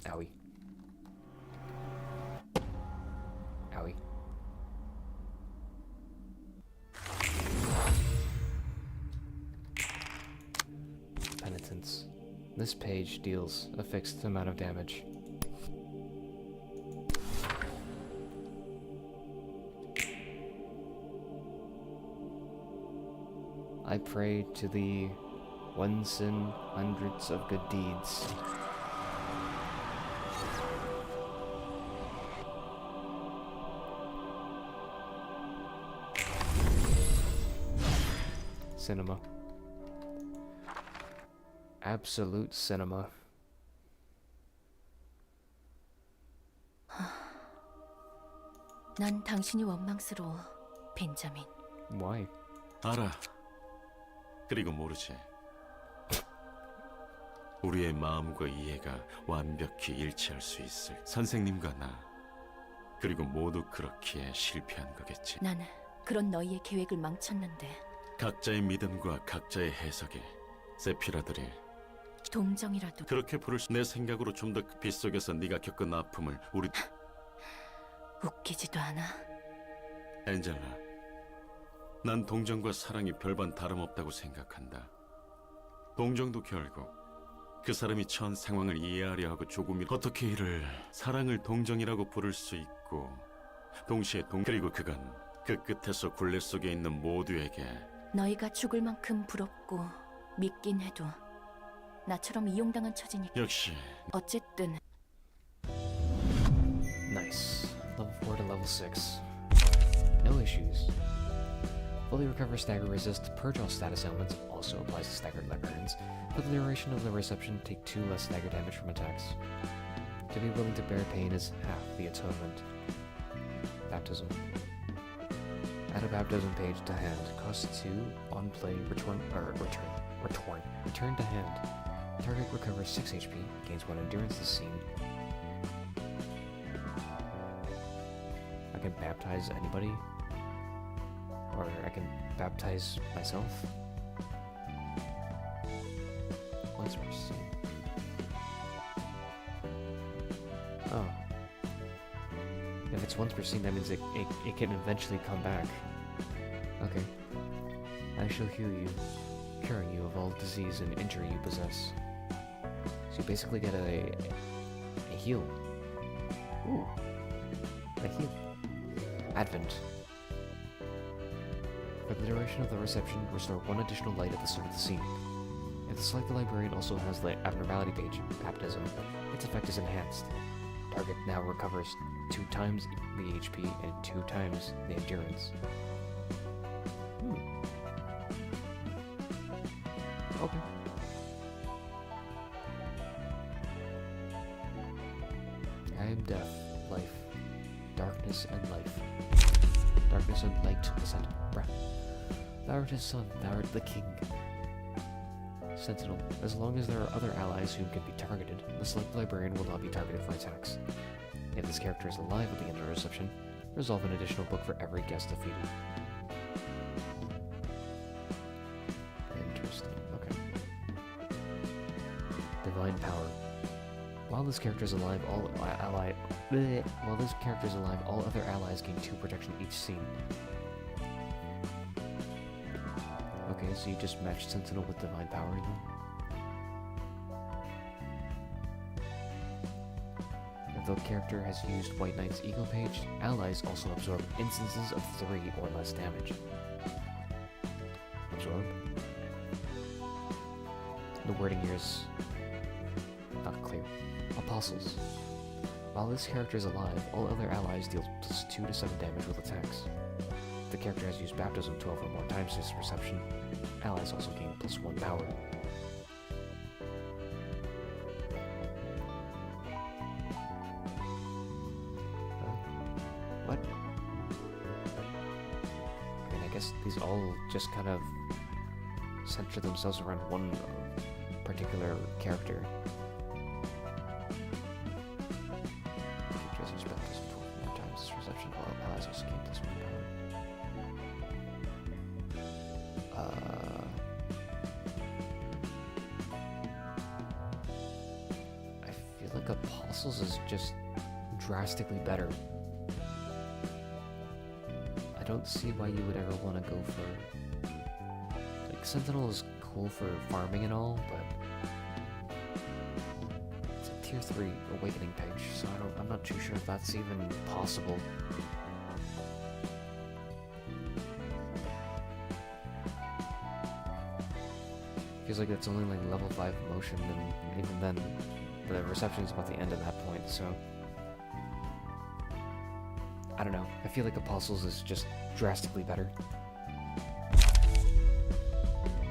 Owie. Owie. Penitence. This page deals a fixed amount of damage. I pray to thee, once in hundreds of good deeds. Cinema. Absolute cinema. 난 당신이 원망스러워, 벤자민. Why? 알아. 그리고 모르지. 우리의 마음과 이해가 완벽히 일치할 수 있을 선생님과 나, 그리고 모두 그렇기에 실패한 거겠지. 난 그런 너희의 계획을 망쳤는데. 각자의 믿음과 각자의 해석에 세피라들이 동정이라도. 그렇게 부를 수... 내 생각으로 좀 더 빗속에서 네가 겪은 아픔을 우리... 웃기지도 않아. 엔젤라, 난 동정과 사랑이 별반 다름없다고 생각한다. 동정도 결국 그 사람이 처한 상황을 이해하려 하고 조금이라도 어떻게 이를 사랑을 동정이라고 부를 수 있고, 동시에 그리고 그건 그 끝에서 굴레 속에 있는 모두에게 너희가 죽을 만큼 부럽고 믿긴 해도 나처럼 이용당한 처지니까. 역시 어쨌든 Nice. Level 4 to level 6. No issues. Fully recover stagger resist, purge all status ailments, also applies to staggered librarians. For the duration of the reception, take 2 less stagger damage from attacks. To be willing to bear pain is half the atonement. Baptism. Add a baptism page to hand. Cost 2 on play, return to hand. Target recovers 6 HP, gains 1 endurance this scene. I can baptize anybody. Or I can baptize myself. Once per scene. Oh. If it's once per scene, that means it can eventually come back. Okay. I shall heal you. curing you of all disease and injury you possess. So you basically get a heal. Ooh, a heal. Advent. For the duration of the reception, restore 1 additional light at the start of the scene. If the Select the Librarian also has the abnormality page, baptism, its effect is enhanced. Target now recovers 2 times the HP and 2 times the endurance. Okay. I am death, life, darkness and life. Darkness and light ascend. Breath. Thou art his son, thou art the king. Sentinel. As long as there are other allies who can be targeted, the Select Librarian will not be targeted for attacks. If this character is alive at the end of the reception, resolve an additional book for every guest defeated. Interesting. Okay. Divine Power. While this character is alive, all other allies gain 2 protection each scene. Okay, so you just matched Sentinel with Divine Power then? If the character has used White Knight's Ego page, allies also absorb instances of 3 or less damage. Absorb? The wording here is not clear. Apostles. While this character is alive, all other allies deal plus 2 to 7 damage with attacks. If the character has used Baptism 12 or more times this reception, allies also gain plus 1 power. What? I mean, I guess these all just kind of center themselves around one particular character. Characters use Baptism 12 more times this reception, while allies also gain plus 1 power. I feel like Apostles is just drastically better. I don't see why you would ever want to go for... Like, Sentinel is cool for farming and all, but... It's a tier 3 awakening page, so I'm not too sure if that's even possible. Feels like it's only like level 5 motion, and even then, the reception is about the end of that point, so... I don't know, I feel like Apostles is just drastically better.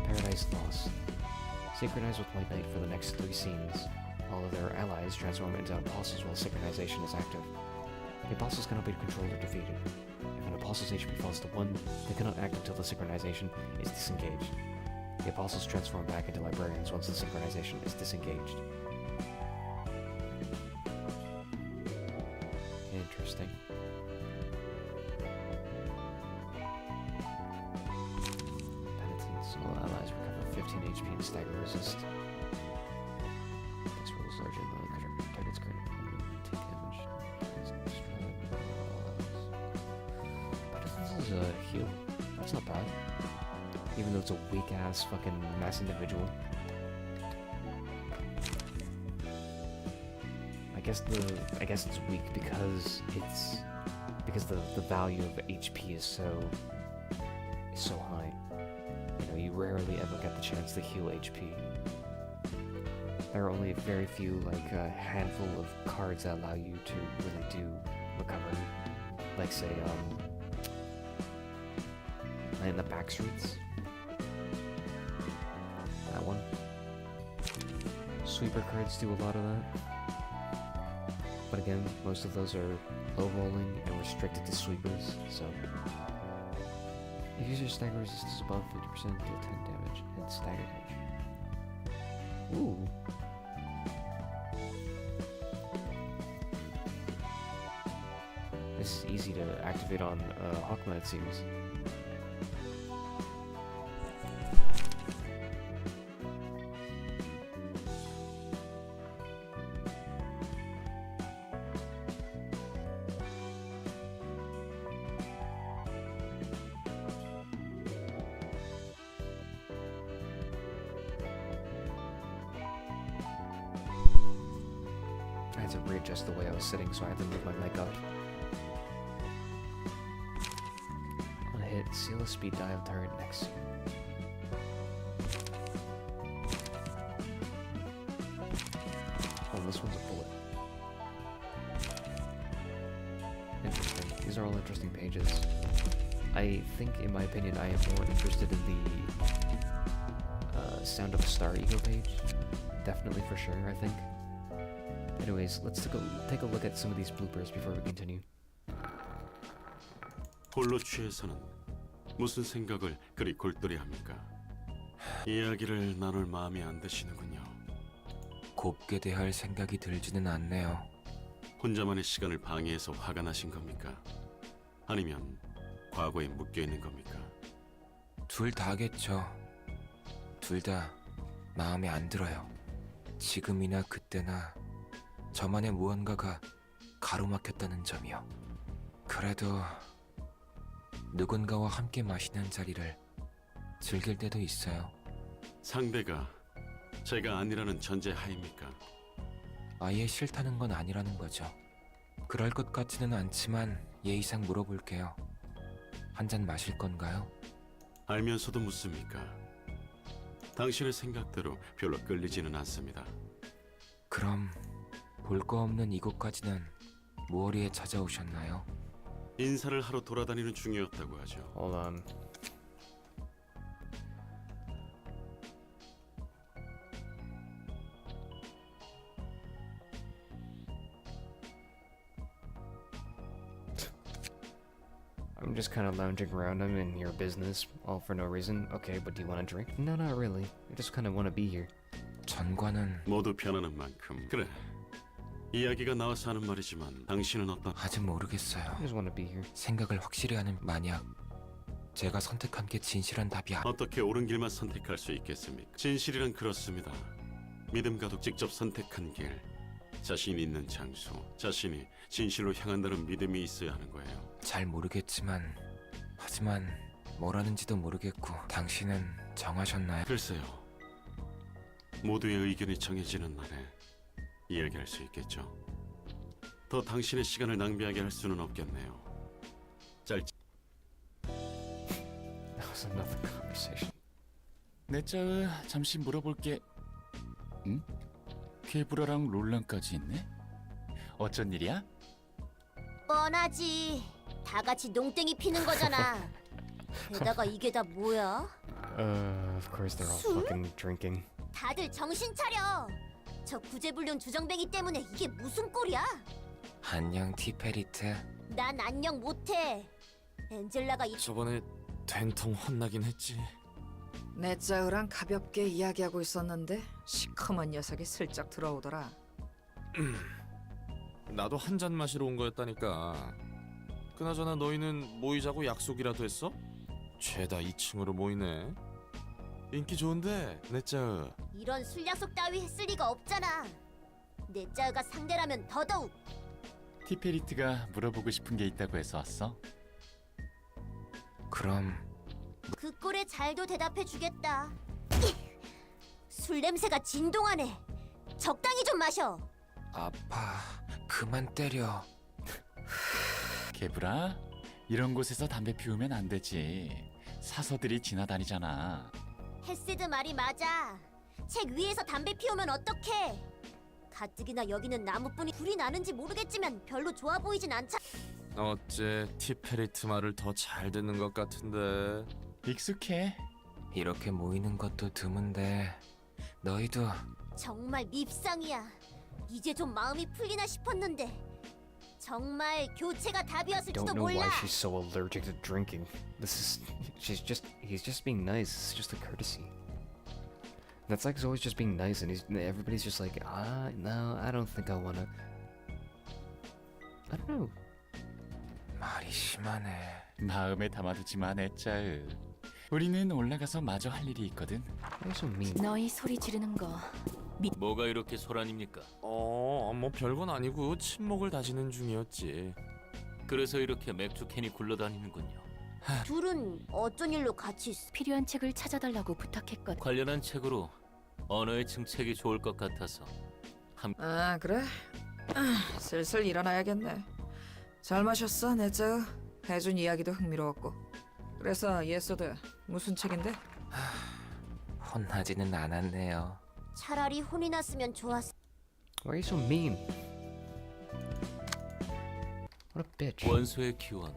Paradise Lost. Synchronize with White Knight for the next 3 scenes. All of their allies transform into Apostles while synchronization is active. The Apostles cannot be controlled or defeated. If an Apostle's HP falls to 1, they cannot act until the synchronization is disengaged. The Apostles transform back into Librarians once the synchronization is disengaged. Interesting. Penitence. All allies recover 15 HP and stagger resist. This rolls larger than the target's current. Take damage. Penitence is a heal. That's not bad. Even though it's a weak-ass fucking mass individual. I guess it's weak because the value of HP is so high. You know, you rarely ever get the chance to heal HP. There are only very few, like a handful of cards that allow you to really do recovery. Like say, in the back streets. That one. Sweeper cards do a lot of that. But again, most of those are low rolling and restricted to sweepers, so... If user stagger resistance is above 50%, deal 10 damage and stagger damage. Ooh. This is easy to activate on Hawkma, it seems. had to readjust the way I was sitting, so I had to move my mic up. On a hit, seal a speed dive turret next. Oh, this one's a bullet. Interesting. These are all interesting pages. I think, in my opinion, I am more interested in the Sound of a Star Ego page. Definitely, for sure, I think. Anyways, let's take a look at some of these bloopers before we continue. 홀로 취해서는 무슨 생각을 그리 골똘히합니까? 이야기를 나눌 마음이 안 드시는군요. 곱게 대할 생각이 들지는 않네요. 혼자만의 시간을 방해해서 화가 나신 겁니까? 아니면 과거에 묶여 있는 겁니까? 둘 다겠죠. 둘 다 마음에 안 들어요. 지금이나 그때나 저만의 무언가가 가로막혔다는 점이요. 그래도 누군가와 함께 마시는 자리를 즐길 때도 있어요. 상대가 제가 아니라는 전제 하입니까? 아예 싫다는 건 아니라는 거죠. 그럴 것 같지는 않지만 예의상 물어볼게요. 한 잔 마실 건가요? 알면서도 묻습니까? 당신의 생각대로 별로 끌리지는 않습니다. 그럼 볼 거 없는 이곳까지는 무어리에 찾아오셨나요? 인사를 하러 돌아다니는 중이었다고 하죠. Hold on. I'm just kind of lounging around. I'm in your business, all for no reason. Okay, but do you want a drink? No, not really. I just kind of want to be here. 전과는 모두 변하는 만큼. 그래. 이야기가 나와서 하는 말이지만 당신은 어떤... 아직 모르겠어요. I just want to be here. 생각을 확실히 하는 만약 제가 선택한 게 진실한 답이 어떻게 옳은 길만 선택할 수 있겠습니까? 진실이란 그렇습니다. 믿음 가득 직접 선택한 길, 자신 있는 장소, 자신이 진실로 향한다는 믿음이 있어야 하는 거예요. 잘 모르겠지만 하지만 뭐라는지도 모르겠고 당신은 정하셨나요? 글쎄요. 모두의 의견이 정해지는 날에 이야기할 수 있겠죠. 더 당신의 시간을 낭비하게 할 수는 없겠네요. 짧지. That was another conversation. 내짜 잠시 물어볼게. 응? 케브라랑 롤란까지 있네? 어쩐 일이야? 뻔하지. 다 같이 농땡이 피는 거잖아. 게다가 이게 다 뭐야? Of course they're all 술? fucking drinking. 다들 정신 차려. 저 구제불능 주정뱅이 때문에 이게 무슨 꼴이야? 안녕 티페리트. 난 안녕 못해. 엔젤라가 저번에 된통 혼나긴 했지. 넷자우랑 가볍게 이야기하고 있었는데 시커먼 녀석이 슬쩍 들어오더라. 나도 한 잔 마시러 온 거였다니까. 그나저나 너희는 모이자고 약속이라도 했어? 죄다 2층으로 모이네. 인기 좋은데 넷자으. 이런 술 약속 따위 했을 리가 없잖아. 넷자가 상대라면 더더욱. 티페리트가 물어보고 싶은 게 있다고 해서 왔어? 그럼 그 꼴에 잘도 대답해 주겠다. 술 냄새가 진동하네. 적당히 좀 마셔. 아파. 그만 때려. 케브라, 이런 곳에서 담배 피우면 안 되지. 사서들이 지나다니잖아. 헤세드 말이 맞아. 책 위에서 담배 피우면 어떡해. 가뜩이나 여기는 나무뿐이 불이 나는지 모르겠지만 별로 좋아 보이진 않잖아. 어째 티페리트 말을 더 잘 듣는 것 같은데. 익숙해. 이렇게 모이는 것도 드문데 너희도 정말 밉상이야. 이제 좀 마음이 풀리나 싶었는데 정말 교체가 답이었을지도 Don't know 몰라. why she's so allergic to drinking. He's just being nice. It's just a courtesy. That's like he's always just being nice, and everybody's just like, no, I don't think I wanna. I don't know. 말이 심하네. 마음에 담아두지 마, 넷자으. 우리는 올라가서 마저 할 일이 있거든. Why so mean? 너희 소리 지르는 거 뭐가 이렇게 소란입니까? 뭐 별건 아니고 침묵을 다지는 중이었지. 그래서 이렇게 맥주 캔이 굴러다니는군요. 둘은 어쩐 일로 같이 있어? 필요한 책을 찾아달라고 부탁했거든. 관련한 책으로 언어의 증책이 좋을 것 같아서 아 그래? 슬슬 일어나야겠네. 잘 마셨어, 넷자우. 해준 이야기도 흥미로웠고. 그래서 예소드 무슨 책인데? 혼나지는 않았네요. 차라리 혼이 났으면 좋았어. Why are you so mean? What a bitch. 원소의 기원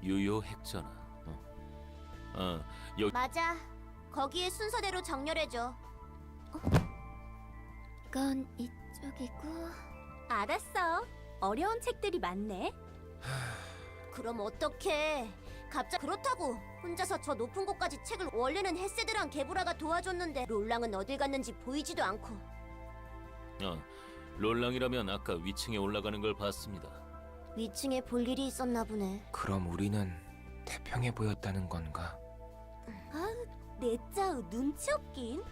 유효 핵전화. 맞아. 거기에 순서대로 정렬해줘. 건 이쪽이고. 알았어. 어려운 책들이 많네. 그럼 어떡해. 갑자기 그렇다고 혼자서 저 높은 곳까지 책을 원래는 헤세드랑 게브라가 도와줬는데 롤랑은 어딜 갔는지 보이지도 않고. 롤랑이라면 아까 위층에 올라가는 걸 봤습니다. 위층에 볼 일이 있었나 보네. 그럼 우리는 태평해 보였다는 건가? 넷자우 눈치 없긴.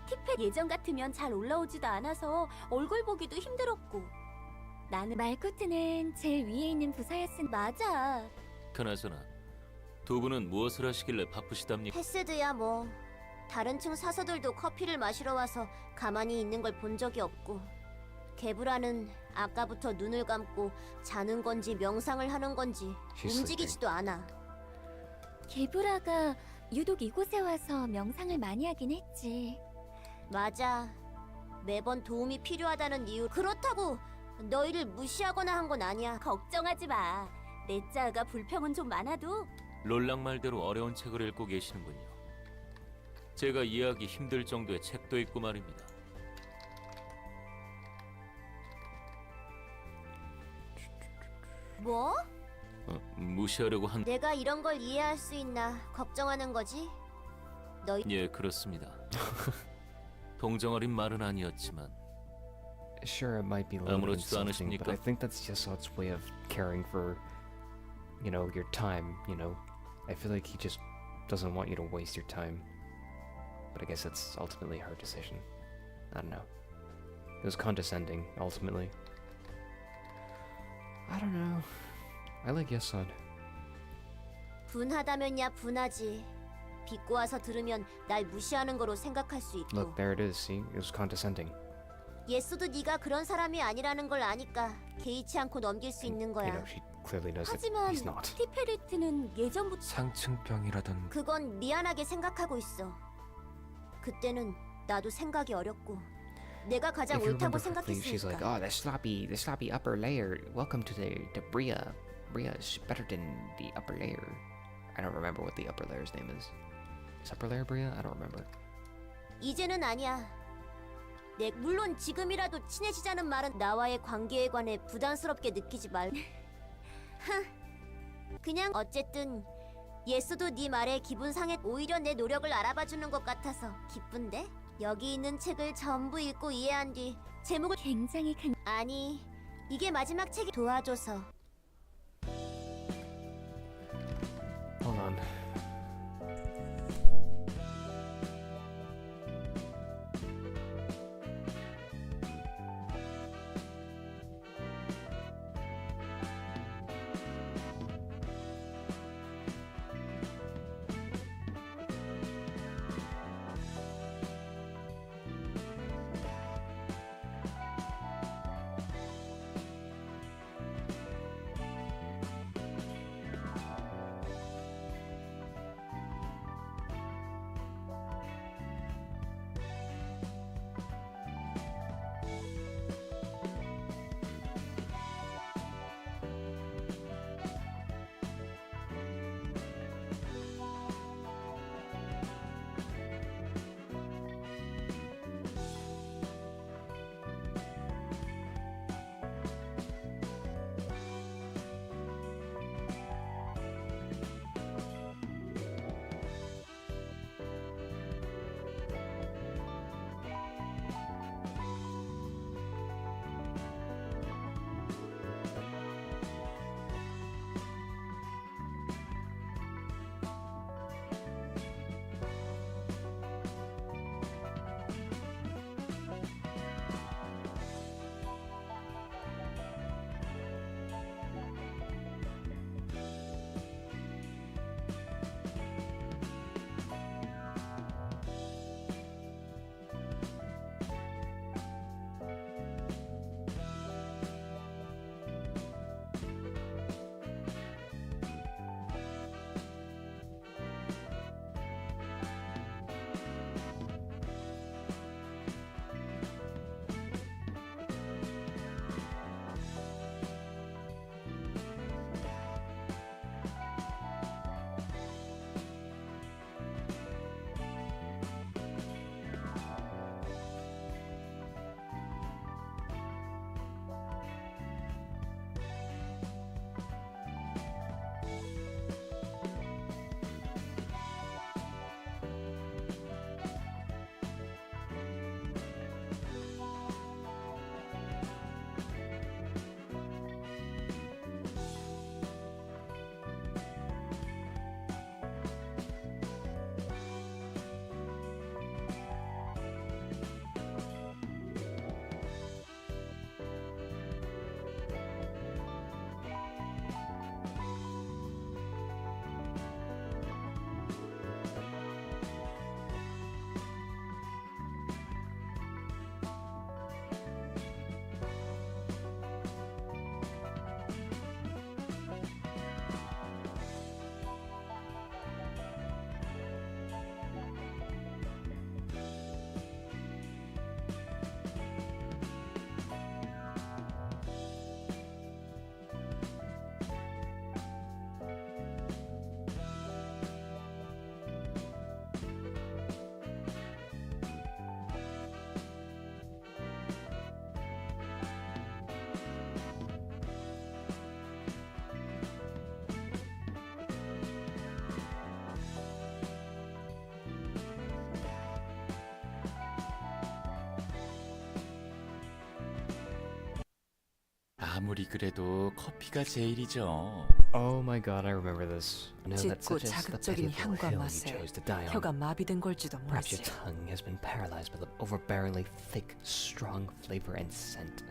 티페 예전 같으면 잘 올라오지도 않아서 얼굴 보기도 힘들었고. 나는 말코트는 제일 위에 있는 부사였으니. 맞아. 그나저나 두 분은 무엇을 하시길래 바쁘시답니까? 헤세드야 뭐. 다른 층 사서들도 커피를 마시러 와서 가만히 있는 걸 본 적이 없고. 게브라는 아까부터 눈을 감고 자는 건지 명상을 하는 건지 She's 움직이지도 않아. 게브라가 유독 이곳에 와서 명상을 많이 하긴 했지. 맞아. 매번 도움이 필요하다는 이유. 그렇다고 너희를 무시하거나 한 건 아니야. 걱정하지 마. 넷자가 불평은 좀 많아도. 롤랑 말대로 어려운 책을 읽고 계시는군요. 제가 이해하기 힘들 정도의 책도 있고 말입니다. 뭐? 무시하려고 한... 내가 이런 걸 이해할 수 있나 걱정하는 거지? 너희 예, 그렇습니다. 동정어린 말은 아니었지만 Sure, it might be a little 아무렇지도 insulting, but 않으십니까? I think that's just its way of caring for, you know, your time. You know, I feel like he just doesn't want you to waste your time. But I guess it's ultimately her decision. I don't know. It was condescending, ultimately. I don't know. I like Yesod. 분하다면야 분하지. 비꼬 와서 들으면 날 무시하는 거로 생각할 수 있고. Look, there it is. See, it was condescending. 예수도 네가 그런 사람이 아니라는 걸 아니까 개의치 않고 넘길 수 있는 You 거야. know, she clearly knows that 하지만 he's not. 티페리트는 예전부터 상층병이라던 그건 미안하게 생각하고 있어. 그때는 나도 생각이 어렵고 내가 가장 If you 옳다고 remember correctly, she's like, 생각했으니까. "Oh, the sloppy upper layer. Welcome to the Bria. Bria is better than the upper layer." I don't remember what the upper layer's name is. Is upper layer Bria? I don't remember. 이제는 아니야. 물론 지금이라도 친해지자는 말은 나와의 관계에 관해 부담스럽게 느끼지 말. 그냥 어쨌든 예수도 네 말에 기분 상해. 오히려 내 노력을 알아봐주는 것 같아서 기쁜데? 여기 있는 책을 전부 읽고 이해한 뒤 제목을 굉장히 큰 아니 이게 마지막 책이 도와줘서. Hold on. 아무리 그래도 커피가 제일이죠. Oh my god, I remember this. I know that 짙고 such as the 자극적인 pitiful 향과 hill you 맛에 chose to die on. 혀가 마비된 걸지도 Perhaps 모르지. your tongue has been paralyzed by the overbearingly thick, strong flavor and scent.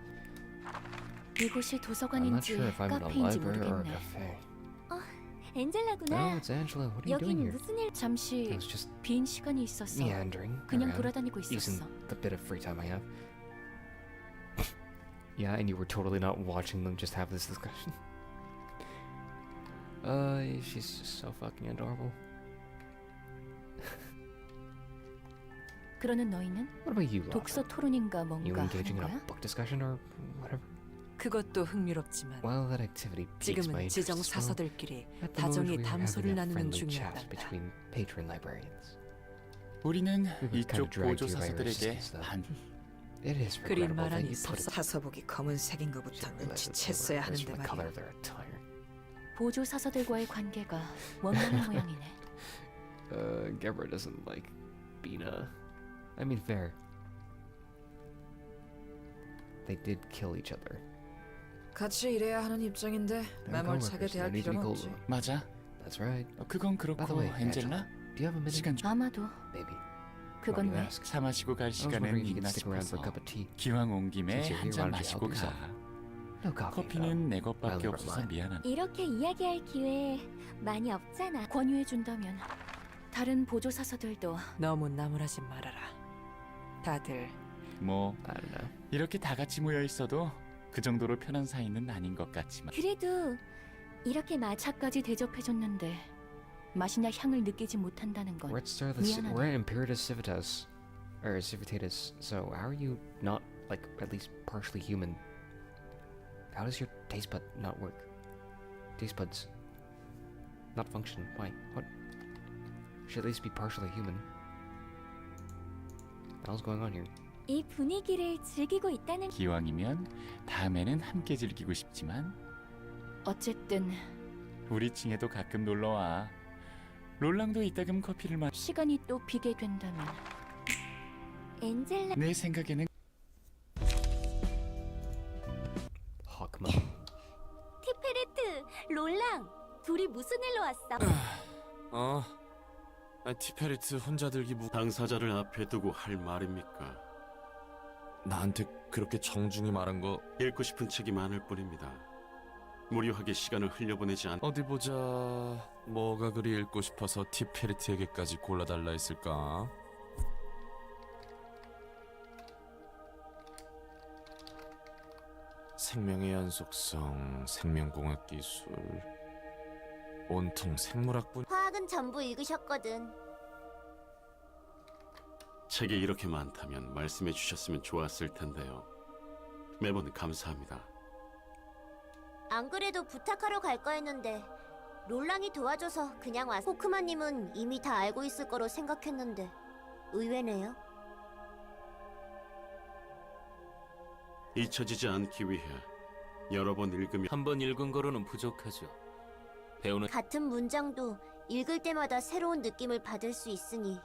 이곳이 I'm not 도서관인지 sure if I'm in a 카페인지 library or a 모르겠네. cafe. 엔젤라구나. Oh, it's Angela. What are you doing 여긴 here? 무슨 일? I 잠시 was just 빈 시간이 있었어. meandering 그냥 around, 돌아다니고 using 있었어. the bit of free time I have. Yeah, and you were totally not watching them just have this discussion. She's just so fucking adorable. 그러는 너희는 What about you, Locke? 독서 토론인가 You 뭔가 engaging 하는 in a 거야? book discussion or whatever? 그것도 흥미롭지만 While that activity piques my 지금은 interest 지정 as well, 사서들끼리 at the moment 다정히 we are 담소를 having a 나누는 friendly chat 중이었단다. between patron librarians. 우리는 We were kind of 이쪽 dragged 보조 here by our 사서들에게 assistants, though. 반. It is 그린 regrettable that 말하니 you put it. 사서복이 검은색인 Should 것부터 realize that they 눈치챘어야 were 하는데 from the color 말이야. of their attire. 보조 사서들과의 관계가 원만한 모양이네. Gebra doesn't like Bina. I mean, fair. They did kill each other. 같이 일해야 하는 입장인데 They're 매몰차게 coworkers. They 대할 need to be 필요는 cool. 없지. 맞아. That's right. 그건 By the 그렇고 way, 엔젤라 Do you have a minute? 시간 좀 아마도 Maybe. 그건 Why do you 왜? ask? 차 마시고 갈 I was wondering 시간은 if you could 있나 stick around for a 싶어서 cup of tea. 기왕 온 김에 Since you're 한 here, 잔 why don't you 마시고 help 가. yourself? No coffee. 커피는 내 I 것밖에 only brought 없어서 mine. 미안하다. 이렇게 이야기할 기회 많이 없잖아. 권유해준다면 다른 보조 사서들도 너무 나무라지 말아라. 다들 뭐 I don't know. 이렇게 다 같이 모여 있어도 그 정도로 편한 사이는 아닌 것 같지만 그래도 이렇게 차까지 대접해줬는데 맛이나 향을 느끼지 못한다는 건 We're at Starless. 미안하네. We're at Imperatus Civitas, or Civitatis. So how are you not like at least partially human? How does your taste bud not work? Taste buds not function? Why? What? Should at least be partially human. What the hell's going on here? 이 분위기를 즐기고 있다는 기왕이면 다음에는 함께 즐기고 싶지만 어쨌든 우리 층에도 가끔 놀러 와. 롤랑도 이따금 커피를 마. 시간이 또 비게 된다면 엔젤라 내 생각에는 Hawkman. 티페레트 롤랑 둘이 무슨 일로 왔어? 티페리트 혼자 들기 당사자를 앞에 두고 할 말입니까? 나한테 그렇게 정중히 말한 거 읽고 싶은 책이 많을 뿐입니다. 무료하게 시간을 흘려보내지 않. 어디 보자. 뭐가 그리 읽고 싶어서 티페리트에게까지 골라달라 했을까? 생명의 연속성, 생명공학 기술, 온통 생물학분. 화학은 전부 읽으셨거든. 책이 이렇게 많다면 말씀해 주셨으면 좋았을 텐데요. 매번 감사합니다. 안 그래도 부탁하러 갈까 했는데 롤랑이 도와줘서 그냥 왔어. 호크만님은 이미 다 알고 있을 거로 생각했는데 의외네요. 잊혀지지 않기 위해 여러 번 읽으며 한 번 읽은 거로는 부족하죠. 배우는 같은 문장도 읽을 때마다 새로운 느낌을 받을 수 있으니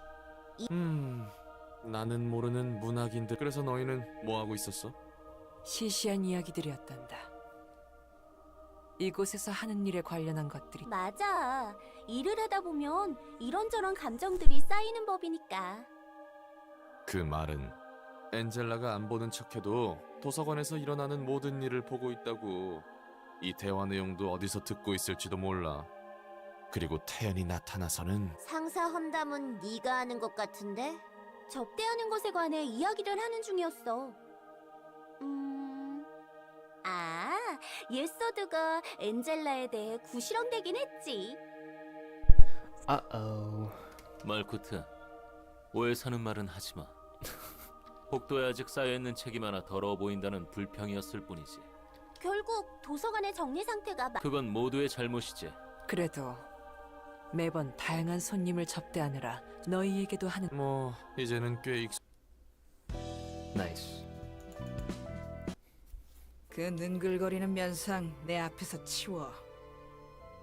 나는 모르는 문학인들. 그래서 너희는 뭐 하고 있었어? 시시한 이야기들이었단다. 이곳에서 하는 일에 관련한 것들이 맞아. 일을 하다 보면 이런저런 감정들이 쌓이는 법이니까. 그 말은 엔젤라가 안 보는 척해도 도서관에서 일어나는 모든 일을 보고 있다고. 이 대화 내용도 어디서 듣고 있을지도 몰라. 그리고 태연이 나타나서는 상사 험담은 네가 하는 것 같은데? 접대하는 것에 관해 이야기를 하는 중이었어. 예서드가 엔젤라에 대해 구시렁대긴 했지. Uh-oh. 말쿠트, 오해 사는 말은 하지 마. 복도에 아직 쌓여있는 책이 많아 더러워 보인다는 불평이었을 뿐이지. 결국 도서관의 정리 상태가 그건 모두의 잘못이지. 그래도 매번 다양한 손님을 접대하느라 너희에게도 하는 뭐 이제는 꽤 Nice. 그 능글거리는 면상 내 앞에서 치워.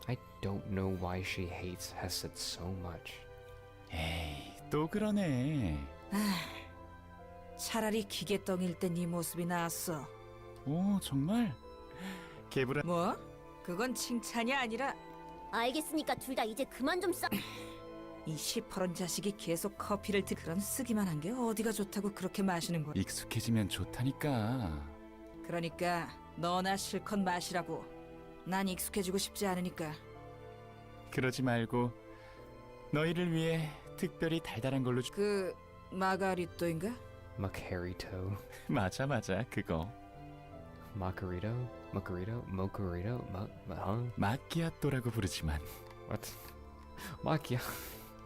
I don't know why she hates Hesed so much. 에이 또 그러네. 차라리 기계덩일 때 네 모습이 나았어. 오 정말? 개불아. 뭐? 그건 칭찬이 아니라 알겠으니까 둘 다 이제 그만 좀 싸. 이 시퍼런 자식이 계속 커피를 그런 쓰기만 한 게 어디가 좋다고 그렇게 마시는 거야. 익숙해지면 좋다니까. 그러니까 너나 실컷 마시라고. 난 익숙해지고 싶지 않으니까. 그러지 말고 너희를 위해 특별히 달달한 걸로 그 마가리또인가? Macarito. 맞아 그거. Macarito? Macarito? Mocarito? huh? 마끼아또라고 부르지만 What? Macchia.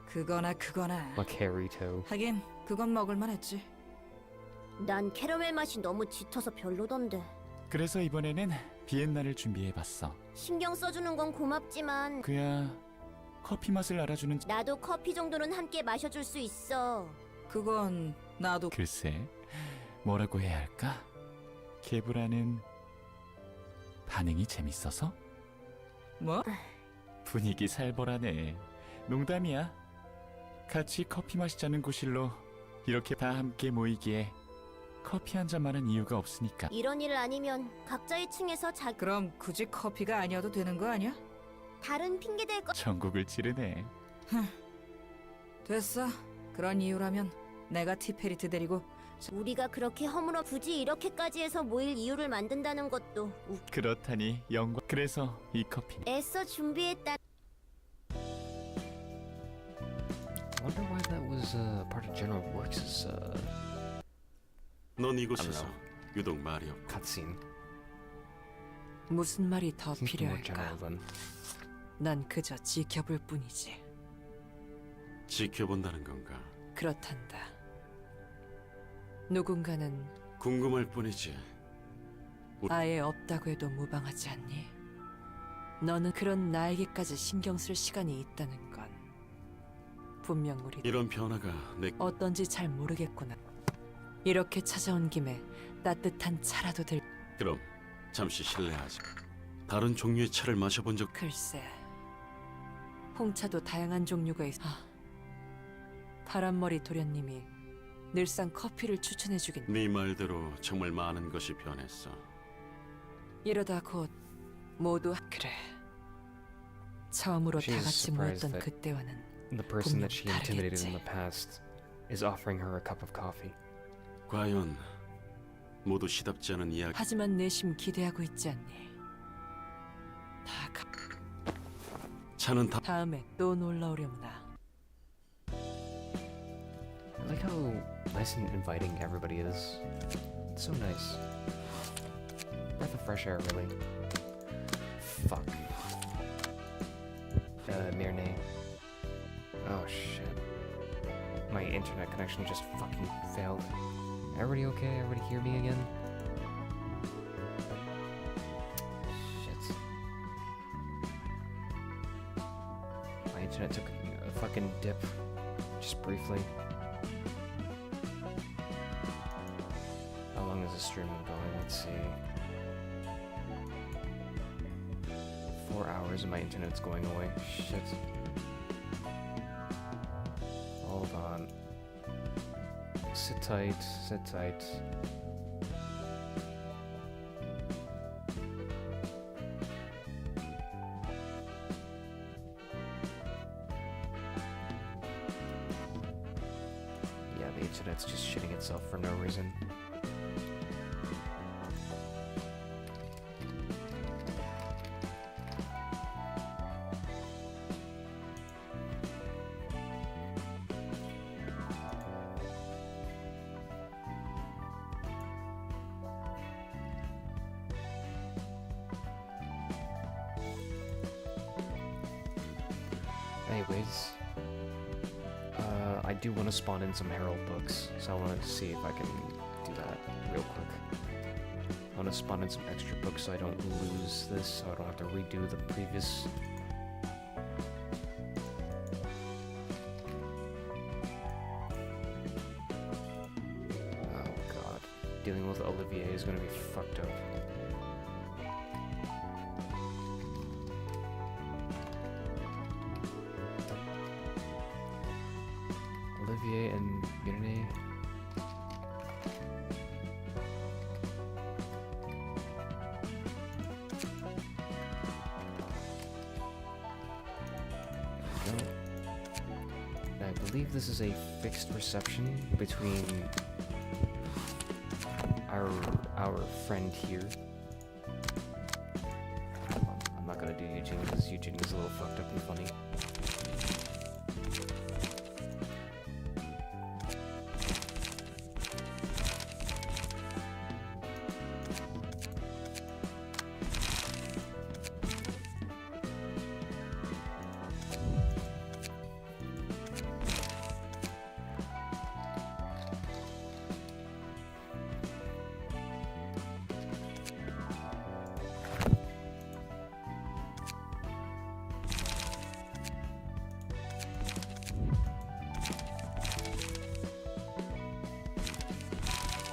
그거나 Macarito. 하긴 그건 먹을만 했지. 난 캐러멜 맛이 너무 짙어서 별로던데. 그래서 이번에는 비엔나를 준비해봤어. 신경 써주는 건 고맙지만 그야 커피 맛을 알아주는 나도 커피 정도는 함께 마셔줄 수 있어. 그건 나도. 글쎄 뭐라고 해야 할까? 개브라는 반응이 재밌어서? 뭐? 분위기 살벌하네. 농담이야. 같이 커피 마시자는 구실로 이렇게 다 함께 모이기에 커피 한 잔만 한 이유가 없으니까. 이런 일 아니면 각자의 층에서 그럼 굳이 커피가 아니어도 되는 거 아니야? 다른 핑계 댈 거. 전국을 찌르네. 됐어. 그런 이유라면 내가 티페리트 데리고. 우리가 그렇게 허물어 굳이 이렇게까지 해서 모일 이유를 만든다는 것도 그렇다니 영광. 그래서 이 커피는 애써 준비했다. I wonder why that was part of General Works' 넌 이곳에서 유독 말이 없고 cutscene. 무슨 말이 더 Seems to be more 필요할까? general than. 난 그저 지켜볼 뿐이지. 지켜본다는 건가? 그렇단다. 누군가는 궁금할 뿐이지. 아예 없다고 해도 무방하지 않니? 너는 그런 나에게까지 신경 쓸 시간이 있다는 건 분명 우리 이런 변화가 내 어떤지 잘 모르겠구나. 이렇게 찾아온 김에 따뜻한 차라도 들. 그럼 잠시 실례하지. 다른 종류의 차를 마셔본 적 글쎄, 홍차도 다양한 종류가 있어. 파란머리 도련님이 늘상 커피를 추천해주긴. 네 말대로 정말 많은 것이 변했어. 이러다 곧 모두 그래. 처음으로 She 다 is 같이 surprised 모였던 that 그때와는 The person 분명 that she intimidated in 다르겠지. the past is offering her a cup of coffee. 과연 모두 시답지 않은 이야기. 하지만 내심 기대하고 있지 않니? 다 차는 다 다음에 또 놀러 오렴나. I like how nice and inviting everybody is. It's so nice. Breath of fresh air, really. Fuck. Mirne. Oh shit. My internet connection just fucking failed. Everybody okay? Everybody hear me again? Shit. My internet took a fucking dip. Just briefly. How long is the stream going? Let's see. 4 hours and my internet's going away. Shit. Hold on. Sit tight, sit tight. Yeah, the internet's just shitting itself for no reason. Anyways, I do want to spawn in some Herald books, so I want to see if I can do that real quick. I want to spawn in some extra books so I don't lose this, so I don't have to redo the previous. Oh god, dealing with Olivier is gonna be fucked up. Olivier and Mirne. believe this is a fixed reception between our friend here. I'm not gonna do Eugene because Eugene is a little fucked up and funny.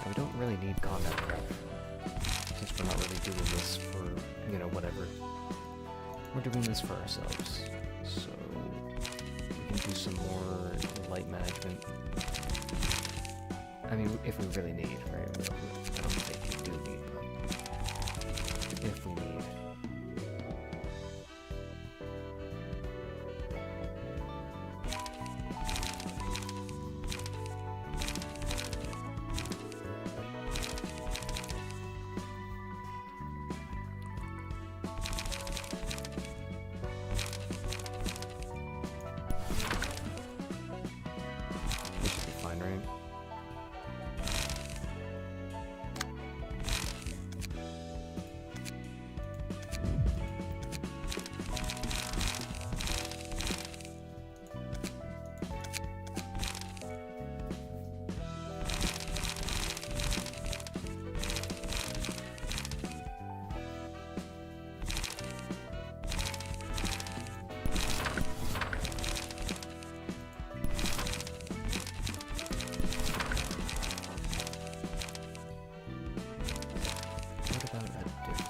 We don't really need combat prep, since we're not really doing this for, you know, whatever. We're doing this for ourselves, so we can do some more light management. I mean, if we really need, right? I don't think you do need, but if we need. It should be fine, right? What about a different page?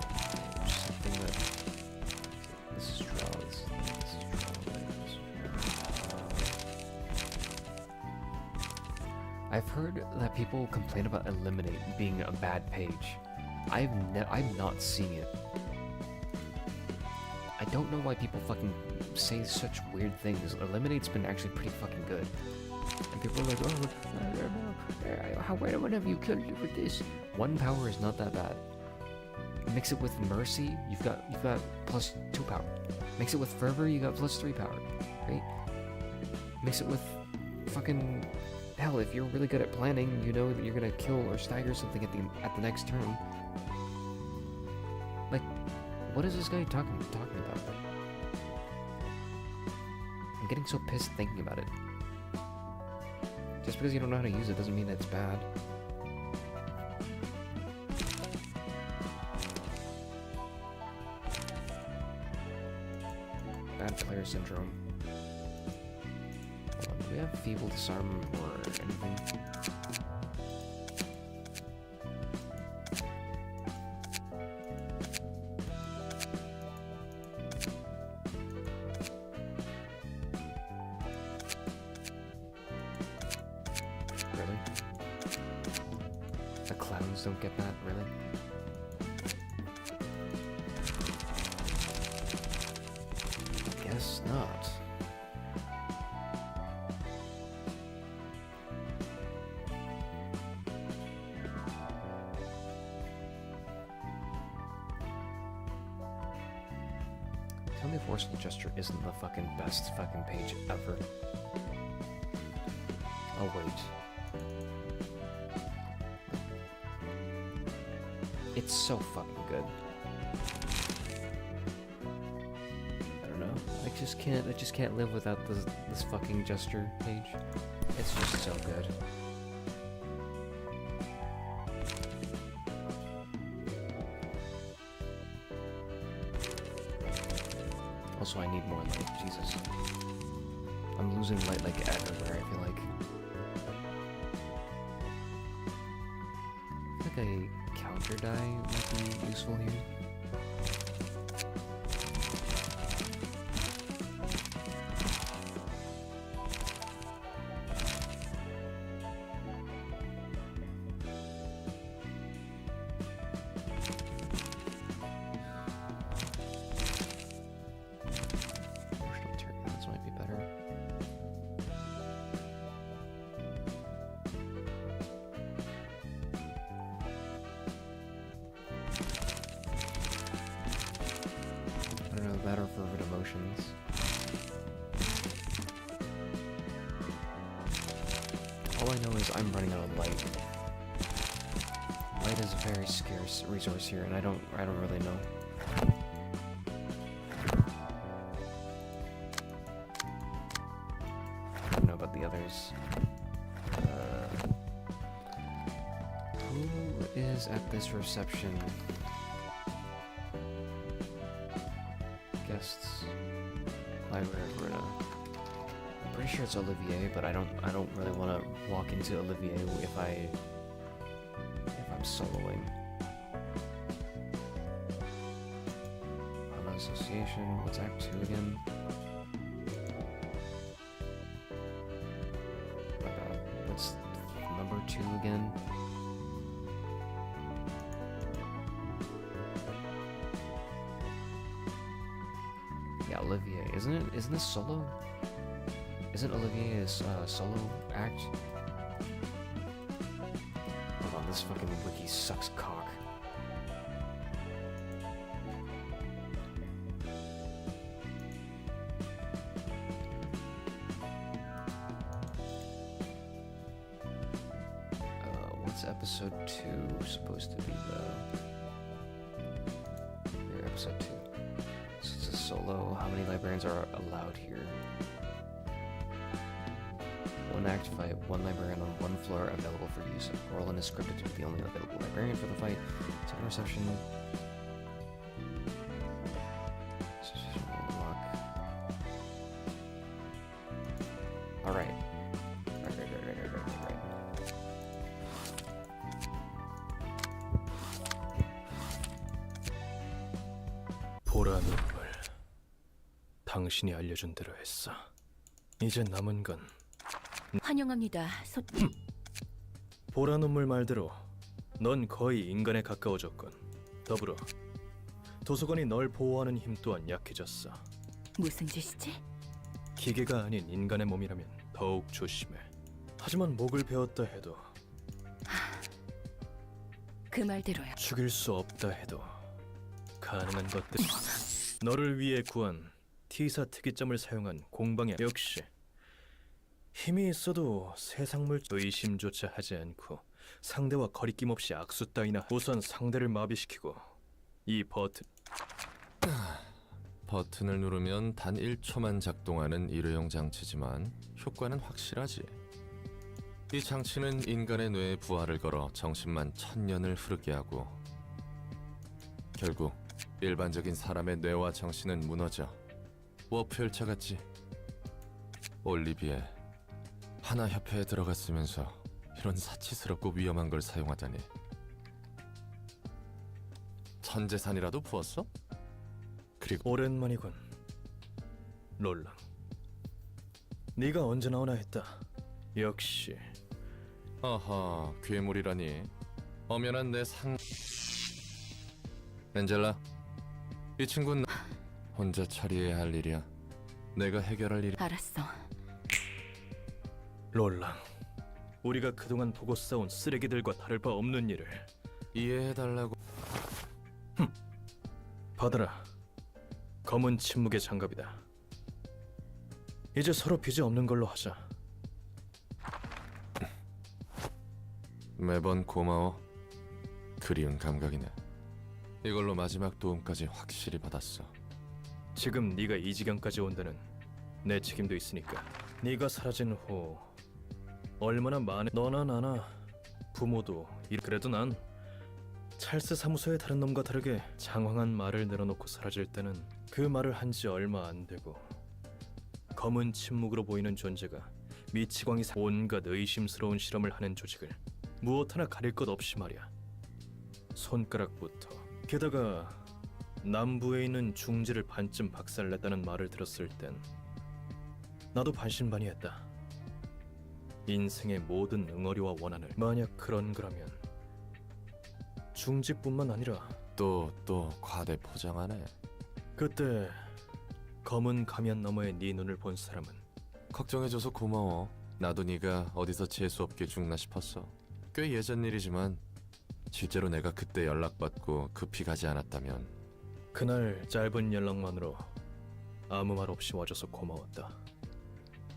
Something that this is draws. This is draws. I've heard that people complain about Eliminate being a bad page. I'm not seeing it. I don't know why people fucking say such weird things. Eliminate's been actually pretty fucking good. And people are like, oh, I don't know. When have you killed you with this? One power is not that bad. Mix it with Mercy, you've got +2 power. Mix it with Fervor, you got +3 power, right? Mix it with fucking hell. If you're really good at planning, you know that you're gonna kill or stagger something at the next turn. Like, what is this guy talking about? I'm getting so pissed thinking about it. Just because you don't know how to use it doesn't mean it's bad. Bad player syndrome. Hold on, do we have feeble disarm or anything? Really? The clowns don't get that, really? Guess not. Tell me if Forceful Gesture isn't the fucking best fucking page ever. Oh wait. It's so fucking good. I don't know. I just can't live without this fucking gesture page. It's just so good. Also, I need more light. Jesus. I'm losing light like everywhere, I feel like. I think a counter die might be useful here. Emotional turbulence might be better. matter of fervent emotions. All I know is I'm running out of light. Light is a very scarce resource here, and I don't really know. I don't know about the others. Who is at this reception? Guests. Library of Ruina. I'm pretty sure it's Olivier, but I don't really want to walk into Olivier if I'm soloing. Honor Association. What's Act 2 again? My bad. What's number 2 again? Yeah, Olivier. Isn't this solo? Isn't Olivier a solo act? Hold on, this fucking wiki sucks cock. What's episode 2 supposed to be though? Here, episode 2. So it's a solo. How many librarians are allowed here? One act fight, one librarian on one floor available for use. Orlin is scripted to be the only available librarian for the fight. Second reception. Alright. Right. 보라 눈물. 당신이 알려준 대로 했어. 이제 남은 건 환영합니다. 보라 눈물 말대로 넌 거의 인간에 가까워졌군. 더불어 도서관이 널 보호하는 힘 또한 약해졌어. 무슨 짓이지? 기계가 아닌 인간의 몸이라면 더욱 조심해. 하지만 목을 베었다 해도 그 말대로요. 죽일 수 없다 해도 가능한 것들. 너를 위해 구한 T사 특이점을 사용한 공방의 역시 힘이 있어도 세상물 의심조차 하지 않고 상대와 거리낌 없이 악수 따위나 우선 상대를 마비시키고 이 버튼을 누르면 단 1초만 작동하는 일회용 장치지만 효과는 확실하지. 이 장치는 인간의 뇌에 부하를 걸어 정신만 1000년을 흐르게 하고 결국 일반적인 사람의 뇌와 정신은 무너져 워프 열차 같지. 올리비에 하나협회에 들어갔으면서 이런 사치스럽고 위험한 걸 사용하다니. 전 재산이라도 부었어? 그리고 오랜만이군. 롤랑. 네가 언제 나오나 했다. 역시. 아하, 괴물이라니. 엄연한 내 엔젤라, 이 친구는 혼자 처리해야 할 일이야. 내가 해결할 일이. 알았어. 롤랑. 우리가 그동안 보고 싸운 쓰레기들과 다를 바 없는 일을 이해해달라고. 받아라. 검은 침묵의 장갑이다. 이제 서로 빚이 없는 걸로 하자. 매번 고마워. 그리운 감각이네. 이걸로 마지막 도움까지 확실히 받았어. 지금 네가 이 지경까지 온 데는 내 책임도 있으니까. 네가 사라진 후 얼마나 많은 너나 나나 부모도 그래도 난 찰스 사무소의 다른 놈과 다르게 장황한 말을 내려놓고 사라질 때는 그 말을 한 지 얼마 안 되고 검은 침묵으로 보이는 존재가 미치광이 온갖 의심스러운 실험을 하는 조직을 무엇 하나 가릴 것 없이 말이야. 손가락부터. 게다가 남부에 있는 중지를 반쯤 박살냈다는 말을 들었을 땐 나도 반신반의했다. 인생의 모든 응어리와 원한을 만약 그런 거라면 중지뿐만 아니라 또 과대 포장하네. 그때 검은 가면 너머의 네 눈을 본 사람은 걱정해줘서 고마워. 나도 네가 어디서 재수없게 죽나 싶었어. 꽤 예전 일이지만 실제로 내가 그때 연락받고 급히 가지 않았다면 그날 짧은 연락만으로 아무 말 없이 와줘서 고마웠다.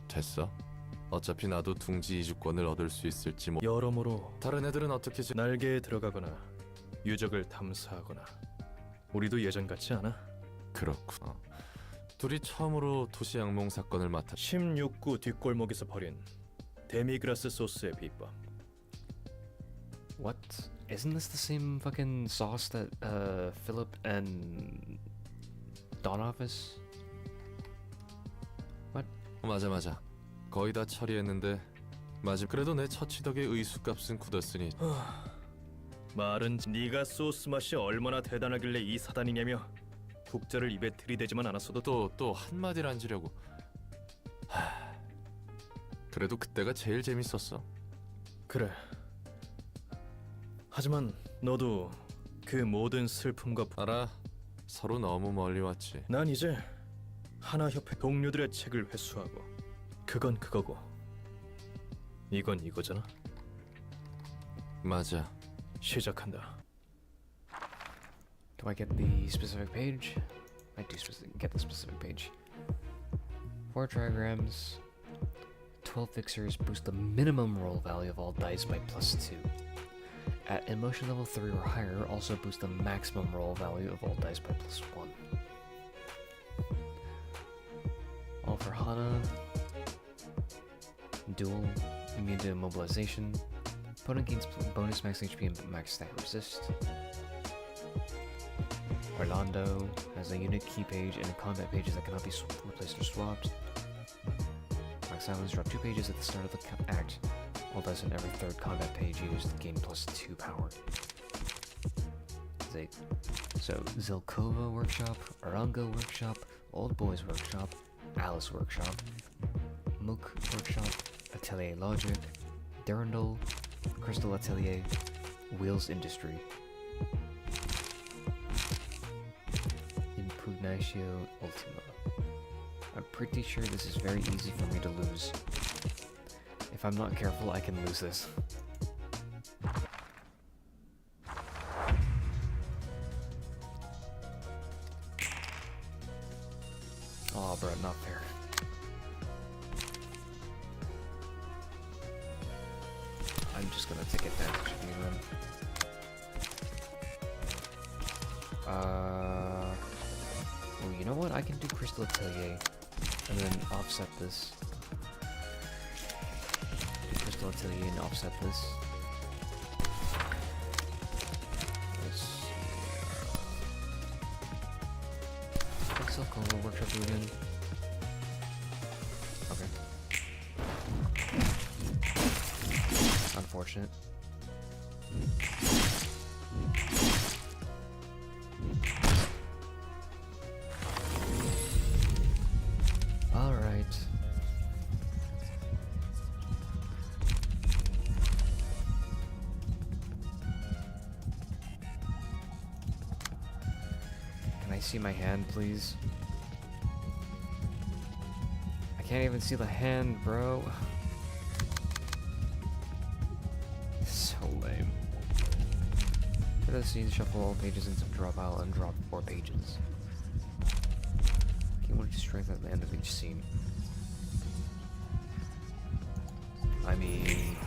됐어. 어차피 나도 둥지 이주권을 얻을 수 있을지 여러모로 다른 애들은 어떻게 날개에 들어가거나 유적을 탐사하거나 우리도 예전 같지 않아? 그렇구나. 둘이 처음으로 도시 양몽 사건을 맡아 16구 뒷골목에서 벌인 데미그라스 소스의 비법. What? Isn't this the same fucking sauce that Philip and Donovis? 맞아. 거의 다 처리했는데 그래도 내 처치덕에 의수값은 굳었으니 말은 네가 소스 맛이 얼마나 대단하길래 이 사단이냐며 국자를 입에 들이대지만 않았어도 또 한마디를 안 지려고. 그래도 그때가 제일 재밌었어. 그래. 하지만 너도 그 모든 슬픔과 알아. 서로 너무 멀리 왔지. 난 이제 하나협회 동료들의 책을 회수하고 그건 그거고 이건 이거잖아. 맞아. 시작한다. Do I get the specific page? I do get the specific page. 4 trigrams, 12 fixers boost the minimum roll value of all dice by +2. At emotion level 3 or higher, also boost the maximum roll value of all dice by +1. All for Hana. Dual, immune to immobilization. Opponent gains bonus max HP and max stat resist. Orlando has a unique key page and combat pages that cannot be replaced or swapped. Max Silence drop 2 pages at the start of the act. All dice on every 3rd combat page used gain +2 power. So Zilkova Workshop, Arango Workshop, Old Boys Workshop, Alice Workshop, Mook Workshop, Atelier Logic, Durandal, Crystal Atelier, Wheels Industry, Impugnatio Ultima. I'm pretty sure this is very easy for me to lose. If I'm not careful, I can lose this. Oh, bro, not fair. I'm just gonna take advantage of you then. Oh, you know what? I can do Crystal Atelier and then offset this. Do Crystal Atelier and offset this. Let's see. What's Silksong Workshop do again? Okay. Unfortunate. Alright. Can I see my hand, please? I can't even see the hand, bro. So lame. For the scene, shuffle all pages into the draw pile and drop 4 pages. Cumulative strength at the end of each scene. I mean...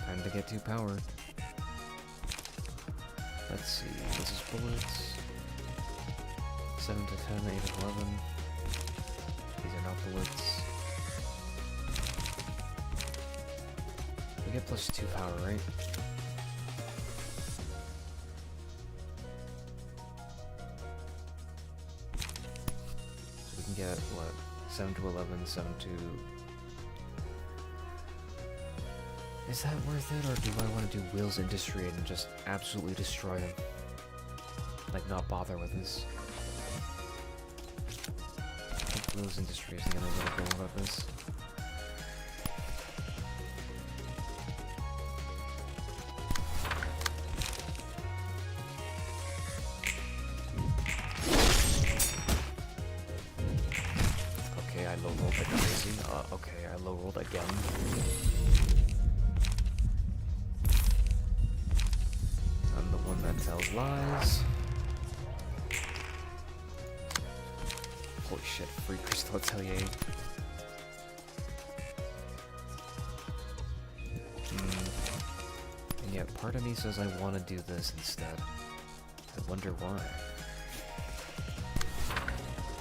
time to get 2 power. Let's see, this is bullets. 7 to 10, 8 to 11. These are not bullets. We get +2 power, right? So we can get, what? 7 to 11, 7 to... Is that worth it, or do I want to do Wheels Industry and just absolutely destroy him? Like, not bother with this? I think Wheels Industry isn't gonna let go about this. Okay, I low rolled like crazy. Okay, I low rolled again. I'm the one that tells lies. Holy shit, free Crystal Atelier. And yet part of me says I want to do this instead. I wonder why.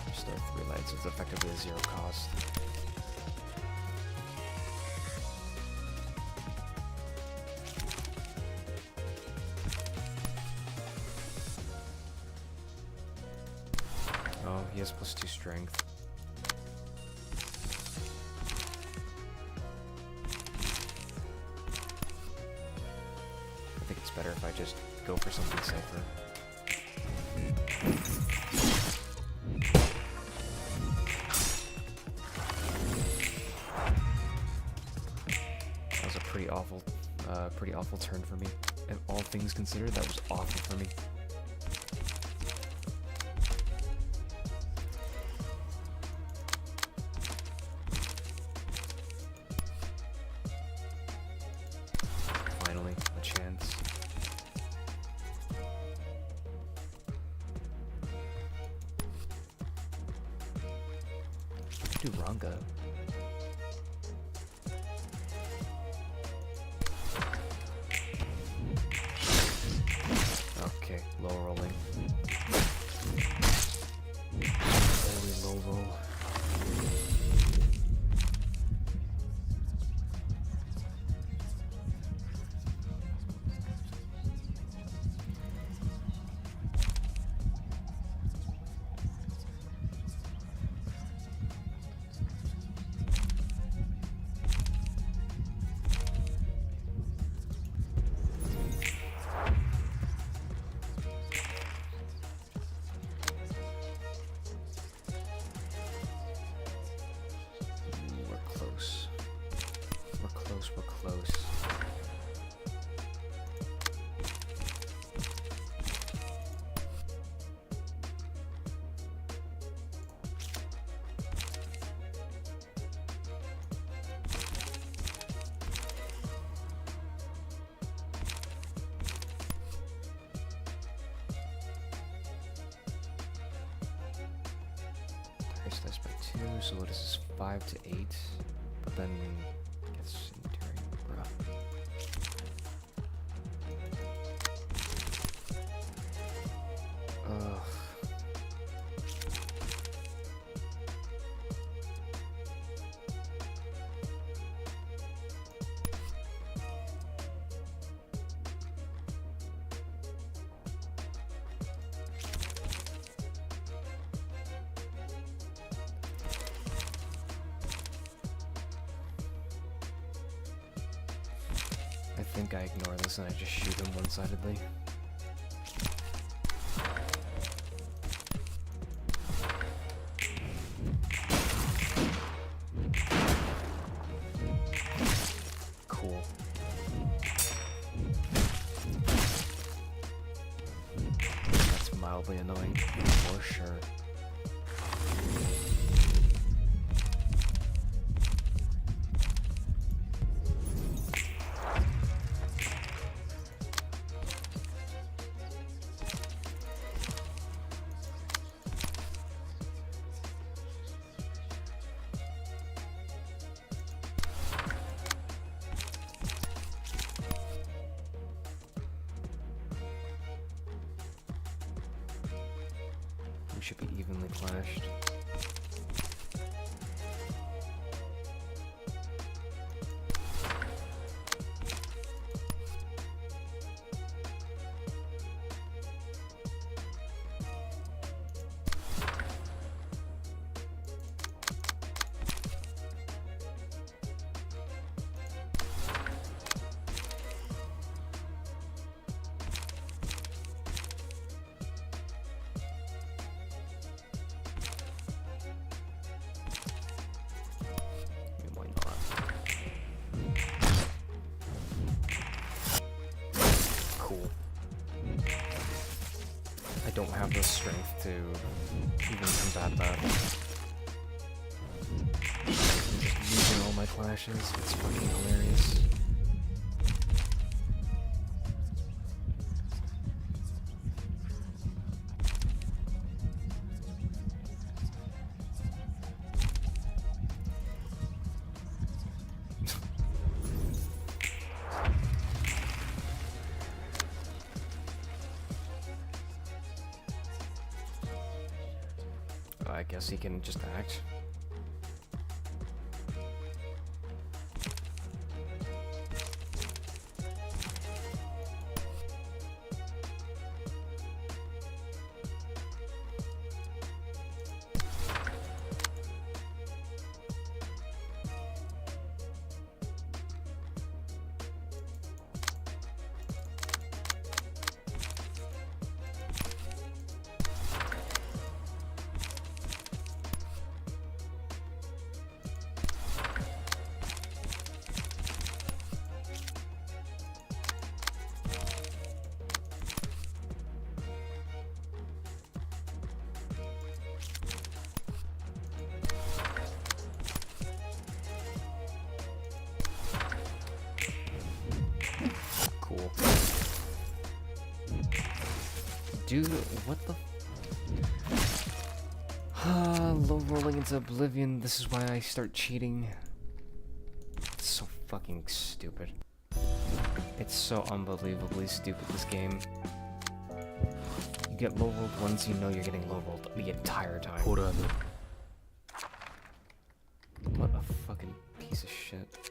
Restore 3 lights, it's effectively a 0 cost. Oh, he has +2 strength. I think it's better if I just go for something safer. That was a pretty awful turn for me. And all things considered, that was awful for me. Finally, a chance. Do Ranga. Okay, low rolling. Holy low roll. We're close. Increase this by 2, so this is 5 to 8, but then gets enduring, bruh. Ugh. I think I ignore this and I just shoot him one-sidedly. Cool. That's mildly annoying, for sure. We should be evenly clashed. Cool. I don't have the strength to even combat that. flashes. It's fucking hilarious. I guess he can just act. Cool. Dude, what the? Low rolling into oblivion. This is why I start cheating. It's so fucking stupid. It's so unbelievably stupid, this game. You get low rolled once, you know you're getting low rolled the entire time. 보라는 What a fucking piece of shit.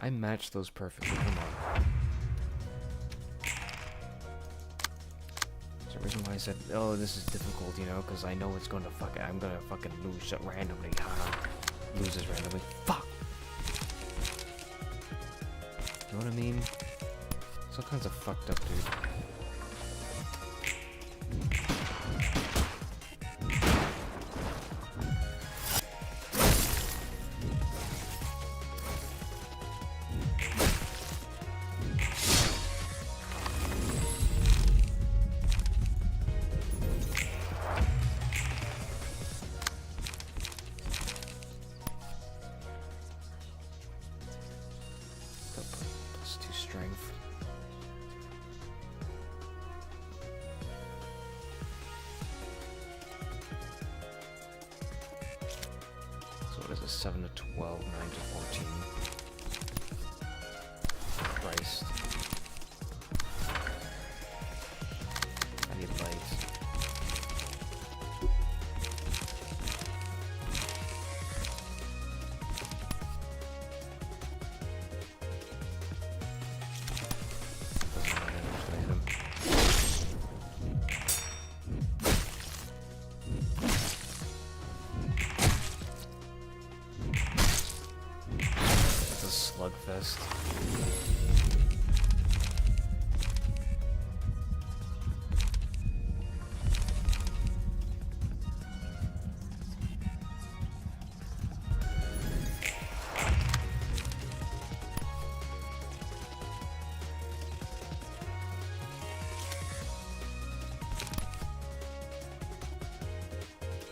I matched those perfectly, come on. There's a reason why I said, oh, this is difficult, you know, because I know it's going to I'm gonna fucking lose randomly. Loses randomly. Fuck! You know what I mean? It's all kinds of fucked up, dude. What is this? 7 to 12, 9 to 14. Christ. I need lights. Doesn't matter, I'm just gonna hit him. Slugfest.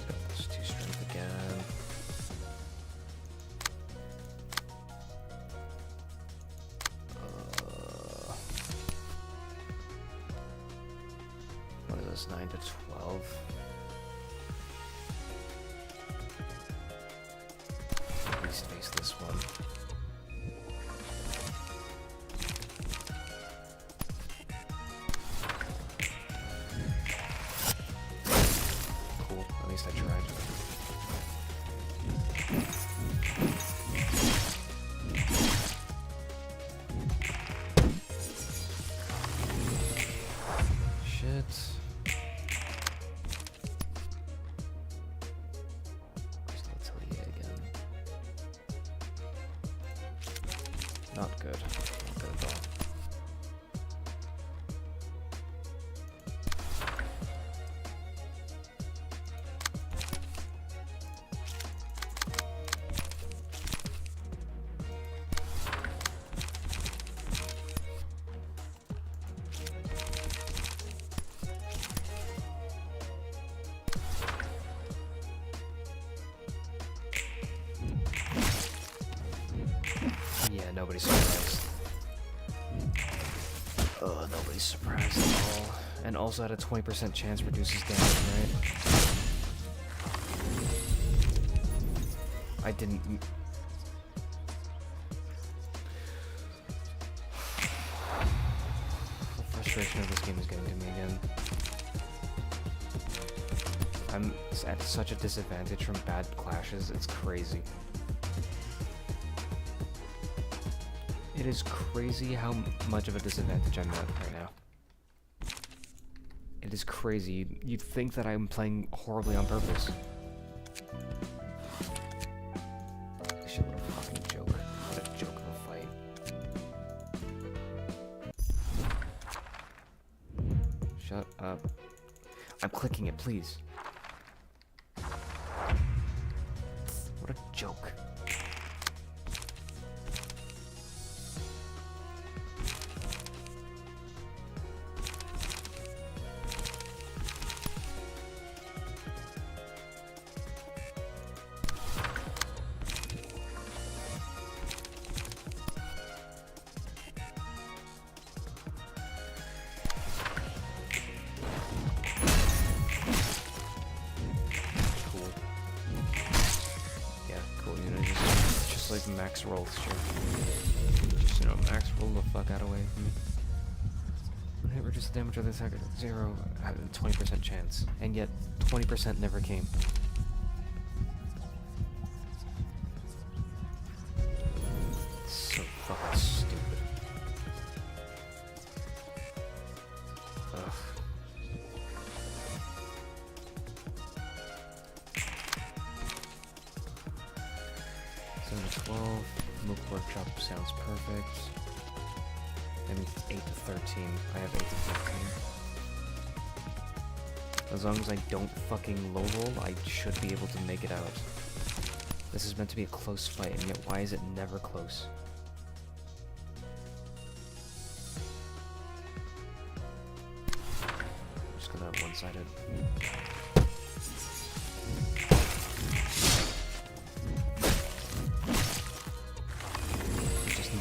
Got this 2 strength again. What is this? 9 to 12. At least face this one. Cool. At least I tried. Shit. Not good. Not good at all. nobody's surprised. Nobody's surprised at all. And also at a 20% chance reduces damage, right? I didn't... The frustration of this game is getting to me again. I'm at such a disadvantage from bad clashes, it's crazy. It is crazy how much of a disadvantage I'm at right now. It is crazy. You'd think that I'm playing horribly on purpose. Shit, what a fucking joke. What a joke of a fight. Shut up. I'm clicking it, please. What a joke. Max roll shit. Just, you know, max roll the fuck out away from me. When hit reduces damage of the attacker to 0, I have a 20% chance. And yet, 20% never came. So fucking stupid. Ugh. So 12, Mook Workshop sounds perfect. And 8 to 13. I have 8 to 15. As long as I don't fucking low roll, I should be able to make it out. This is meant to be a close fight, and yet why is it never close? I'm just gonna have one-sided.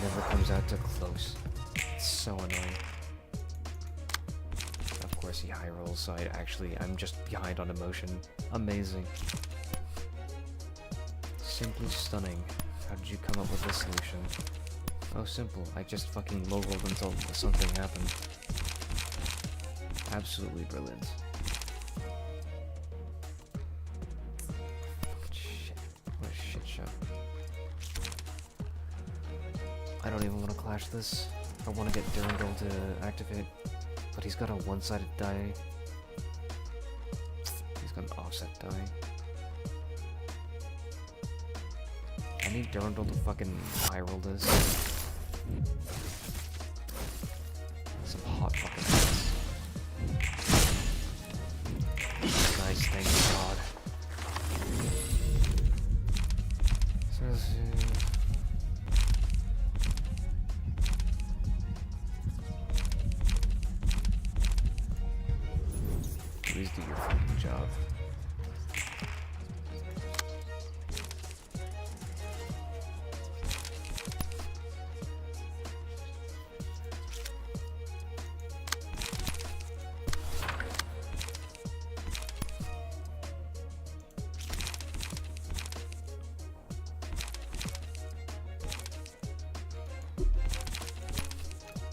Never comes out to close. It's so annoying. Of course he high rolls, so I'm just behind on emotion. Amazing. Simply stunning. How did you come up with this solution? Oh, simple. I just fucking low rolled until something happened. Absolutely brilliant. Shit. What a shit show. I don't even want to clash this. I want to get Durandal to activate, but he's got a one-sided die. He's got an offset die. I need Durandal to fucking high roll this. Some hot fucking hits. Nice, thank God. Please do your fucking job.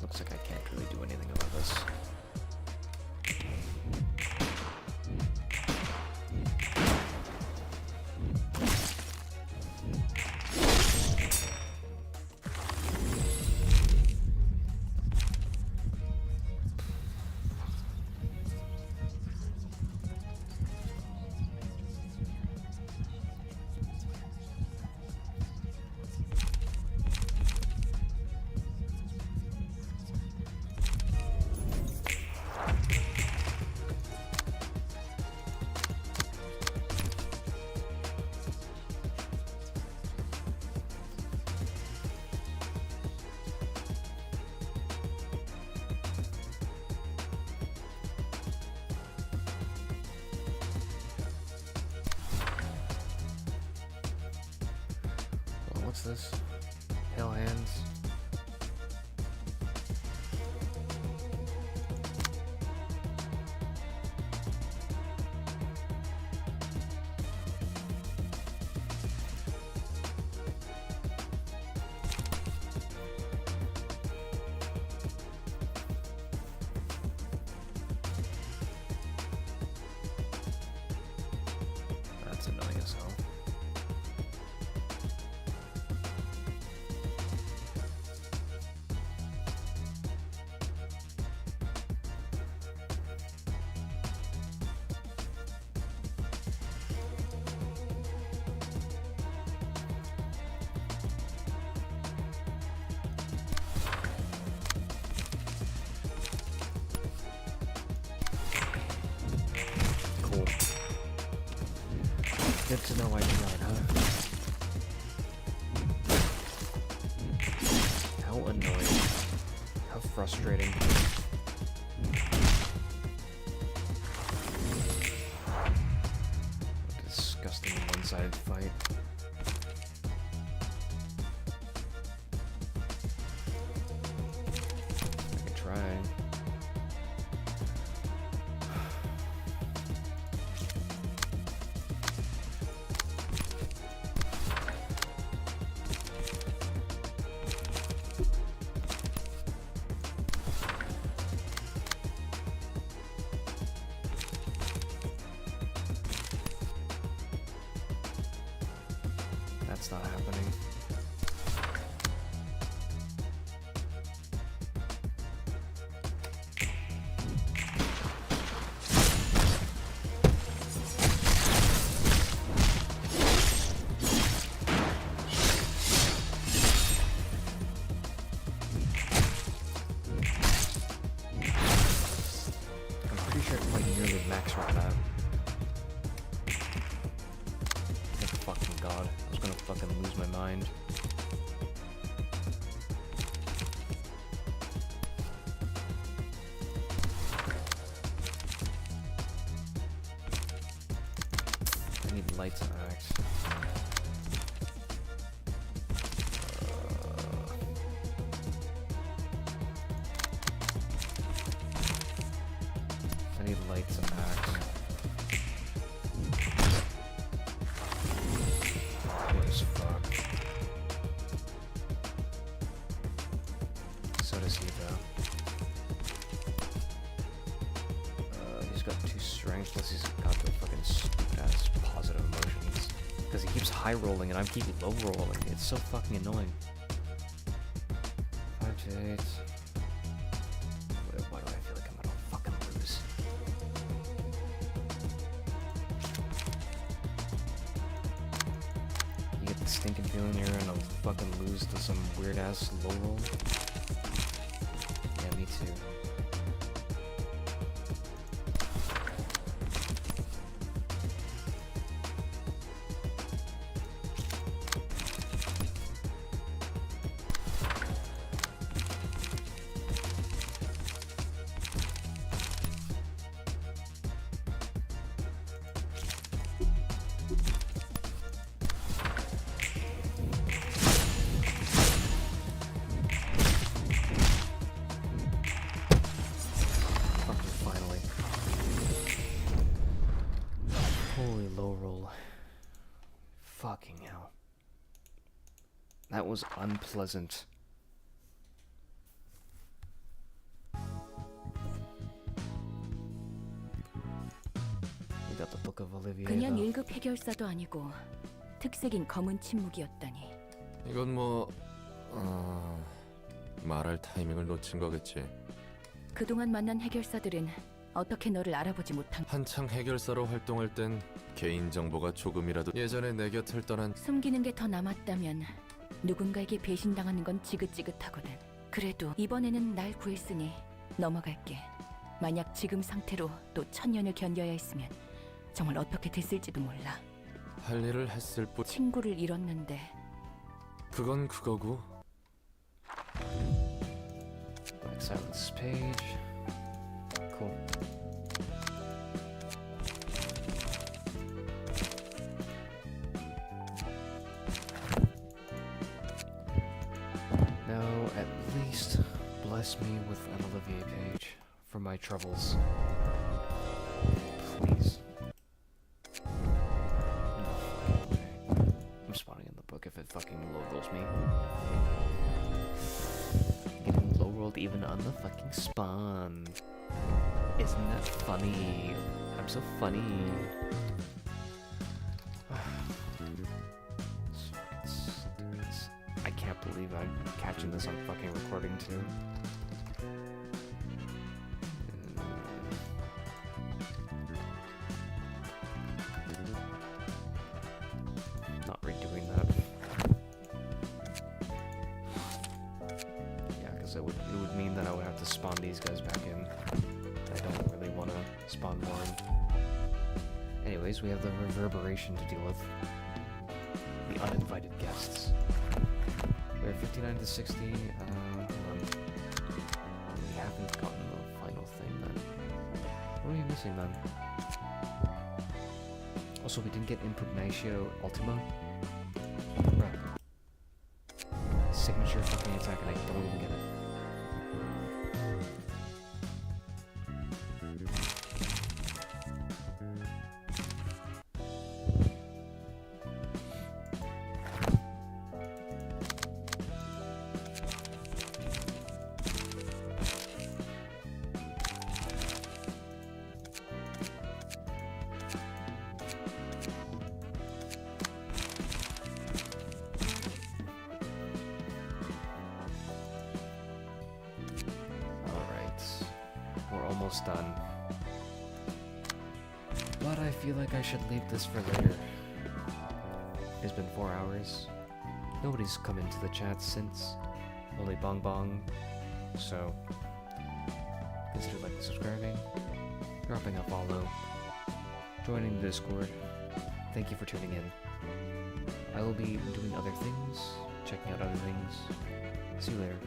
Looks like I can't really do anything about this. What's this? Hell hands. Good to know I tried, huh? How annoying. How frustrating. What a disgusting one-sided fight. I could try. That's not happening. I'm pretty sure it's like nearly max right now. Good fucking god. I was gonna fucking lose my mind. I need lights to act. I need lights to act. What as fuck. So does he though. He's got 2 strength, plus he's got the fucking stupid ass positive emotions. Because he keeps high rolling and I'm keeping low rolling. It's so fucking annoying. 5 to 8. Why do I feel like I'm gonna fucking lose? You get the stinking feeling you're gonna fucking lose to some weird ass low roll? Yeah, me too. Fucking finally. Holy low roll. Fucking hell. That was unpleasant. We got the Book of Olivia. 그냥 1급 해결사도 아니고 특색인 검은 침묵이었다니. 이건 뭐 말할 타이밍을 놓친 거겠지. 그동안 만난 해결사들은 어떻게 너를 알아보지 못한. 한창 해결사로 활동할 땐 개인 정보가 조금이라도 예전에 내 곁을 떠난 숨기는 게 더 남았다면 누군가에게 배신당하는 건 지긋지긋하거든. 그래도 이번에는 날 구했으니 넘어갈게. 만약 지금 상태로 또 1000년을 견뎌야 했으면 정말 어떻게 됐을지도 몰라. 할 일을 했을 뿐. 친구를 잃었는데. 그건 그거고. Black Silence page. Cool. Now, at least bless me with an Olivier page for my troubles. Please. No fucking way. I'm spawning in the book if it fucking low rolls me. Getting low rolled even on the fucking spawn. Isn't that funny? I'm so funny. I can't believe I'm catching this on fucking recording too. Not redoing that. Yeah, because it would mean that I would have to spawn these guys back in. I don't really want to spawn more Anyways, we have the reverberation to deal with. The uninvited guests. We're 59 to 60. Hold on. We haven't gotten the final thing then. What are we missing then? Also, we didn't get Impugnatio Ultima. Bruh. Signature fucking attack and I don't even get it. Almost done. But I feel like I should leave this for later. It's been 4 hours. Nobody's come into the chat since. Only Bong Bong. So, consider liking, subscribing, dropping a follow, joining the Discord. Thank you for tuning in. I will be doing other things, checking out other things. See you later.